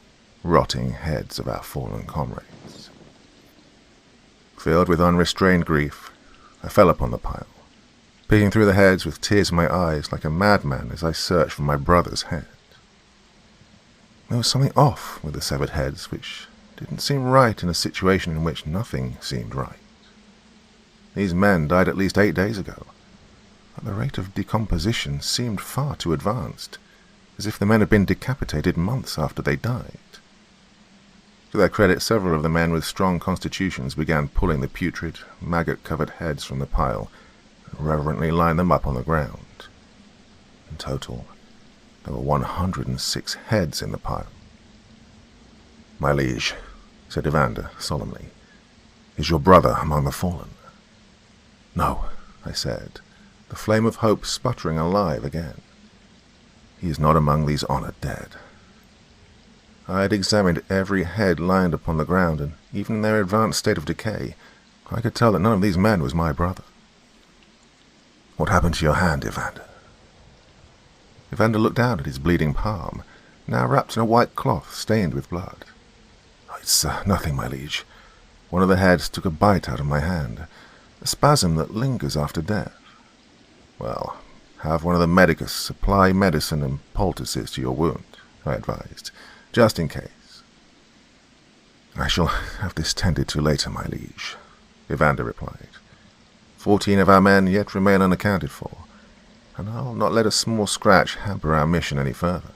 rotting heads of our fallen comrades. Filled with unrestrained grief, I fell upon the pile, picking through the heads with tears in my eyes like a madman as I searched for my brother's head. There was something off with the severed heads which didn't seem right in a situation in which nothing seemed right. These men died at least 8 days ago, but the rate of decomposition seemed far too advanced, as if the men had been decapitated months after they died. To their credit, several of the men with strong constitutions began pulling the putrid, maggot-covered heads from the pile and reverently lined them up on the ground. In total, there were 106 heads in the pile. "My liege," said Evander solemnly, "is your brother among the fallen?" "No," I said, the flame of hope sputtering alive again. "He is not among these honored dead." I had examined every head lying upon the ground, and even in their advanced state of decay, I could tell that none of these men was my brother. "What happened to your hand, Evander?" Evander looked down at his bleeding palm, now wrapped in a white cloth stained with blood. "It's nothing, my liege. One of the heads took a bite out of my hand, a spasm that lingers after death." "Well, have one of the medicus apply medicine and poultices to your wound," I advised, "just in case." "I shall have this tended to later, my liege," Evander replied. 14 of our men yet remain unaccounted for, and I'll not let a small scratch hamper our mission any further.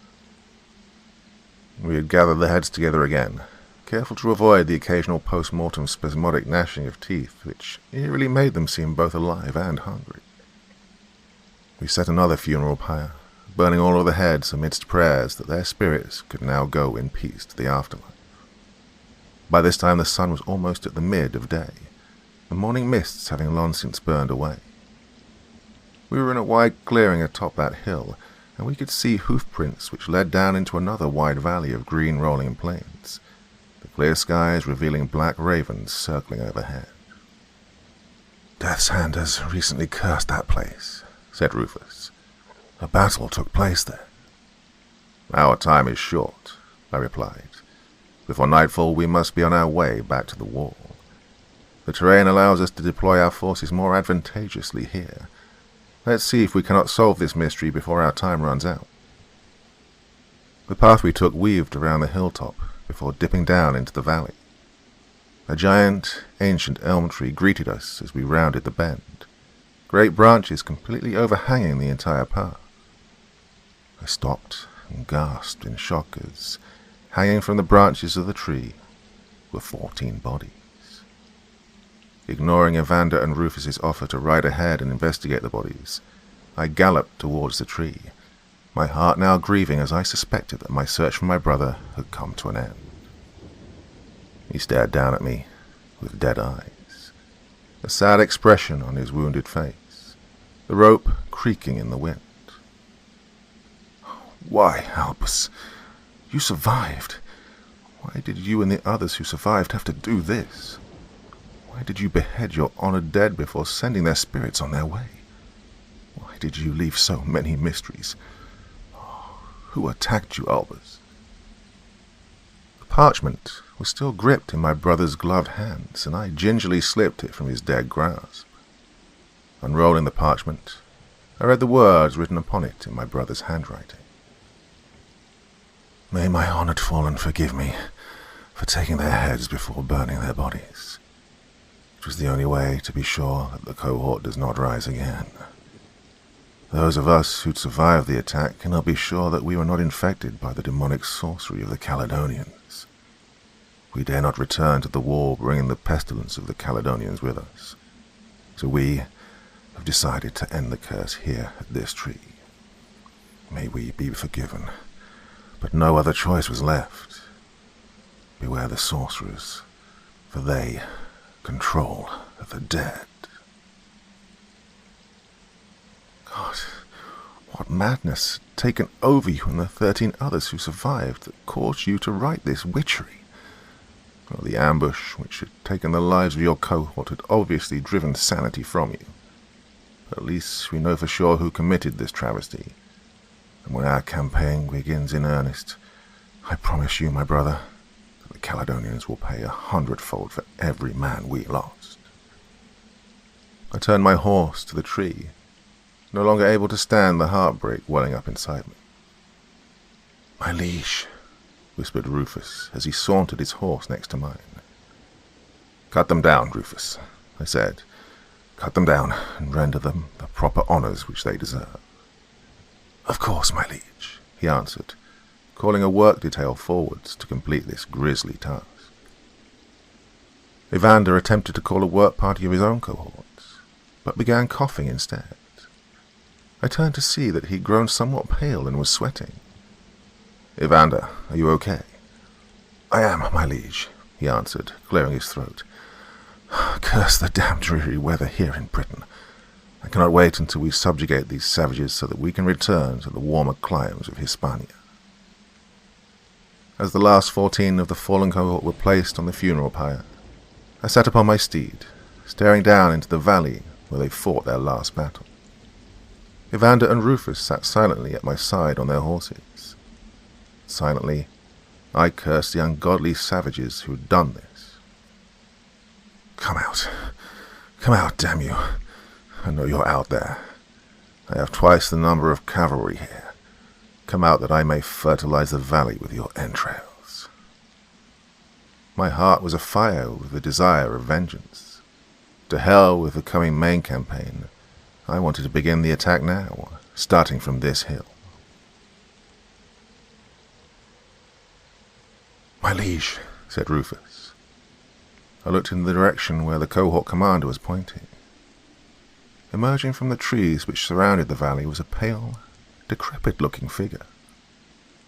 We had gathered the heads together again, careful to avoid the occasional post-mortem spasmodic gnashing of teeth, which eerily made them seem both alive and hungry. We set another funeral pyre, burning all of the heads amidst prayers that their spirits could now go in peace to the afterlife. By this time the sun was almost at the mid of day, the morning mists having long since burned away. We were in a wide clearing atop that hill, and we could see hoofprints which led down into another wide valley of green rolling plains, the clear skies revealing black ravens circling overhead. "Death's hand has recently cursed that place," said Rufus. "A battle took place there." "Our time is short," I replied. "Before nightfall we must be on our way back to the wall. The terrain allows us to deploy our forces more advantageously here. Let's see if we cannot solve this mystery before our time runs out." The path we took weaved around the hilltop before dipping down into the valley. A giant, ancient elm tree greeted us as we rounded the bend, great branches completely overhanging the entire path. I stopped and gasped in shock as, hanging from the branches of the tree, were 14 bodies. Ignoring Evander and Rufus's offer to ride ahead and investigate the bodies, I galloped towards the tree, my heart now grieving as I suspected that my search for my brother had come to an end. He stared down at me with dead eyes, a sad expression on his wounded face, the rope creaking in the wind. "Why, Albus? You survived. Why did you and the others who survived have to do this? Why did you behead your honored dead before sending their spirits on their way? Why did you leave so many mysteries? Who attacked you, Albus?" The parchment was still gripped in my brother's gloved hands, and I gingerly slipped it from his dead grasp. Unrolling the parchment, I read the words written upon it in my brother's handwriting. "May my honored fallen forgive me for taking their heads before burning their bodies. It was the only way to be sure that the cohort does not rise again. Those of us who'd survived the attack cannot be sure that we were not infected by the demonic sorcery of the Caledonians. We dare not return to the war bringing the pestilence of the Caledonians with us. So we have decided to end the curse here at this tree. May we be forgiven, but no other choice was left. Beware the sorcerers, for they control the dead." God, what madness had taken over you and the 13 others who survived that caused you to write this witchery? Well, the ambush which had taken the lives of your cohort had obviously driven sanity from you. But at least we know for sure who committed this travesty. And when our campaign begins in earnest, I promise you, my brother, that the Caledonians will pay 100-fold for every man we lost. I turned my horse to the tree, no longer able to stand the heartbreak welling up inside me. "My liege," whispered Rufus as he sauntered his horse next to mine. "Cut them down, Rufus," I said. "Cut them down and render them the proper honours which they deserve." "Of course, my liege," he answered, calling a work detail forwards to complete this grisly task. Evander attempted to call a work party of his own cohorts, but began coughing instead. I turned to see that he'd grown somewhat pale and was sweating. "Evander, are you okay?" "I am, my liege," he answered, clearing his throat. "Curse the damned dreary weather here in Britain. I cannot wait until we subjugate these savages so that we can return to the warmer climes of Hispania." As the last 14 of the fallen cohort were placed on the funeral pyre, I sat upon my steed, staring down into the valley where they fought their last battle. Evander and Rufus sat silently at my side on their horses. Silently, I cursed the ungodly savages who had done this. Come out, damn you. I know you're out there. I have twice the number of cavalry here. Come out that I may fertilize the valley with your entrails." My heart was afire with the desire of vengeance. To hell with the coming main campaign. I wanted to begin the attack now, starting from this hill. "My liege," said Rufus. I looked in the direction where the cohort commander was pointing. Emerging from the trees which surrounded the valley was a pale, decrepit-looking figure.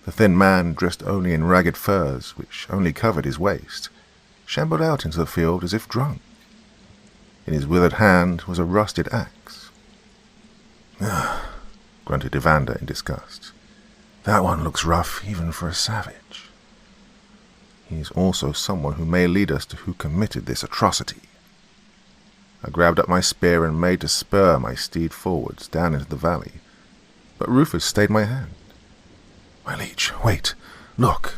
The thin man, dressed only in ragged furs which only covered his waist, shambled out into the field as if drunk. In his withered hand was a rusted axe. "Ah," grunted Evander in disgust. "That one looks rough even for a savage. He is also someone who may lead us to who committed this atrocity." I grabbed up my spear and made to spur my steed forwards down into the valley, but Rufus stayed my hand. "My liege, wait, look."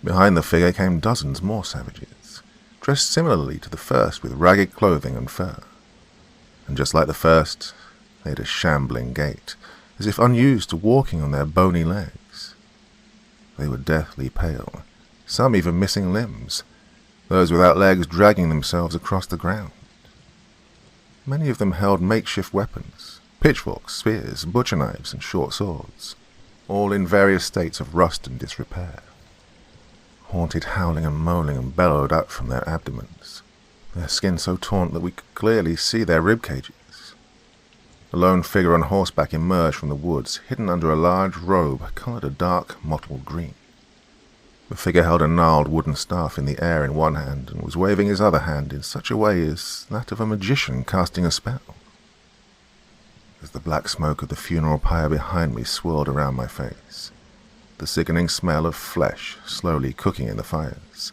Behind the figure came dozens more savages, dressed similarly to the first with ragged clothing and fur. And just like the first, they had a shambling gait, as if unused to walking on their bony legs. They were deathly pale, some even missing limbs, those without legs dragging themselves across the ground. Many of them held makeshift weapons, pitchforks, spears, butcher knives, and short swords, all in various states of rust and disrepair. Haunted howling and moaning bellowed up from their abdomens, their skin so torn that we could clearly see their rib cages. A lone figure on horseback emerged from the woods, hidden under a large robe coloured a dark mottled green. The figure held a gnarled wooden staff in the air in one hand and was waving his other hand in such a way as that of a magician casting a spell. As the black smoke of the funeral pyre behind me swirled around my face, the sickening smell of flesh slowly cooking in the fires,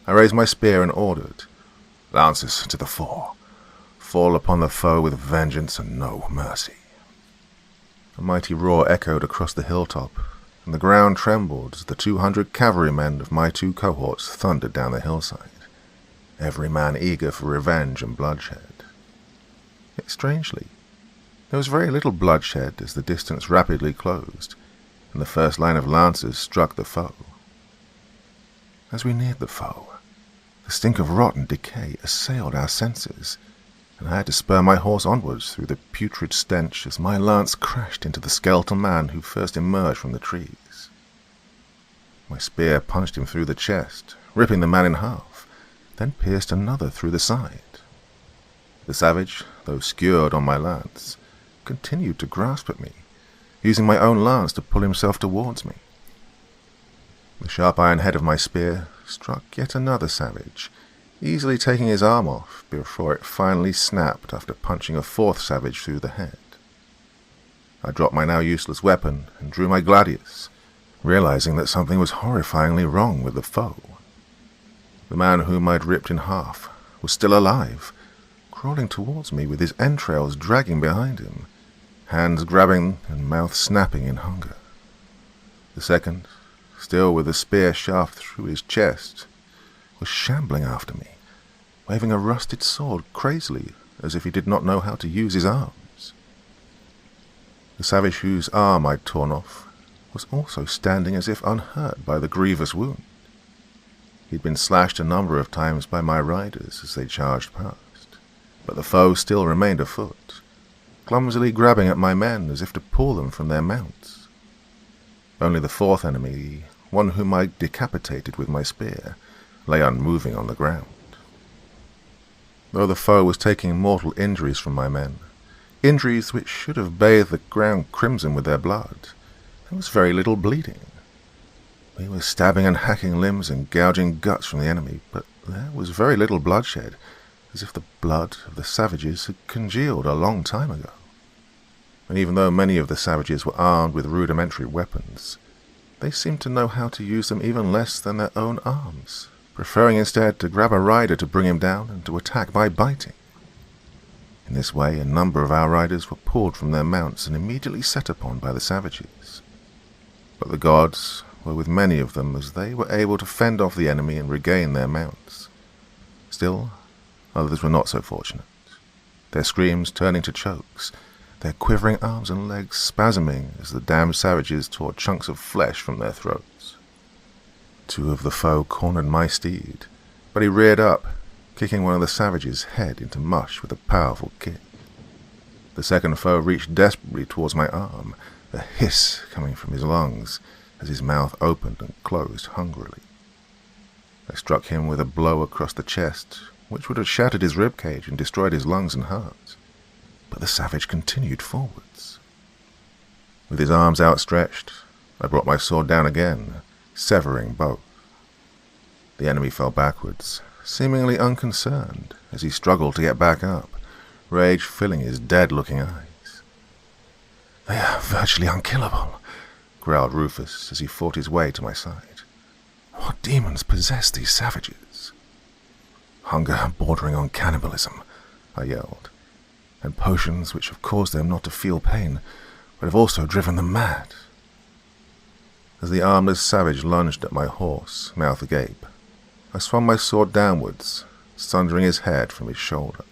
I raised my spear and ordered, "Lancers to the fore! Fall upon the foe with vengeance and no mercy." A mighty roar echoed across the hilltop, and the ground trembled as the 200 cavalrymen of my two cohorts thundered down the hillside, every man eager for revenge and bloodshed. Yet strangely, there was very little bloodshed as the distance rapidly closed, and the first line of lancers struck the foe. As we neared the foe, the stink of rot and decay assailed our senses, and I had to spur my horse onwards through the putrid stench as my lance crashed into the skeletal man who first emerged from the trees. My spear punched him through the chest, ripping the man in half, then pierced another through the side. The savage, though skewered on my lance, continued to grasp at me, using my own lance to pull himself towards me. The sharp iron head of my spear struck yet another savage, easily taking his arm off before it finally snapped after punching a fourth savage through the head. I dropped my now useless weapon and drew my gladius, realizing that something was horrifyingly wrong with the foe. The man whom I'd ripped in half was still alive, crawling towards me with his entrails dragging behind him, hands grabbing and mouth snapping in hunger. The second, still with the spear shaft through his chest, was shambling after me, waving a rusted sword crazily as if he did not know how to use his arms. The savage whose arm I'd torn off was also standing as if unhurt by the grievous wound. He'd been slashed a number of times by my riders as they charged past, but the foe still remained afoot, clumsily grabbing at my men as if to pull them from their mounts. Only the fourth enemy, the one whom I decapitated with my spear, lay unmoving on the ground. Though the foe was taking mortal injuries from my men, injuries which should have bathed the ground crimson with their blood, there was very little bleeding. We were stabbing and hacking limbs and gouging guts from the enemy, but there was very little bloodshed, as if the blood of the savages had congealed a long time ago. And even though many of the savages were armed with rudimentary weapons, they seemed to know how to use them even less than their own arms, preferring instead to grab a rider to bring him down and to attack by biting. In this way, a number of our riders were pulled from their mounts and immediately set upon by the savages. But the gods were with many of them, as they were able to fend off the enemy and regain their mounts. Still, others were not so fortunate, their screams turning to chokes, their quivering arms and legs spasming as the damned savages tore chunks of flesh from their throats. Two of the foe cornered my steed, but he reared up, kicking one of the savages' head into mush with a powerful kick. The second foe reached desperately towards my arm, a hiss coming from his lungs as his mouth opened and closed hungrily. I struck him with a blow across the chest, which would have shattered his ribcage and destroyed his lungs and heart. But the savage continued forwards. With his arms outstretched, I brought my sword down again, severing both. The enemy fell backwards, seemingly unconcerned, as he struggled to get back up, rage filling his dead-looking eyes. "They are virtually unkillable," growled Rufus as he fought his way to my side. "What demons possess these savages?" "Hunger bordering on cannibalism," I yelled, "and potions which have caused them not to feel pain, but have also driven them mad." As the armless savage lunged at my horse, mouth agape, I swung my sword downwards, sundering his head from his shoulder.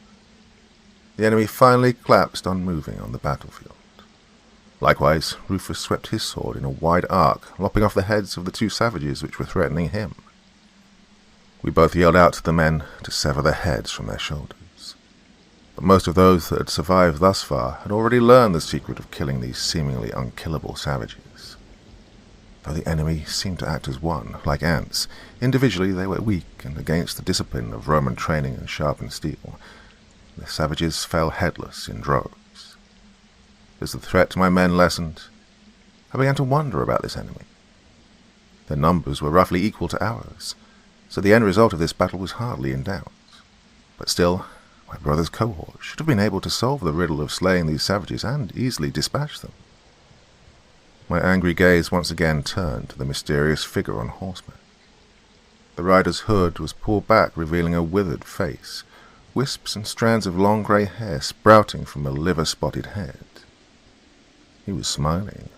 The enemy finally collapsed unmoving on the battlefield. Likewise, Rufus swept his sword in a wide arc, lopping off the heads of the two savages which were threatening him. We both yelled out to the men to sever their heads from their shoulders. But most of those that had survived thus far had already learned the secret of killing these seemingly unkillable savages. Though the enemy seemed to act as one, like ants, individually they were weak, and against the discipline of Roman training and sharpened steel, the savages fell headless in droves. As the threat to my men lessened, I began to wonder about this enemy. Their numbers were roughly equal to ours, so the end result of this battle was hardly in doubt. But still, my brother's cohort should have been able to solve the riddle of slaying these savages and easily dispatch them. My angry gaze once again turned to the mysterious figure on horseback. The rider's hood was pulled back, revealing a withered face, wisps and strands of long grey hair sprouting from a liver-spotted head. He was smiling,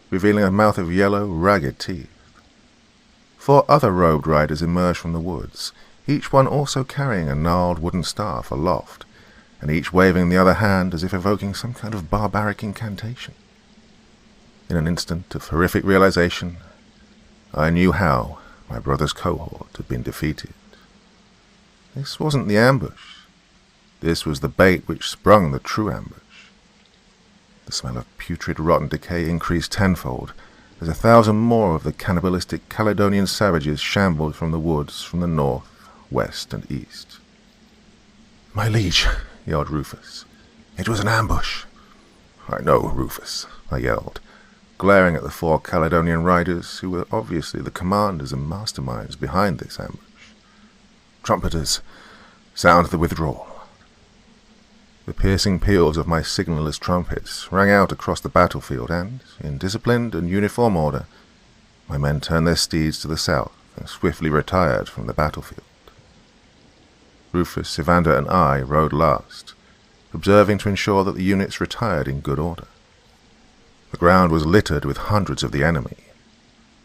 revealing a mouth of yellow, ragged teeth. 4 other robed riders emerged from the woods, each one also carrying a gnarled wooden staff aloft, and each waving the other hand as if evoking some kind of barbaric incantation. In an instant of horrific realization, I knew how my brother's cohort had been defeated. This wasn't the ambush. This was the bait which sprung the true ambush. The smell of putrid, rotten decay increased tenfold, as 1,000 more of the cannibalistic Caledonian savages shambled from the woods from the north, west, and east. "My liege," yelled Rufus, "it was an ambush." "I know, Rufus," I yelled, glaring at the 4 Caledonian riders who were obviously the commanders and masterminds behind this ambush. "Trumpeters, sound the withdrawal." The piercing peals of my signaller's trumpets rang out across the battlefield, and, in disciplined and uniform order, my men turned their steeds to the south and swiftly retired from the battlefield. Rufus, Evander, and I rode last, observing to ensure that the units retired in good order. The ground was littered with hundreds of the enemy,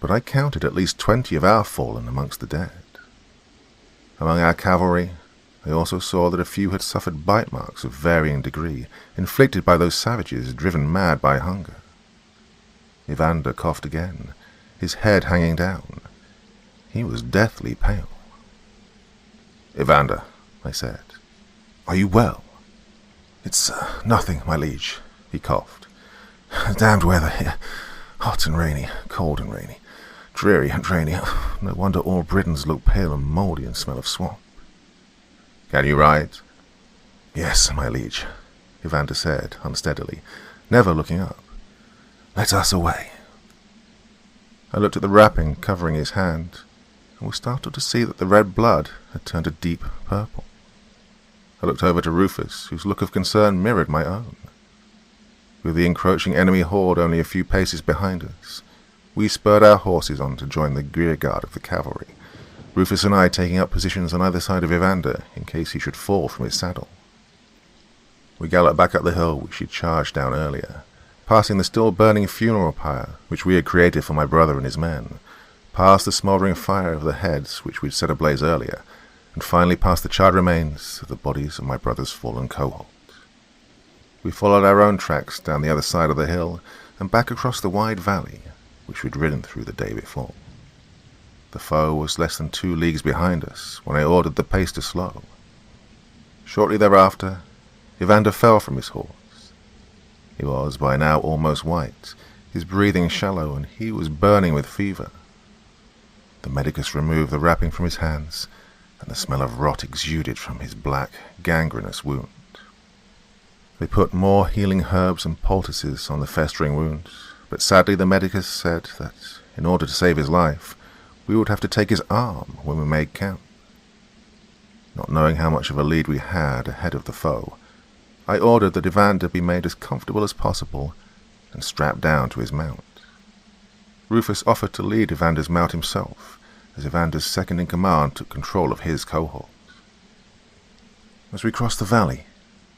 but I counted at least 20 of our fallen amongst the dead. Among our cavalry, I also saw that a few had suffered bite marks of varying degree, inflicted by those savages driven mad by hunger. Evander coughed again, his head hanging down. He was deathly pale. "Evander," I said, "are you well?" "It's nothing, my liege," he coughed. "Damned weather here. Hot and rainy, cold and rainy, dreary and rainy. No wonder all Britons look pale and mouldy and smell of swamp." "Can you ride?" "Yes, my liege," Evander said unsteadily, never looking up. "Let us away." I looked at the wrapping covering his hand, and was startled to see that the red blood had turned a deep purple. I looked over to Rufus, whose look of concern mirrored my own. With the encroaching enemy horde only a few paces behind us, we spurred our horses on to join the rear guard of the cavalry, Rufus and I taking up positions on either side of Evander in case he should fall from his saddle. We galloped back up the hill which he charged down earlier, passing the still burning funeral pyre which we had created for my brother and his men, past the smouldering fire of the heads which we'd set ablaze earlier, and finally past the charred remains of the bodies of my brother's fallen cohort. We followed our own tracks down the other side of the hill and back across the wide valley which we'd ridden through the day before. The foe was less than 2 leagues behind us when I ordered the pace to slow. Shortly thereafter, Evander fell from his horse. He was by now almost white, his breathing shallow, and he was burning with fever. The medicus removed the wrapping from his hands, and the smell of rot exuded from his black, gangrenous wound. They put more healing herbs and poultices on the festering wound, but sadly the medicus said that, in order to save his life, we would have to take his arm when we made camp. Not knowing how much of a lead we had ahead of the foe, I ordered that Evander be made as comfortable as possible and strapped down to his mount. Rufus offered to lead Evander's mount himself, as Evander's second-in-command took control of his cohort. As we crossed the valley,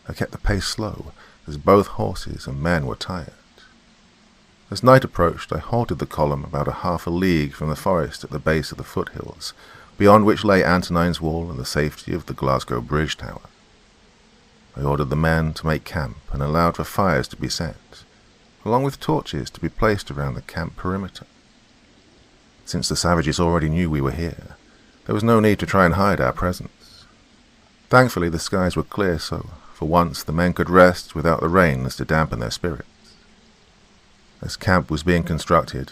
I kept the pace slow, as both horses and men were tired. As night approached, I halted the column about a half a league from the forest at the base of the foothills, beyond which lay Antonine's Wall and the safety of the Glasgow Bridge Tower. I ordered the men to make camp and allowed for fires to be set, along with torches to be placed around the camp perimeter. Since the savages already knew we were here, there was no need to try and hide our presence. Thankfully the skies were clear, so for once the men could rest without the rains to dampen their spirits. As camp was being constructed,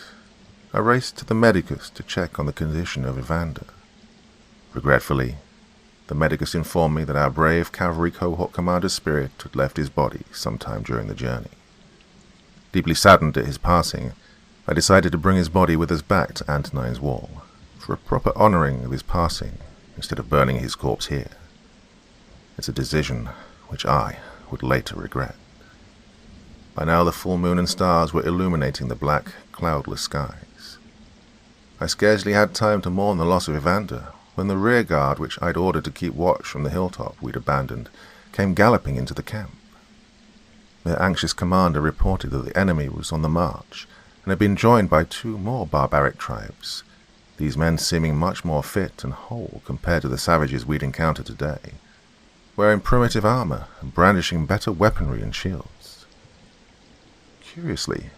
I raced to the medicus to check on the condition of Evander. Regretfully, the medicus informed me that our brave cavalry cohort commander's spirit had left his body sometime during the journey. Deeply saddened at his passing, I decided to bring his body with us back to Antonine's Wall, for a proper honouring of his passing, instead of burning his corpse here. It's a decision which I would later regret. By now the full moon and stars were illuminating the black, cloudless skies. I scarcely had time to mourn the loss of Evander, when the rear guard which I'd ordered to keep watch from the hilltop we'd abandoned came galloping into the camp. Their anxious commander reported that the enemy was on the march, and had been joined by 2 more barbaric tribes, these men seeming much more fit and whole compared to the savages we'd encountered today, wearing primitive armor and brandishing better weaponry and shields. Curiously,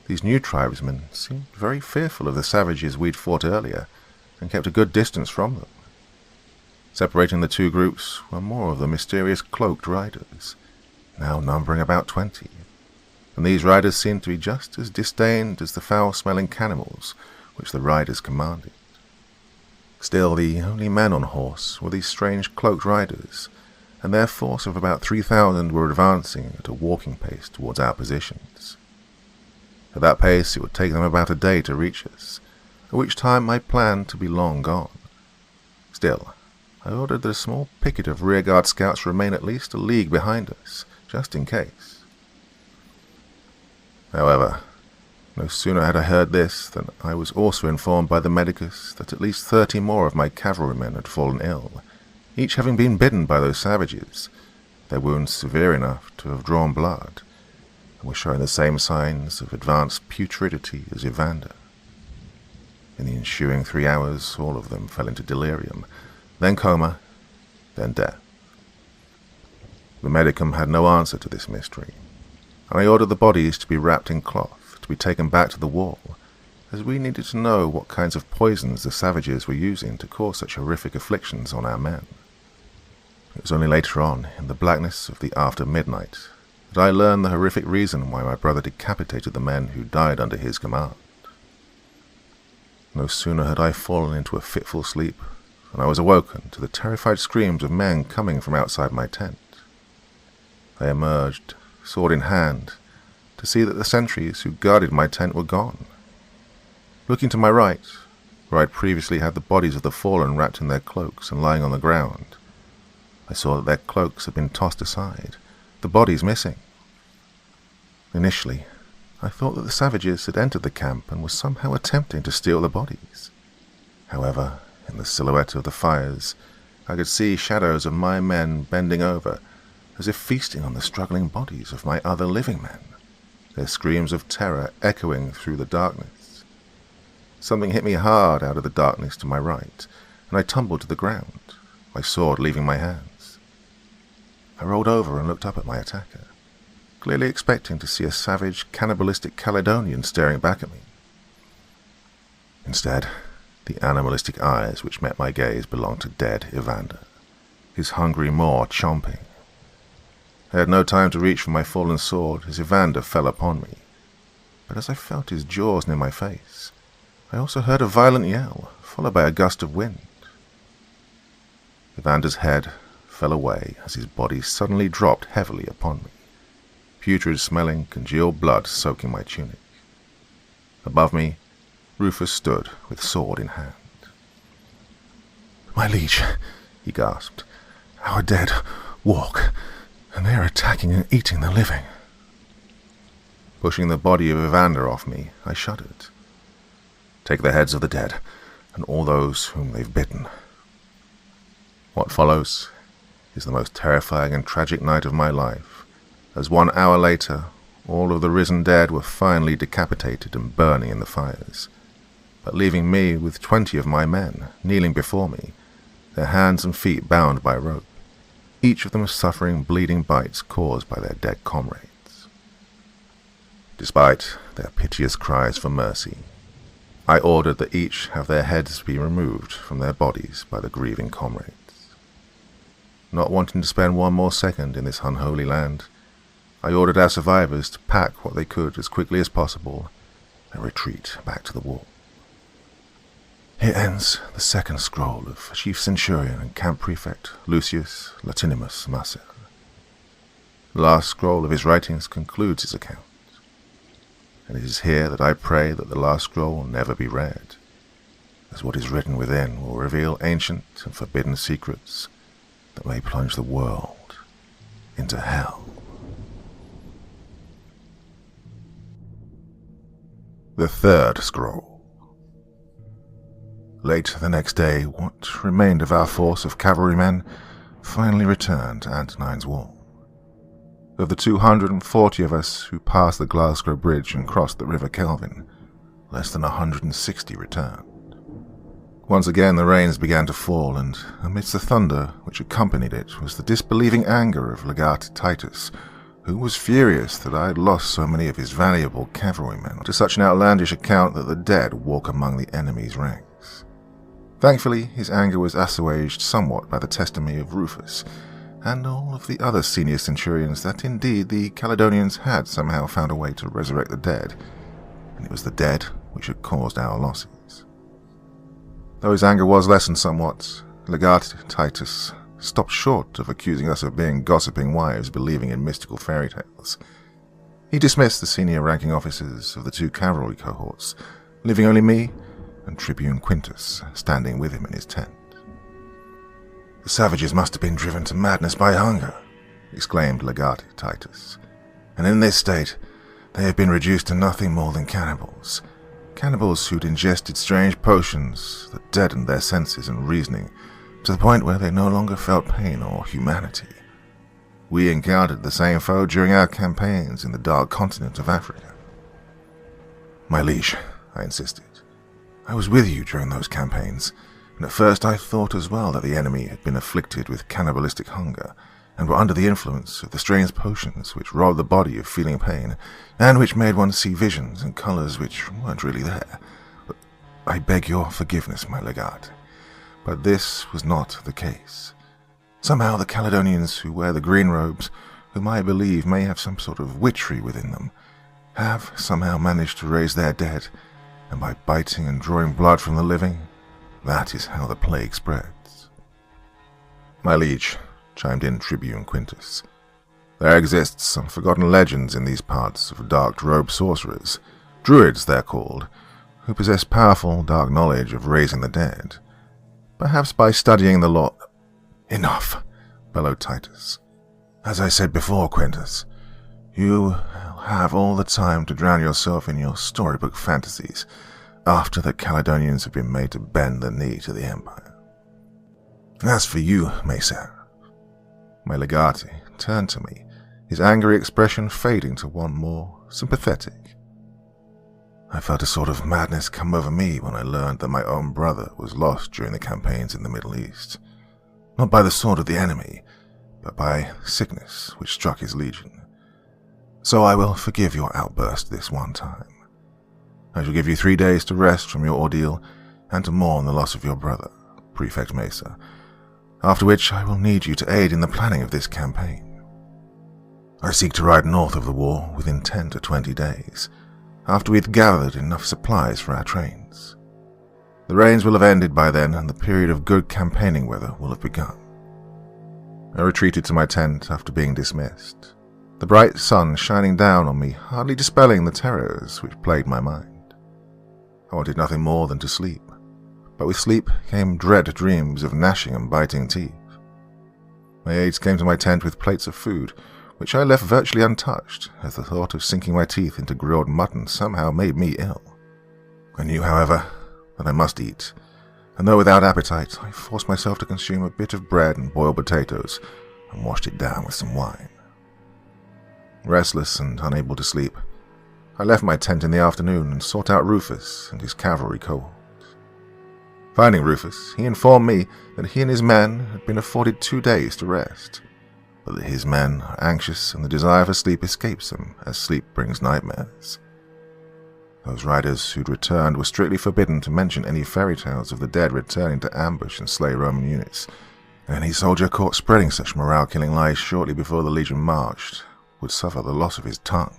these new tribesmen seemed very fearful of the savages we'd fought earlier, and kept a good distance from them. Separating the 2 groups were more of the mysterious cloaked riders, now numbering about 20, and these riders seemed to be just as disdained as the foul-smelling cannibals which the riders commanded. Still, the only men on horse were these strange cloaked riders, and their force of about 3,000 were advancing at a walking pace towards our positions. At that pace it would take them about a day to reach us, at which time I planned to be long gone. Still, I ordered that a small picket of rearguard scouts remain at least a league behind us, just in case. However, no sooner had I heard this than I was also informed by the medicus that at least 30 more of my cavalrymen had fallen ill, each having been bitten by those savages, their wounds severe enough to have drawn blood, and were showing the same signs of advanced putridity as Evander. In the ensuing 3 hours, all of them fell into delirium, then coma, then death. The medicum had no answer to this mystery, and I ordered the bodies to be wrapped in cloth to be taken back to the wall, as we needed to know what kinds of poisons the savages were using to cause such horrific afflictions on our men. It was only later on, in the blackness of the after midnight, that I learned the horrific reason why my brother decapitated the men who died under his command. No sooner had I fallen into a fitful sleep than I was awoken to the terrified screams of men coming from outside my tent. I emerged, sword in hand, to see that the sentries who guarded my tent were gone. Looking to my right, where I had previously had the bodies of the fallen wrapped in their cloaks and lying on the ground, I saw that their cloaks had been tossed aside, the bodies missing. Initially, I thought that the savages had entered the camp and were somehow attempting to steal the bodies. However, in the silhouette of the fires, I could see shadows of my men bending over, as if feasting on the struggling bodies of my other living men, their screams of terror echoing through the darkness. Something hit me hard out of the darkness to my right, and I tumbled to the ground, my sword leaving my hands. I rolled over and looked up at my attacker, clearly expecting to see a savage, cannibalistic Caledonian staring back at me. Instead, the animalistic eyes which met my gaze belonged to dead Evander, his hungry maw chomping. I had no time to reach for my fallen sword as Evander fell upon me, but as I felt his jaws near my face, I also heard a violent yell, followed by a gust of wind. Evander's head fell away as his body suddenly dropped heavily upon me, putrid-smelling, congealed blood soaking my tunic. Above me, Rufus stood with sword in hand. "My liege," he gasped, "our dead walk, and they are attacking and eating the living." Pushing the body of Evander off me, I shuddered. "Take the heads of the dead, and all those whom they've bitten." What follows is the most terrifying and tragic night of my life, as 1 hour later, all of the risen dead were finally decapitated and burning in the fires, but leaving me with 20 of my men kneeling before me, their hands and feet bound by rope, each of them suffering bleeding bites caused by their dead comrades. Despite their piteous cries for mercy, I ordered that each have their heads be removed from their bodies by the grieving comrades. Not wanting to spend one more second in this unholy land, I ordered our survivors to pack what they could as quickly as possible and retreat back to the wall. Here ends the second scroll of Chief Centurion and Camp Prefect Lucius Latinimus Marcel. The last scroll of his writings concludes his account, and it is here that I pray that the last scroll will never be read, as what is written within will reveal ancient and forbidden secrets that may plunge the world into hell. The third scroll. Late the next day, what remained of our force of cavalrymen finally returned to Antonine's Wall. Of the 240 of us who passed the Glasgow Bridge and crossed the River Kelvin, less than 160 returned. Once again the rains began to fall, and amidst the thunder which accompanied it was the disbelieving anger of Legate Titus, who was furious that I had lost so many of his valuable cavalrymen to such an outlandish account that the dead walk among the enemy's ranks. Thankfully, his anger was assuaged somewhat by the testimony of Rufus, and all of the other senior centurions that indeed the Caledonians had somehow found a way to resurrect the dead, and it was the dead which had caused our losses. Though his anger was lessened somewhat, Legate Titus stopped short of accusing us of being gossiping wives believing in mystical fairy tales. He dismissed the senior ranking officers of the 2 cavalry cohorts, leaving only me and Tribune Quintus standing with him in his tent. "The savages must have been driven to madness by hunger," exclaimed Legate Titus, "and in this state they have been reduced to nothing more than cannibals. Cannibals who'd ingested strange potions that deadened their senses and reasoning to the point where they no longer felt pain or humanity. We encountered the same foe during our campaigns in the dark continent of Africa." "My liege," I insisted, "I was with you during those campaigns, and at first I thought as well that the enemy had been afflicted with cannibalistic hunger, and were under the influence of the strange potions which robbed the body of feeling pain, and which made one see visions and colours which weren't really there. But I beg your forgiveness, my legate, but this was not the case. Somehow the Caledonians who wear the green robes, whom I believe may have some sort of witchery within them, have somehow managed to raise their dead, and by biting and drawing blood from the living, that is how the plague spreads. My liege, chimed in Tribune Quintus, there exists some forgotten legends in these parts of dark-robed sorcerers, druids they're called, who possess powerful dark knowledge of raising the dead. Perhaps by studying the law— Enough, bellowed Titus. As I said before, Quintus, you have all the time to drown yourself in your storybook fantasies after the Caledonians have been made to bend the knee to the Empire. As for you, Mesa, my legate turned to me, his angry expression fading to one more sympathetic. I felt a sort of madness come over me when I learned that my own brother was lost during the campaigns in the Middle East, not by the sword of the enemy, but by sickness which struck his legion. So I will forgive your outburst this one time. I shall give you 3 days to rest from your ordeal and to mourn the loss of your brother, Prefect Mesa, after which I will need you to aid in the planning of this campaign. I seek to ride north of the war within 10 to 20 days, after we've gathered enough supplies for our trains. The rains will have ended by then, and the period of good campaigning weather will have begun. I retreated to my tent after being dismissed, the bright sun shining down on me, hardly dispelling the terrors which plagued my mind. I wanted nothing more than to sleep, but with sleep came dread dreams of gnashing and biting teeth. My aides came to my tent with plates of food, which I left virtually untouched, as the thought of sinking my teeth into grilled mutton somehow made me ill. I knew, however, that I must eat, and though without appetite, I forced myself to consume a bit of bread and boiled potatoes, and washed it down with some wine. Restless and unable to sleep, I left my tent in the afternoon and sought out Rufus and his cavalry cohort. Finding Rufus, he informed me that he and his men had been afforded 2 days to rest, but that his men are anxious and the desire for sleep escapes them, as sleep brings nightmares. Those riders who'd returned were strictly forbidden to mention any fairy tales of the dead returning to ambush and slay Roman units, and any soldier caught spreading such morale-killing lies shortly before the legion marched would suffer the loss of his tongue.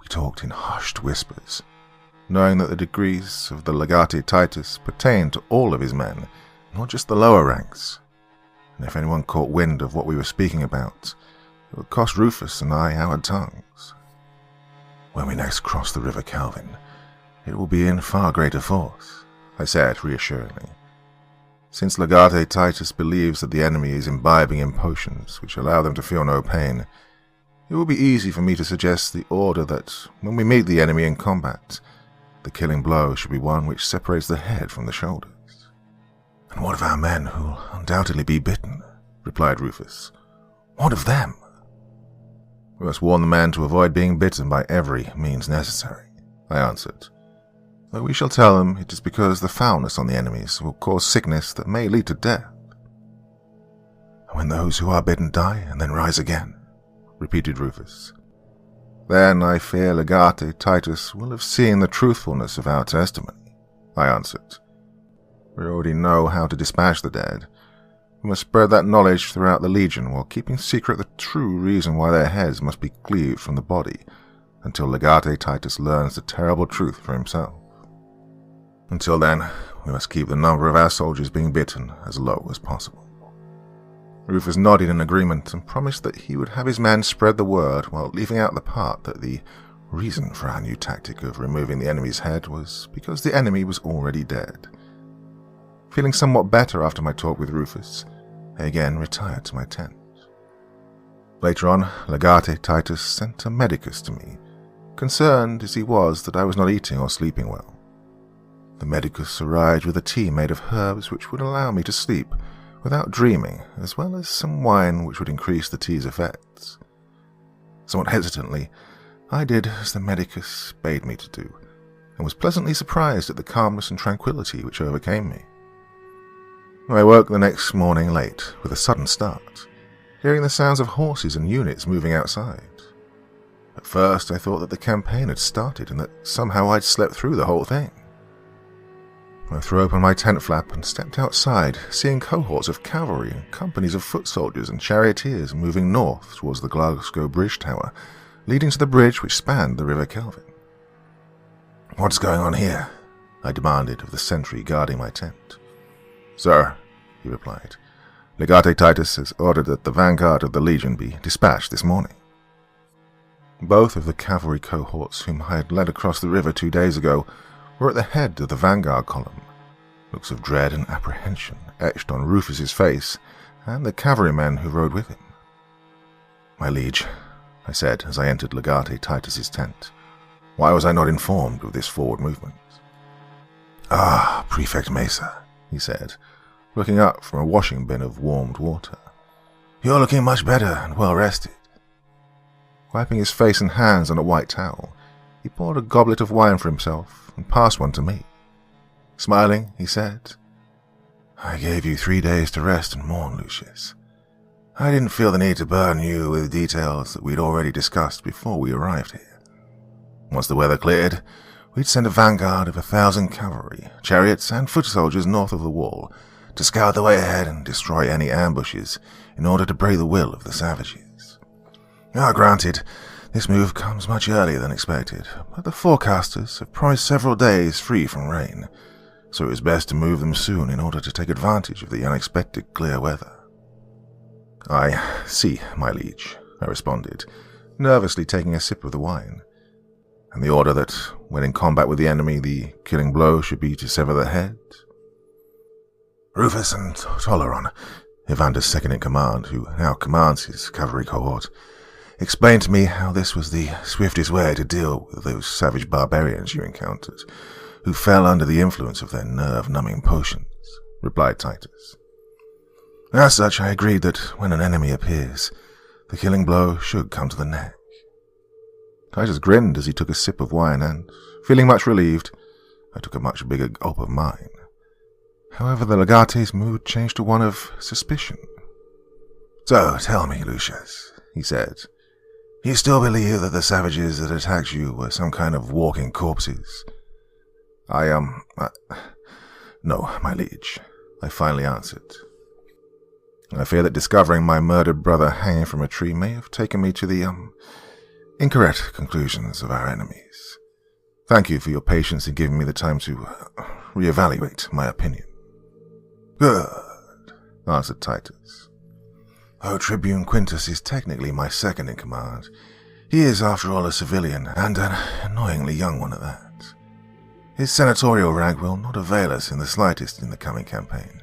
We talked in hushed whispers, knowing that the degrees of the legate Titus pertained to all of his men, not just the lower ranks, and if anyone caught wind of what we were speaking about, it would cost Rufus and I our tongues. When we next cross the River Calvin, it will be in far greater force, I said reassuringly. Since Legate Titus believes that the enemy is imbibing in potions which allow them to feel no pain, it will be easy for me to suggest the order that, when we meet the enemy in combat, the killing blow should be one which separates the head from the shoulders. And what of our men who will undoubtedly be bitten? Replied Rufus. What of them? We must warn the men to avoid being bitten by every means necessary, I answered. Though we shall tell them it is because the foulness on the enemies will cause sickness that may lead to death. And when those who are bitten die and then rise again, repeated Rufus. Then I fear Legate Titus will have seen the truthfulness of our testimony, I answered. We already know how to dispatch the dead. We must spread that knowledge throughout the legion while keeping secret the true reason why their heads must be cleaved from the body, until Legate Titus learns the terrible truth for himself. Until then, we must keep the number of our soldiers being bitten as low as possible. Rufus nodded in agreement and promised that he would have his men spread the word while leaving out the part that the reason for our new tactic of removing the enemy's head was because the enemy was already dead. Feeling somewhat better after my talk with Rufus, I again retired to my tent. Later on, Legate Titus sent a medicus to me, concerned as he was that I was not eating or sleeping well. The medicus arrived with a tea made of herbs which would allow me to sleep without dreaming, as well as some wine which would increase the tea's effects. Somewhat hesitantly, I did as the medicus bade me to do, and was pleasantly surprised at the calmness and tranquility which overcame me. I woke the next morning late, with a sudden start, hearing the sounds of horses and units moving outside. At first, I thought that the campaign had started and that somehow I'd slept through the whole thing. I threw open my tent flap and stepped outside, seeing cohorts of cavalry and companies of foot soldiers and charioteers moving north towards the Glasgow Bridge Tower, leading to the bridge which spanned the River Kelvin. "What's going on here?" I demanded of the sentry guarding my tent. "Sir," he replied, "Legate Titus has ordered that the vanguard of the Legion be dispatched this morning." Both of the cavalry cohorts whom I had led across the river 2 days ago were at the head of the vanguard column, looks of dread and apprehension etched on Rufus's face and the cavalrymen who rode with him. "My liege," I said as I entered Legate Titus's tent, "why was I not informed of this forward movement?" "Ah, Prefect Mesa," he said, looking up from a washing bin of warmed water. "You're looking much better and well rested." Wiping his face and hands on a white towel, he poured a goblet of wine for himself and passed one to me. Smiling, he said, "I gave you 3 days to rest and mourn, Lucius. I didn't feel the need to burden you with details that we'd already discussed before we arrived here. Once the weather cleared, we'd send a vanguard of 1,000 cavalry, chariots, and foot soldiers north of the wall to scout the way ahead and destroy any ambushes in order to break the will of the savages. Granted, this move comes much earlier than expected, but the forecasters have promised several days free from rain, so it was best to move them soon in order to take advantage of the unexpected clear weather." "I see, my liege," I responded, nervously taking a sip of the wine. "And the order that, when in combat with the enemy, the killing blow should be to sever the head?" "Rufus and Toleron, Evander's second-in-command, who now commands his cavalry cohort, explained to me how this was the swiftest way to deal with those savage barbarians you encountered, who fell under the influence of their nerve-numbing potions," replied Titus. "As such, I agreed that when an enemy appears, the killing blow should come to the neck." Titus grinned as he took a sip of wine and, feeling much relieved, I took a much bigger gulp of mine. However, the legate's mood changed to one of suspicion. "So, tell me, Lucius," he said, "you still believe that the savages that attacked you were some kind of walking corpses?" No, my liege," I finally answered. "I fear that discovering my murdered brother hanging from a tree may have taken me to the, incorrect conclusions of our enemies. Thank you for your patience in giving me the time to reevaluate my opinion." "Good," answered Titus. "Though Tribune Quintus is technically my second-in-command, he is, after all, a civilian, and an annoyingly young one at that. His senatorial rank will not avail us in the slightest in the coming campaign,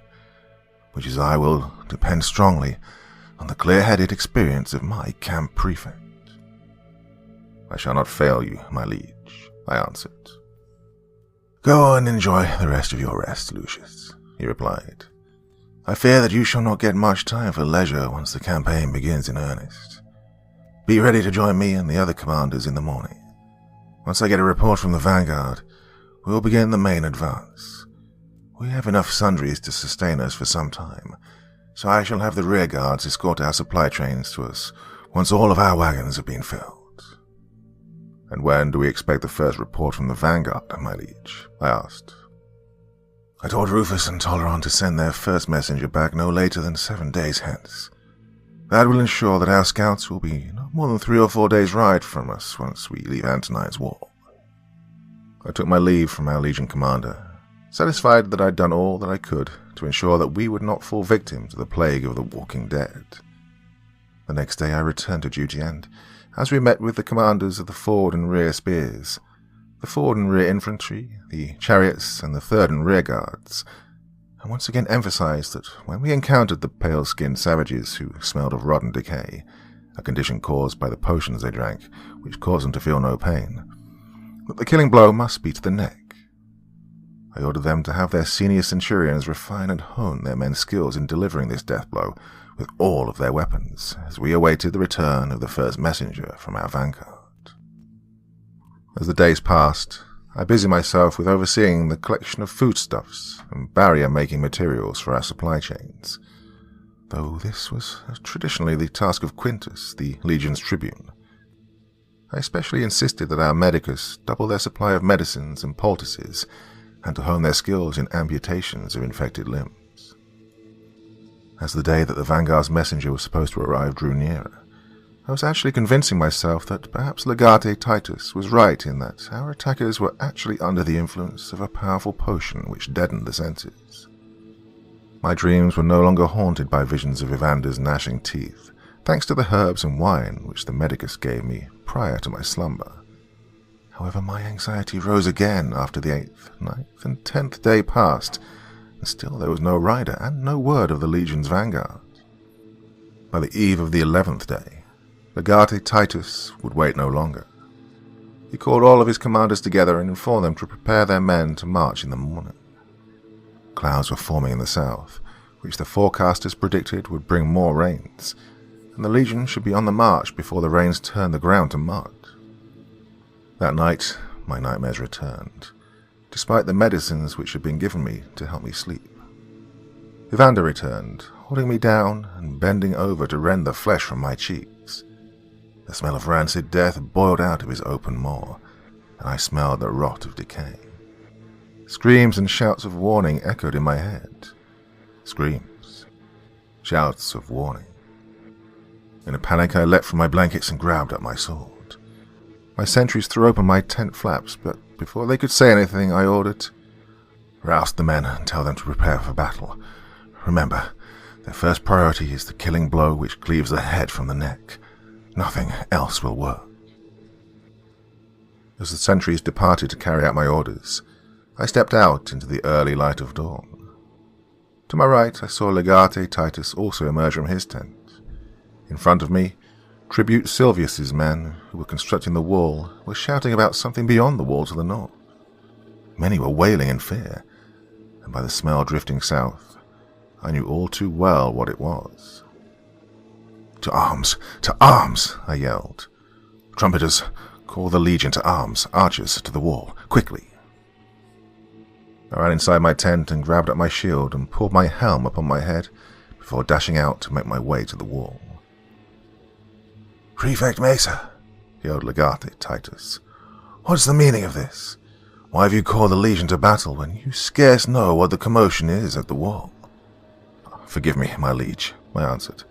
which is I will depend strongly on the clear-headed experience of my camp prefect." "I shall not fail you, my liege," I answered. "Go and enjoy the rest of your rest, Lucius," he replied. "I fear that you shall not get much time for leisure once the campaign begins in earnest. Be ready to join me and the other commanders in the morning. Once I get a report from the vanguard, we will begin the main advance. We have enough sundries to sustain us for some time, so I shall have the rear guards escort our supply trains to us once all of our wagons have been filled." "And when do we expect the first report from the vanguard, my liege?" I asked. "I told Rufus and Toleron to send their first messenger back no later than 7 days hence. That will ensure that our scouts will be no more than 3 or 4 days' ride from us once we leave Antonine's wall." I took my leave from our Legion commander, satisfied that I'd done all that I could to ensure that we would not fall victim to the plague of the walking dead. The next day I returned to duty, and as we met with the commanders of the forward and rear spears, the forward and rear infantry, the chariots, and the third and rear guards, I once again emphasized that when we encountered the pale-skinned savages who smelled of rotten decay, a condition caused by the potions they drank, which caused them to feel no pain, that the killing blow must be to the neck. I ordered them to have their senior centurions refine and hone their men's skills in delivering this death blow with all of their weapons, as we awaited the return of the first messenger from our vanguard. As the days passed, I busied myself with overseeing the collection of foodstuffs and barrier-making materials for our supply chains. though this was traditionally the task of Quintus, the Legion's tribune. I especially insisted that our medicus double their supply of medicines and poultices, and to hone their skills in amputations of infected limbs. As the day that the Vanguard's messenger was supposed to arrive drew nearer, I was actually convincing myself that perhaps Legate Titus was right in that our attackers were actually under the influence of a powerful potion which deadened the senses. My dreams were no longer haunted by visions of Evander's gnashing teeth, thanks to the herbs and wine which the medicus gave me prior to my slumber. However, my anxiety rose again after the 8th, 9th, and 10th day passed, and still there was no rider and no word of the Legion's vanguard. By the eve of the 11th day, Legate Titus would wait no longer. He called all of his commanders together and informed them to prepare their men to march in the morning. Clouds were forming in the south, which the forecasters predicted would bring more rains, and the Legion should be on the march before the rains turned the ground to mud. That night, my nightmares returned, despite the medicines which had been given me to help me sleep. Evander returned, holding me down and bending over to rend the flesh from my cheeks. The smell of rancid death boiled out of his open maw, and I smelled the rot of decay. Screams and shouts of warning echoed in my head. Screams. Shouts of warning. In a panic, I leapt from my blankets and grabbed at my sword. My sentries threw open my tent flaps, but before they could say anything, I ordered, "Rouse the men and tell them to prepare for battle. Remember, their first priority is the killing blow which cleaves the head from the neck. Nothing else will work." As the sentries departed to carry out my orders, I stepped out into the early light of dawn. To my right, I saw Legate Titus also emerge from his tent. In front of me, Tribute Silvius's men, who were constructing the wall, were shouting about something beyond the wall to the north. Many were wailing in fear, and by the smell drifting south, I knew all too well what it was. "To arms! To arms!" I yelled. "Trumpeters, call the Legion to arms. Archers, to the wall. Quickly!" I ran inside my tent and grabbed at my shield and pulled my helm upon my head before dashing out to make my way to the wall. "Prefect Mesa," yelled Legate Titus, "what's the meaning of this? Why have you called the Legion to battle when you scarce know what the commotion is at the wall?" "Forgive me, my liege," I answered,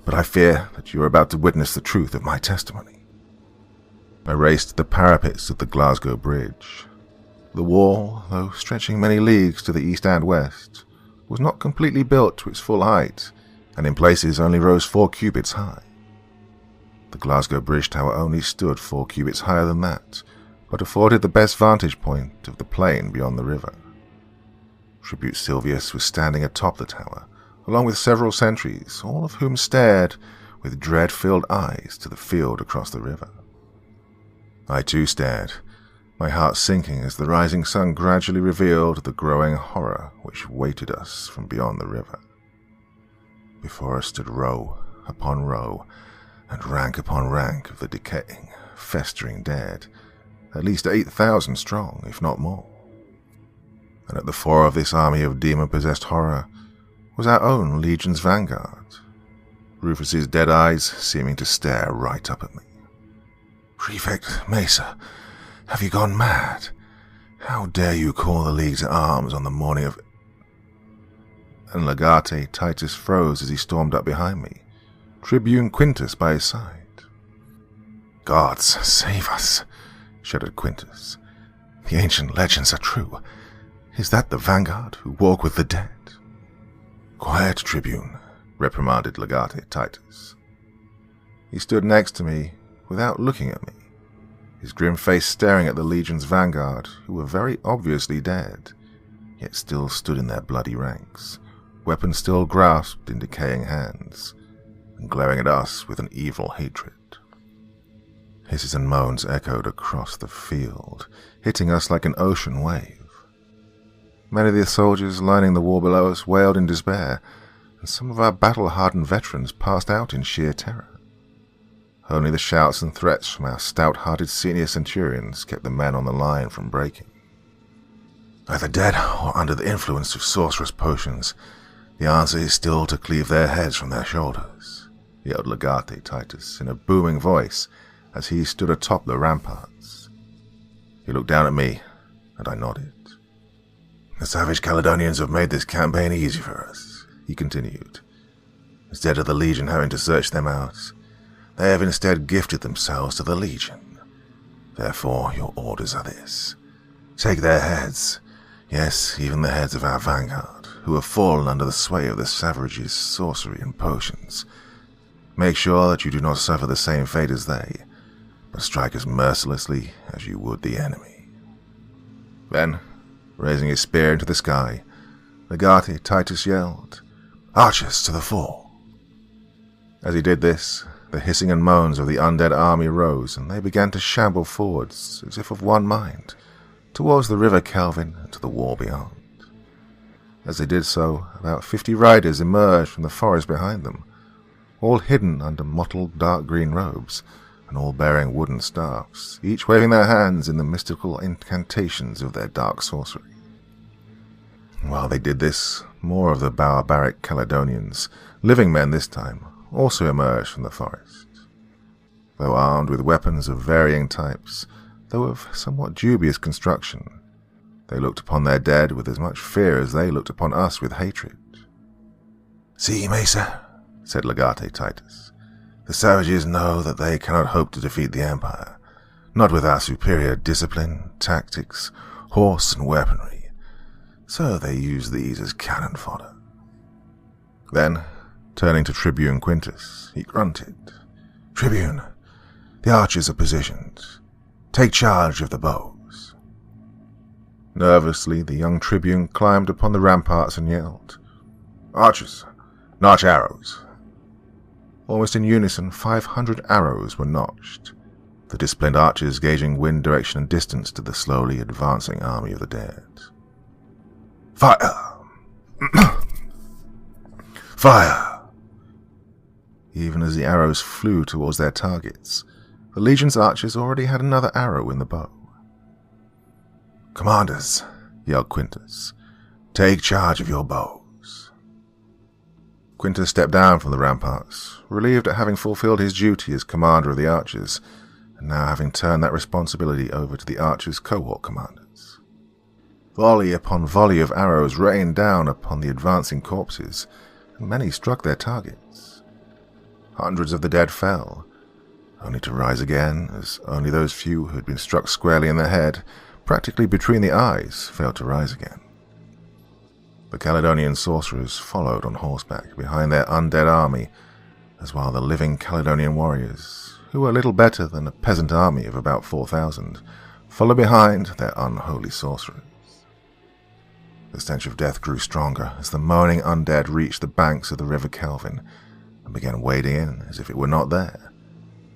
"but I fear that you are about to witness the truth of my testimony." I raced to the parapets of the Glasgow Bridge. The wall, though stretching many leagues to the east and west, was not completely built to its full height, and in places only rose 4 cubits high. The Glasgow Bridge Tower only stood 4 cubits higher than that, but afforded the best vantage point of the plain beyond the river. Tribute Silvius was standing atop the tower, along with several sentries, all of whom stared with dread-filled eyes to the field across the river. I too stared, my heart sinking as the rising sun gradually revealed the growing horror which waited us from beyond the river. Before us stood row upon row, and rank upon rank of the decaying, festering dead, at least 8,000 strong, if not more. And at the fore of this army of demon-possessed horror was our own Legion's vanguard, Rufus's dead eyes seeming to stare right up at me. "Prefect Mesa, have you gone mad? How dare you call the League to arms on the morning of—" And Legate Titus froze as he stormed up behind me, Tribune Quintus by his side. "Gods, save us," shuddered Quintus. "The ancient legends are true. Is that the vanguard who walk with the dead?" "Quiet, Tribune," reprimanded Legate Titus. He stood next to me without looking at me, his grim face staring at the Legion's vanguard, who were very obviously dead, yet still stood in their bloody ranks, weapons still grasped in decaying hands, and glaring at us with an evil hatred. Hisses and moans echoed across the field, hitting us like an ocean wave. Many of the soldiers lining the wall below us wailed in despair, and some of our battle-hardened veterans passed out in sheer terror. Only the shouts and threats from our stout-hearted senior centurions kept the men on the line from breaking. Either dead or under the influence of sorcerous potions, The answer is still to cleave their heads from their shoulders, yelled Legate Titus in a booming voice as he stood atop the ramparts. He looked down at me, and I nodded. The savage Caledonians have made this campaign easy for us, he continued. Instead of the Legion having to search them out, they have instead gifted themselves to the Legion. Therefore, your orders are this. Take their heads, yes, even the heads of our vanguard, who have fallen under the sway of the savages' sorcery and potions. Make sure that you do not suffer the same fate as they, but strike as mercilessly as you would the enemy. Then, raising his spear into the sky, Legate Titus yelled, "Archers to the fore!" As he did this, the hissing and moans of the undead army rose, and they began to shamble forwards, as if of one mind, towards the river Kelvin and to the wall beyond. As they did so, about 50 riders emerged from the forest behind them, all hidden under mottled dark green robes, and all bearing wooden staffs, each waving their hands in the mystical incantations of their dark sorcery. While they did this, more of the barbaric Caledonians, living men this time, also emerged from the forest. Though armed with weapons of varying types, though of somewhat dubious construction, they looked upon their dead with as much fear as they looked upon us with hatred. "See, Mesa," said Legate Titus, "the savages know that they cannot hope to defeat the Empire, not with our superior discipline, tactics, horse, and weaponry, so they use these as cannon fodder." Then, turning to Tribune Quintus, he grunted, "Tribune, the archers are positioned. Take charge of the bows." Nervously, the young Tribune climbed upon the ramparts and yelled, "Archers, notch arrows." Almost in unison, 500 arrows were notched, the disciplined archers gauging wind direction and distance to the slowly advancing army of the dead. "Fire! Fire!" Even as the arrows flew towards their targets, the Legion's archers already had another arrow in the bow. "Commanders," yelled Quintus, "take charge of your bows." Quintus stepped down from the ramparts, relieved at having fulfilled his duty as commander of the archers, and now having turned that responsibility over to the archers' cohort commanders. Volley upon volley of arrows rained down upon the advancing corpses, and many struck their targets. Hundreds of the dead fell, only to rise again, as only those few who had been struck squarely in the head, practically between the eyes, failed to rise again. The Caledonian sorcerers followed on horseback behind their undead army, as while the living Caledonian warriors, who were little better than a peasant army of about 4,000, followed behind their unholy sorcerers. The stench of death grew stronger as the moaning undead reached the banks of the river Kelvin and began wading in as if it were not there,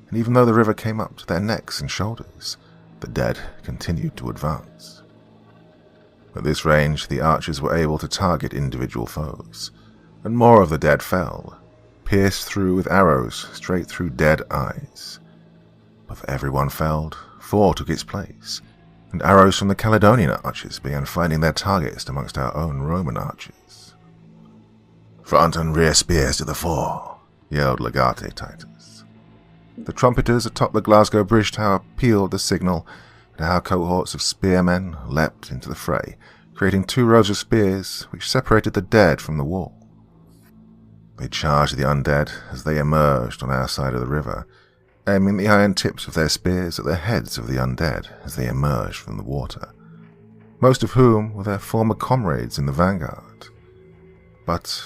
and even though the river came up to their necks and shoulders, the dead continued to advance. At this range, the archers were able to target individual foes, and more of the dead fell, pierced through with arrows straight through dead eyes. But for every one felled, 4 took its place, and arrows from the Caledonian archers began finding their targets amongst our own Roman archers. "Front and rear spears to the fore," yelled Legate Titus. The trumpeters atop the Glasgow Bridge Tower pealed the signal, and our cohorts of spearmen leapt into the fray, creating 2 rows of spears which separated the dead from the wall. They charged the undead as they emerged on our side of the river, aiming the iron tips of their spears at the heads of the undead as they emerged from the water, most of whom were their former comrades in the vanguard. But,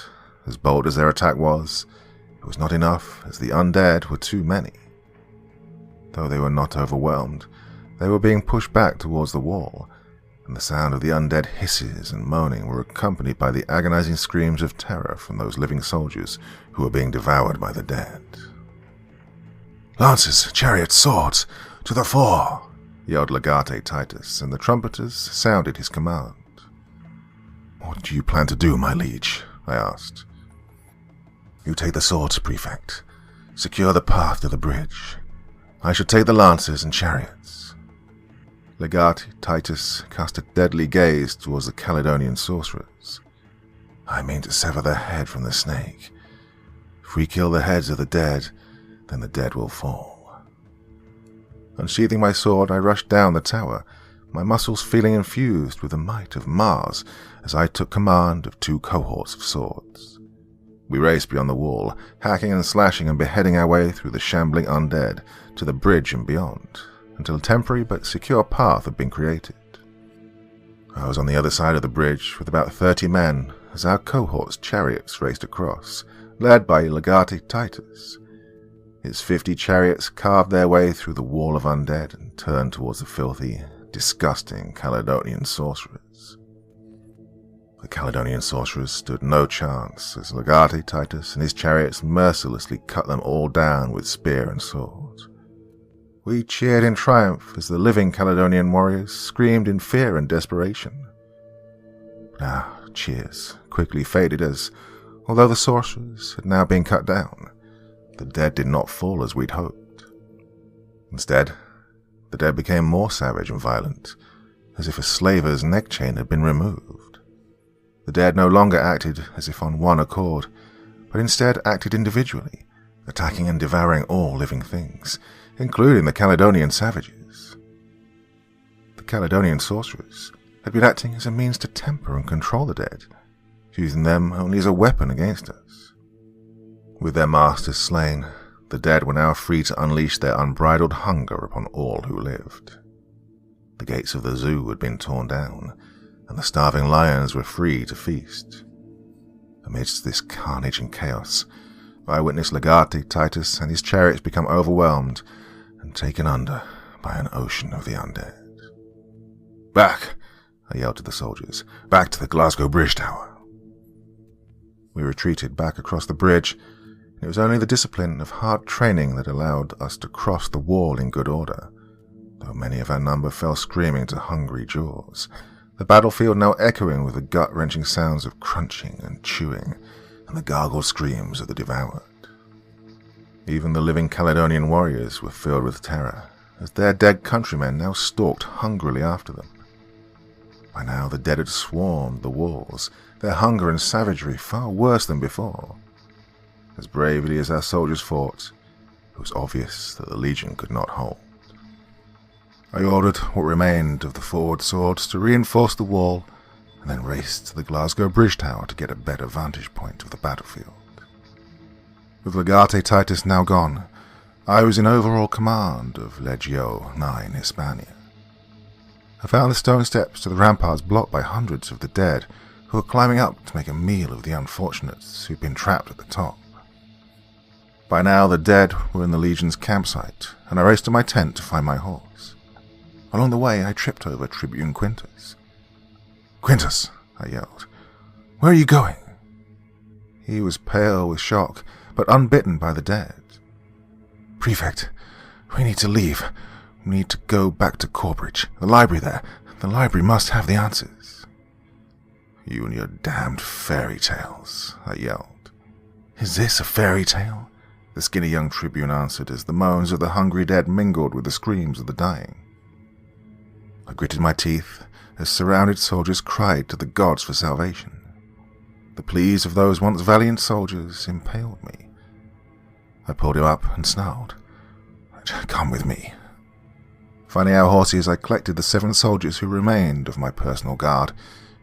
as bold as their attack was, it was not enough, as the undead were too many. Though they were not overwhelmed, they were being pushed back towards the wall, and the sound of the undead hisses and moaning were accompanied by the agonizing screams of terror from those living soldiers who were being devoured by the dead. "Lances, chariots, swords, to the fore!" yelled Legate Titus, and the trumpeters sounded his command. "What do you plan to do, my liege?" I asked. "You take the swords, Prefect. Secure the path to the bridge. I shall take the lancers and chariots." Legate Titus cast a deadly gaze towards the Caledonian sorcerers. I mean to sever the head from the snake. If we kill the heads of the dead, then the dead will fall. Unsheathing my sword, I rushed down the tower, my muscles feeling infused with the might of Mars as I took command of 2 cohorts of swords. We raced beyond the wall, hacking and slashing and beheading our way through the shambling undead to the bridge and beyond, until a temporary but secure path had been created. I was on the other side of the bridge with about 30 men as our cohort's chariots raced across, led by Legate Titus. His 50 chariots carved their way through the wall of undead and turned towards the filthy, disgusting Caledonian sorcerers. The Caledonian sorcerers stood no chance as Legate Titus and his chariots mercilessly cut them all down with spear and sword. We cheered in triumph as the living Caledonian warriors screamed in fear and desperation. But our cheers quickly faded as, although the sorcerers had now been cut down, the dead did not fall as we'd hoped. Instead, the dead became more savage and violent, as if a slaver's neck chain had been removed. The dead no longer acted as if on one accord, but instead acted individually, attacking and devouring all living things, including the Caledonian savages. The Caledonian sorcerers had been acting as a means to temper and control the dead, using them only as a weapon against us. With their masters slain, the dead were now free to unleash their unbridled hunger upon all who lived. The gates of the zoo had been torn down, and the starving lions were free to feast. Amidst this carnage and chaos, I witnessed Legate Titus and his chariots become overwhelmed and taken under by an ocean of the undead. "Back!" I yelled to the soldiers. "Back to the Glasgow Bridge Tower!" We retreated back across the bridge, and it was only the discipline of hard training that allowed us to cross the wall in good order, though many of our number fell screaming to hungry jaws, the battlefield now echoing with the gut-wrenching sounds of crunching and chewing, and the gargled screams of the devoured. Even the living Caledonian warriors were filled with terror, as their dead countrymen now stalked hungrily after them. By now the dead had swarmed the walls, their hunger and savagery far worse than before. As bravely as our soldiers fought, it was obvious that the Legion could not hold. I ordered what remained of the forward swords to reinforce the wall, and then raced to the Glasgow Bridge Tower to get a better vantage point of the battlefield. With Legate Titus now gone, I was in overall command of Legio 9 Hispania. I found the stone steps to the ramparts blocked by hundreds of the dead who were climbing up to make a meal of the unfortunates who'd been trapped at the top. By now the dead were in the Legion's campsite, and I raced to my tent to find my horse. Along the way I tripped over Tribune Quintus. "Quintus!" I yelled. "Where are you going?" He was pale with shock, but unbitten by the dead. "Prefect, we need to leave. We need to go back to Corbridge. The library there. The library must have the answers." "You and your damned fairy tales," I yelled. "Is this a fairy tale?" the skinny young Tribune answered as the moans of the hungry dead mingled with the screams of the dying. I gritted my teeth as surrounded soldiers cried to the gods for salvation. The pleas of those once valiant soldiers impaled me. I pulled him up and snarled, "Come with me." Finding our horses, I collected the 7 soldiers who remained of my personal guard,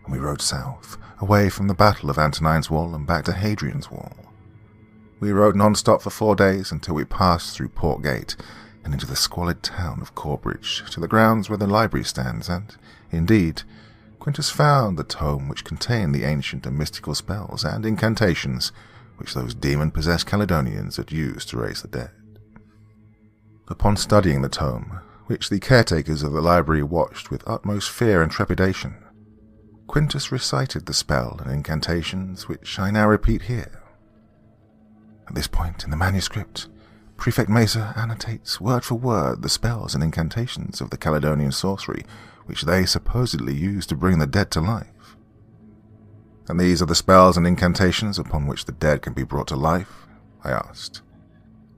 and we rode south, away from the Battle of Antonine's Wall and back to Hadrian's Wall. We rode non-stop for 4 days until we passed through Port Gate and into the squalid town of Corbridge to the grounds where the library stands, and, indeed, Quintus found the tome which contained the ancient and mystical spells and incantations which those demon-possessed Caledonians had used to raise the dead. Upon studying the tome, which the caretakers of the library watched with utmost fear and trepidation, Quintus recited the spell and incantations which I now repeat here. At this point in the manuscript, Prefect Mesa annotates word for word the spells and incantations of the Caledonian sorcery which they supposedly used to bring the dead to life. "And these are the spells and incantations upon which the dead can be brought to life?" I asked.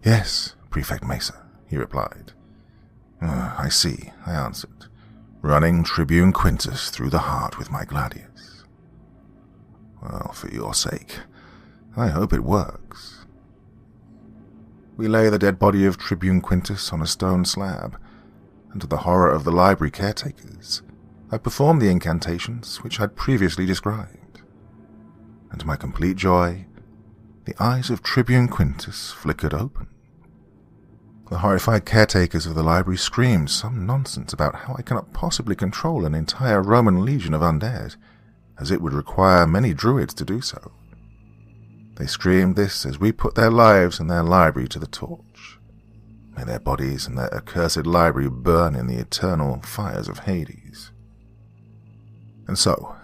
"Yes, Prefect Mesa," he replied. "I see," I answered, running Tribune Quintus through the heart with my gladius. Well, for your sake, I hope it works. We lay the dead body of Tribune Quintus on a stone slab, and to the horror of the library caretakers, I performed the incantations which I'd previously described. And to my complete joy, the eyes of Tribune Quintus flickered open. The horrified caretakers of the library screamed some nonsense about how I cannot possibly control an entire Roman legion of undead, as it would require many druids to do so. They screamed this as we put their lives and their library to the torch. May their bodies and their accursed library burn in the eternal fires of Hades. And so,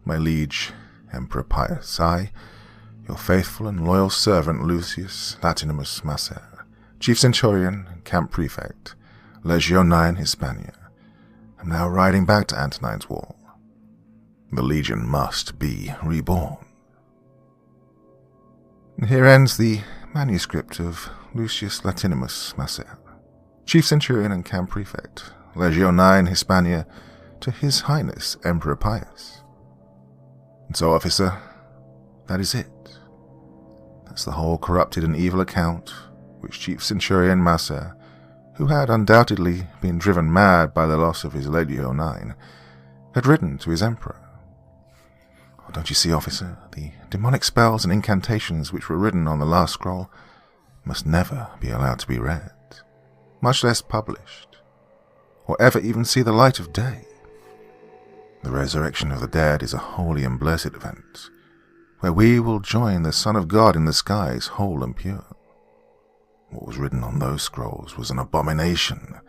my liege, Emperor Pius, I, your faithful and loyal servant Lucius Latinimus Macer, Chief Centurion and Camp Prefect, Legio 9 Hispania, am now riding back to Antonine's Wall. The Legion must be reborn. And here ends the manuscript of Lucius Latinimus Macer, Chief Centurion and Camp Prefect, Legio 9 Hispania, to His Highness Emperor Pius. And so, officer, that is it. That's the whole corrupted and evil account which Chief Centurion Macer, who had undoubtedly been driven mad by the loss of his Legio 9, had written to his emperor. Oh, don't you see, officer, the demonic spells and incantations which were written on the last scroll must never be allowed to be read, much less published, or ever even see the light of day. The resurrection of the dead is a holy and blessed event, where we will join the Son of God in the skies whole and pure. What was written on those scrolls was an abomination,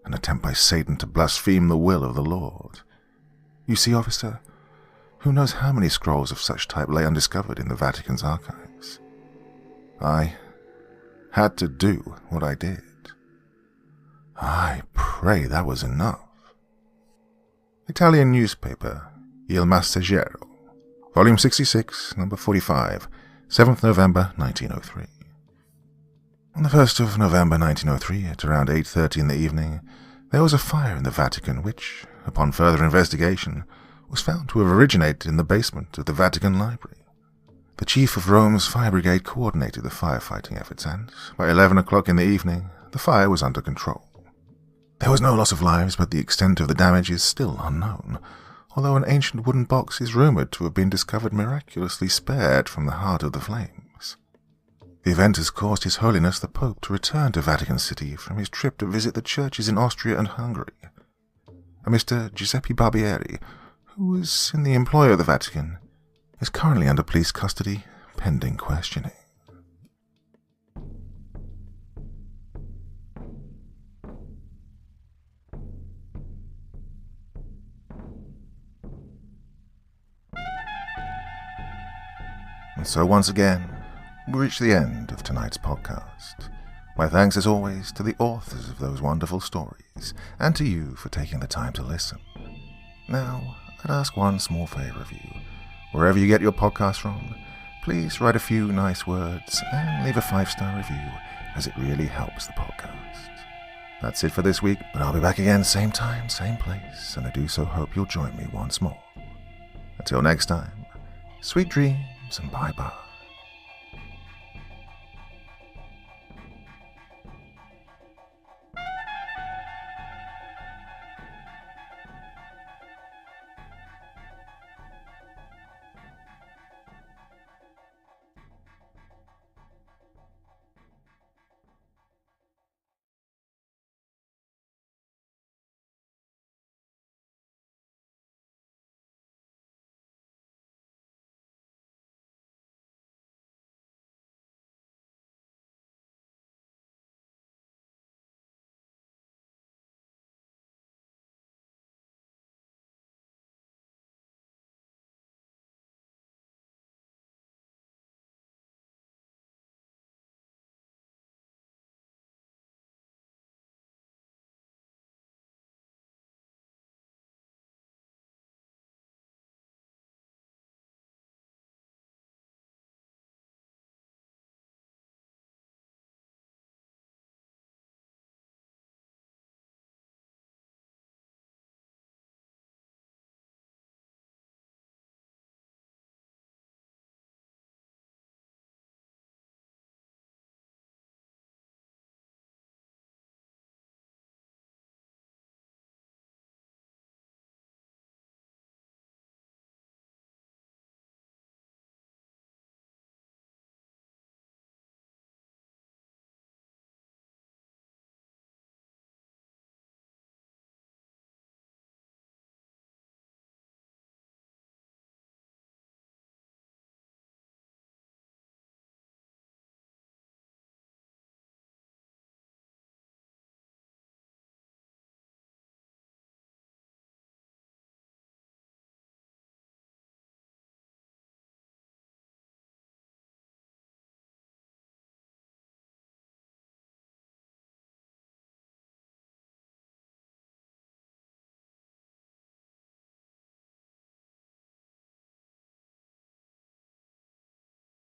an attempt by Satan to blaspheme the will of the Lord. You see, officer, who knows how many scrolls of such type lay undiscovered in the Vatican's archives? I had to do what I did. I pray that was enough. Italian newspaper, Il Messaggero, Volume 66, Number 45, 7th November 1903. On the 1st of November 1903, at around 8:30 in the evening, there was a fire in the Vatican which, upon further investigation, was found to have originated in the basement of the Vatican Library. The chief of Rome's fire brigade coordinated the firefighting efforts, and by 11 o'clock in the evening, the fire was under control. There was no loss of lives, but the extent of the damage is still unknown, although an ancient wooden box is rumored to have been discovered miraculously spared from the heart of the flames. The event has caused His Holiness the Pope to return to Vatican City from his trip to visit the churches in Austria and Hungary. A Mr. Giuseppe Barbieri, who was in the employ of the Vatican, is currently under police custody, pending questioning. And so once again, we reach the end of tonight's podcast. My thanks as always to the authors of those wonderful stories, and to you for taking the time to listen. Now, I'd ask one small favor of you. Wherever you get your podcast from, please write a few nice words and leave a 5-star review, as it really helps the podcast. That's it for this week, but I'll be back again same time, same place, and I do so hope you'll join me once more. Until next time, sweet dreams and bye-bye.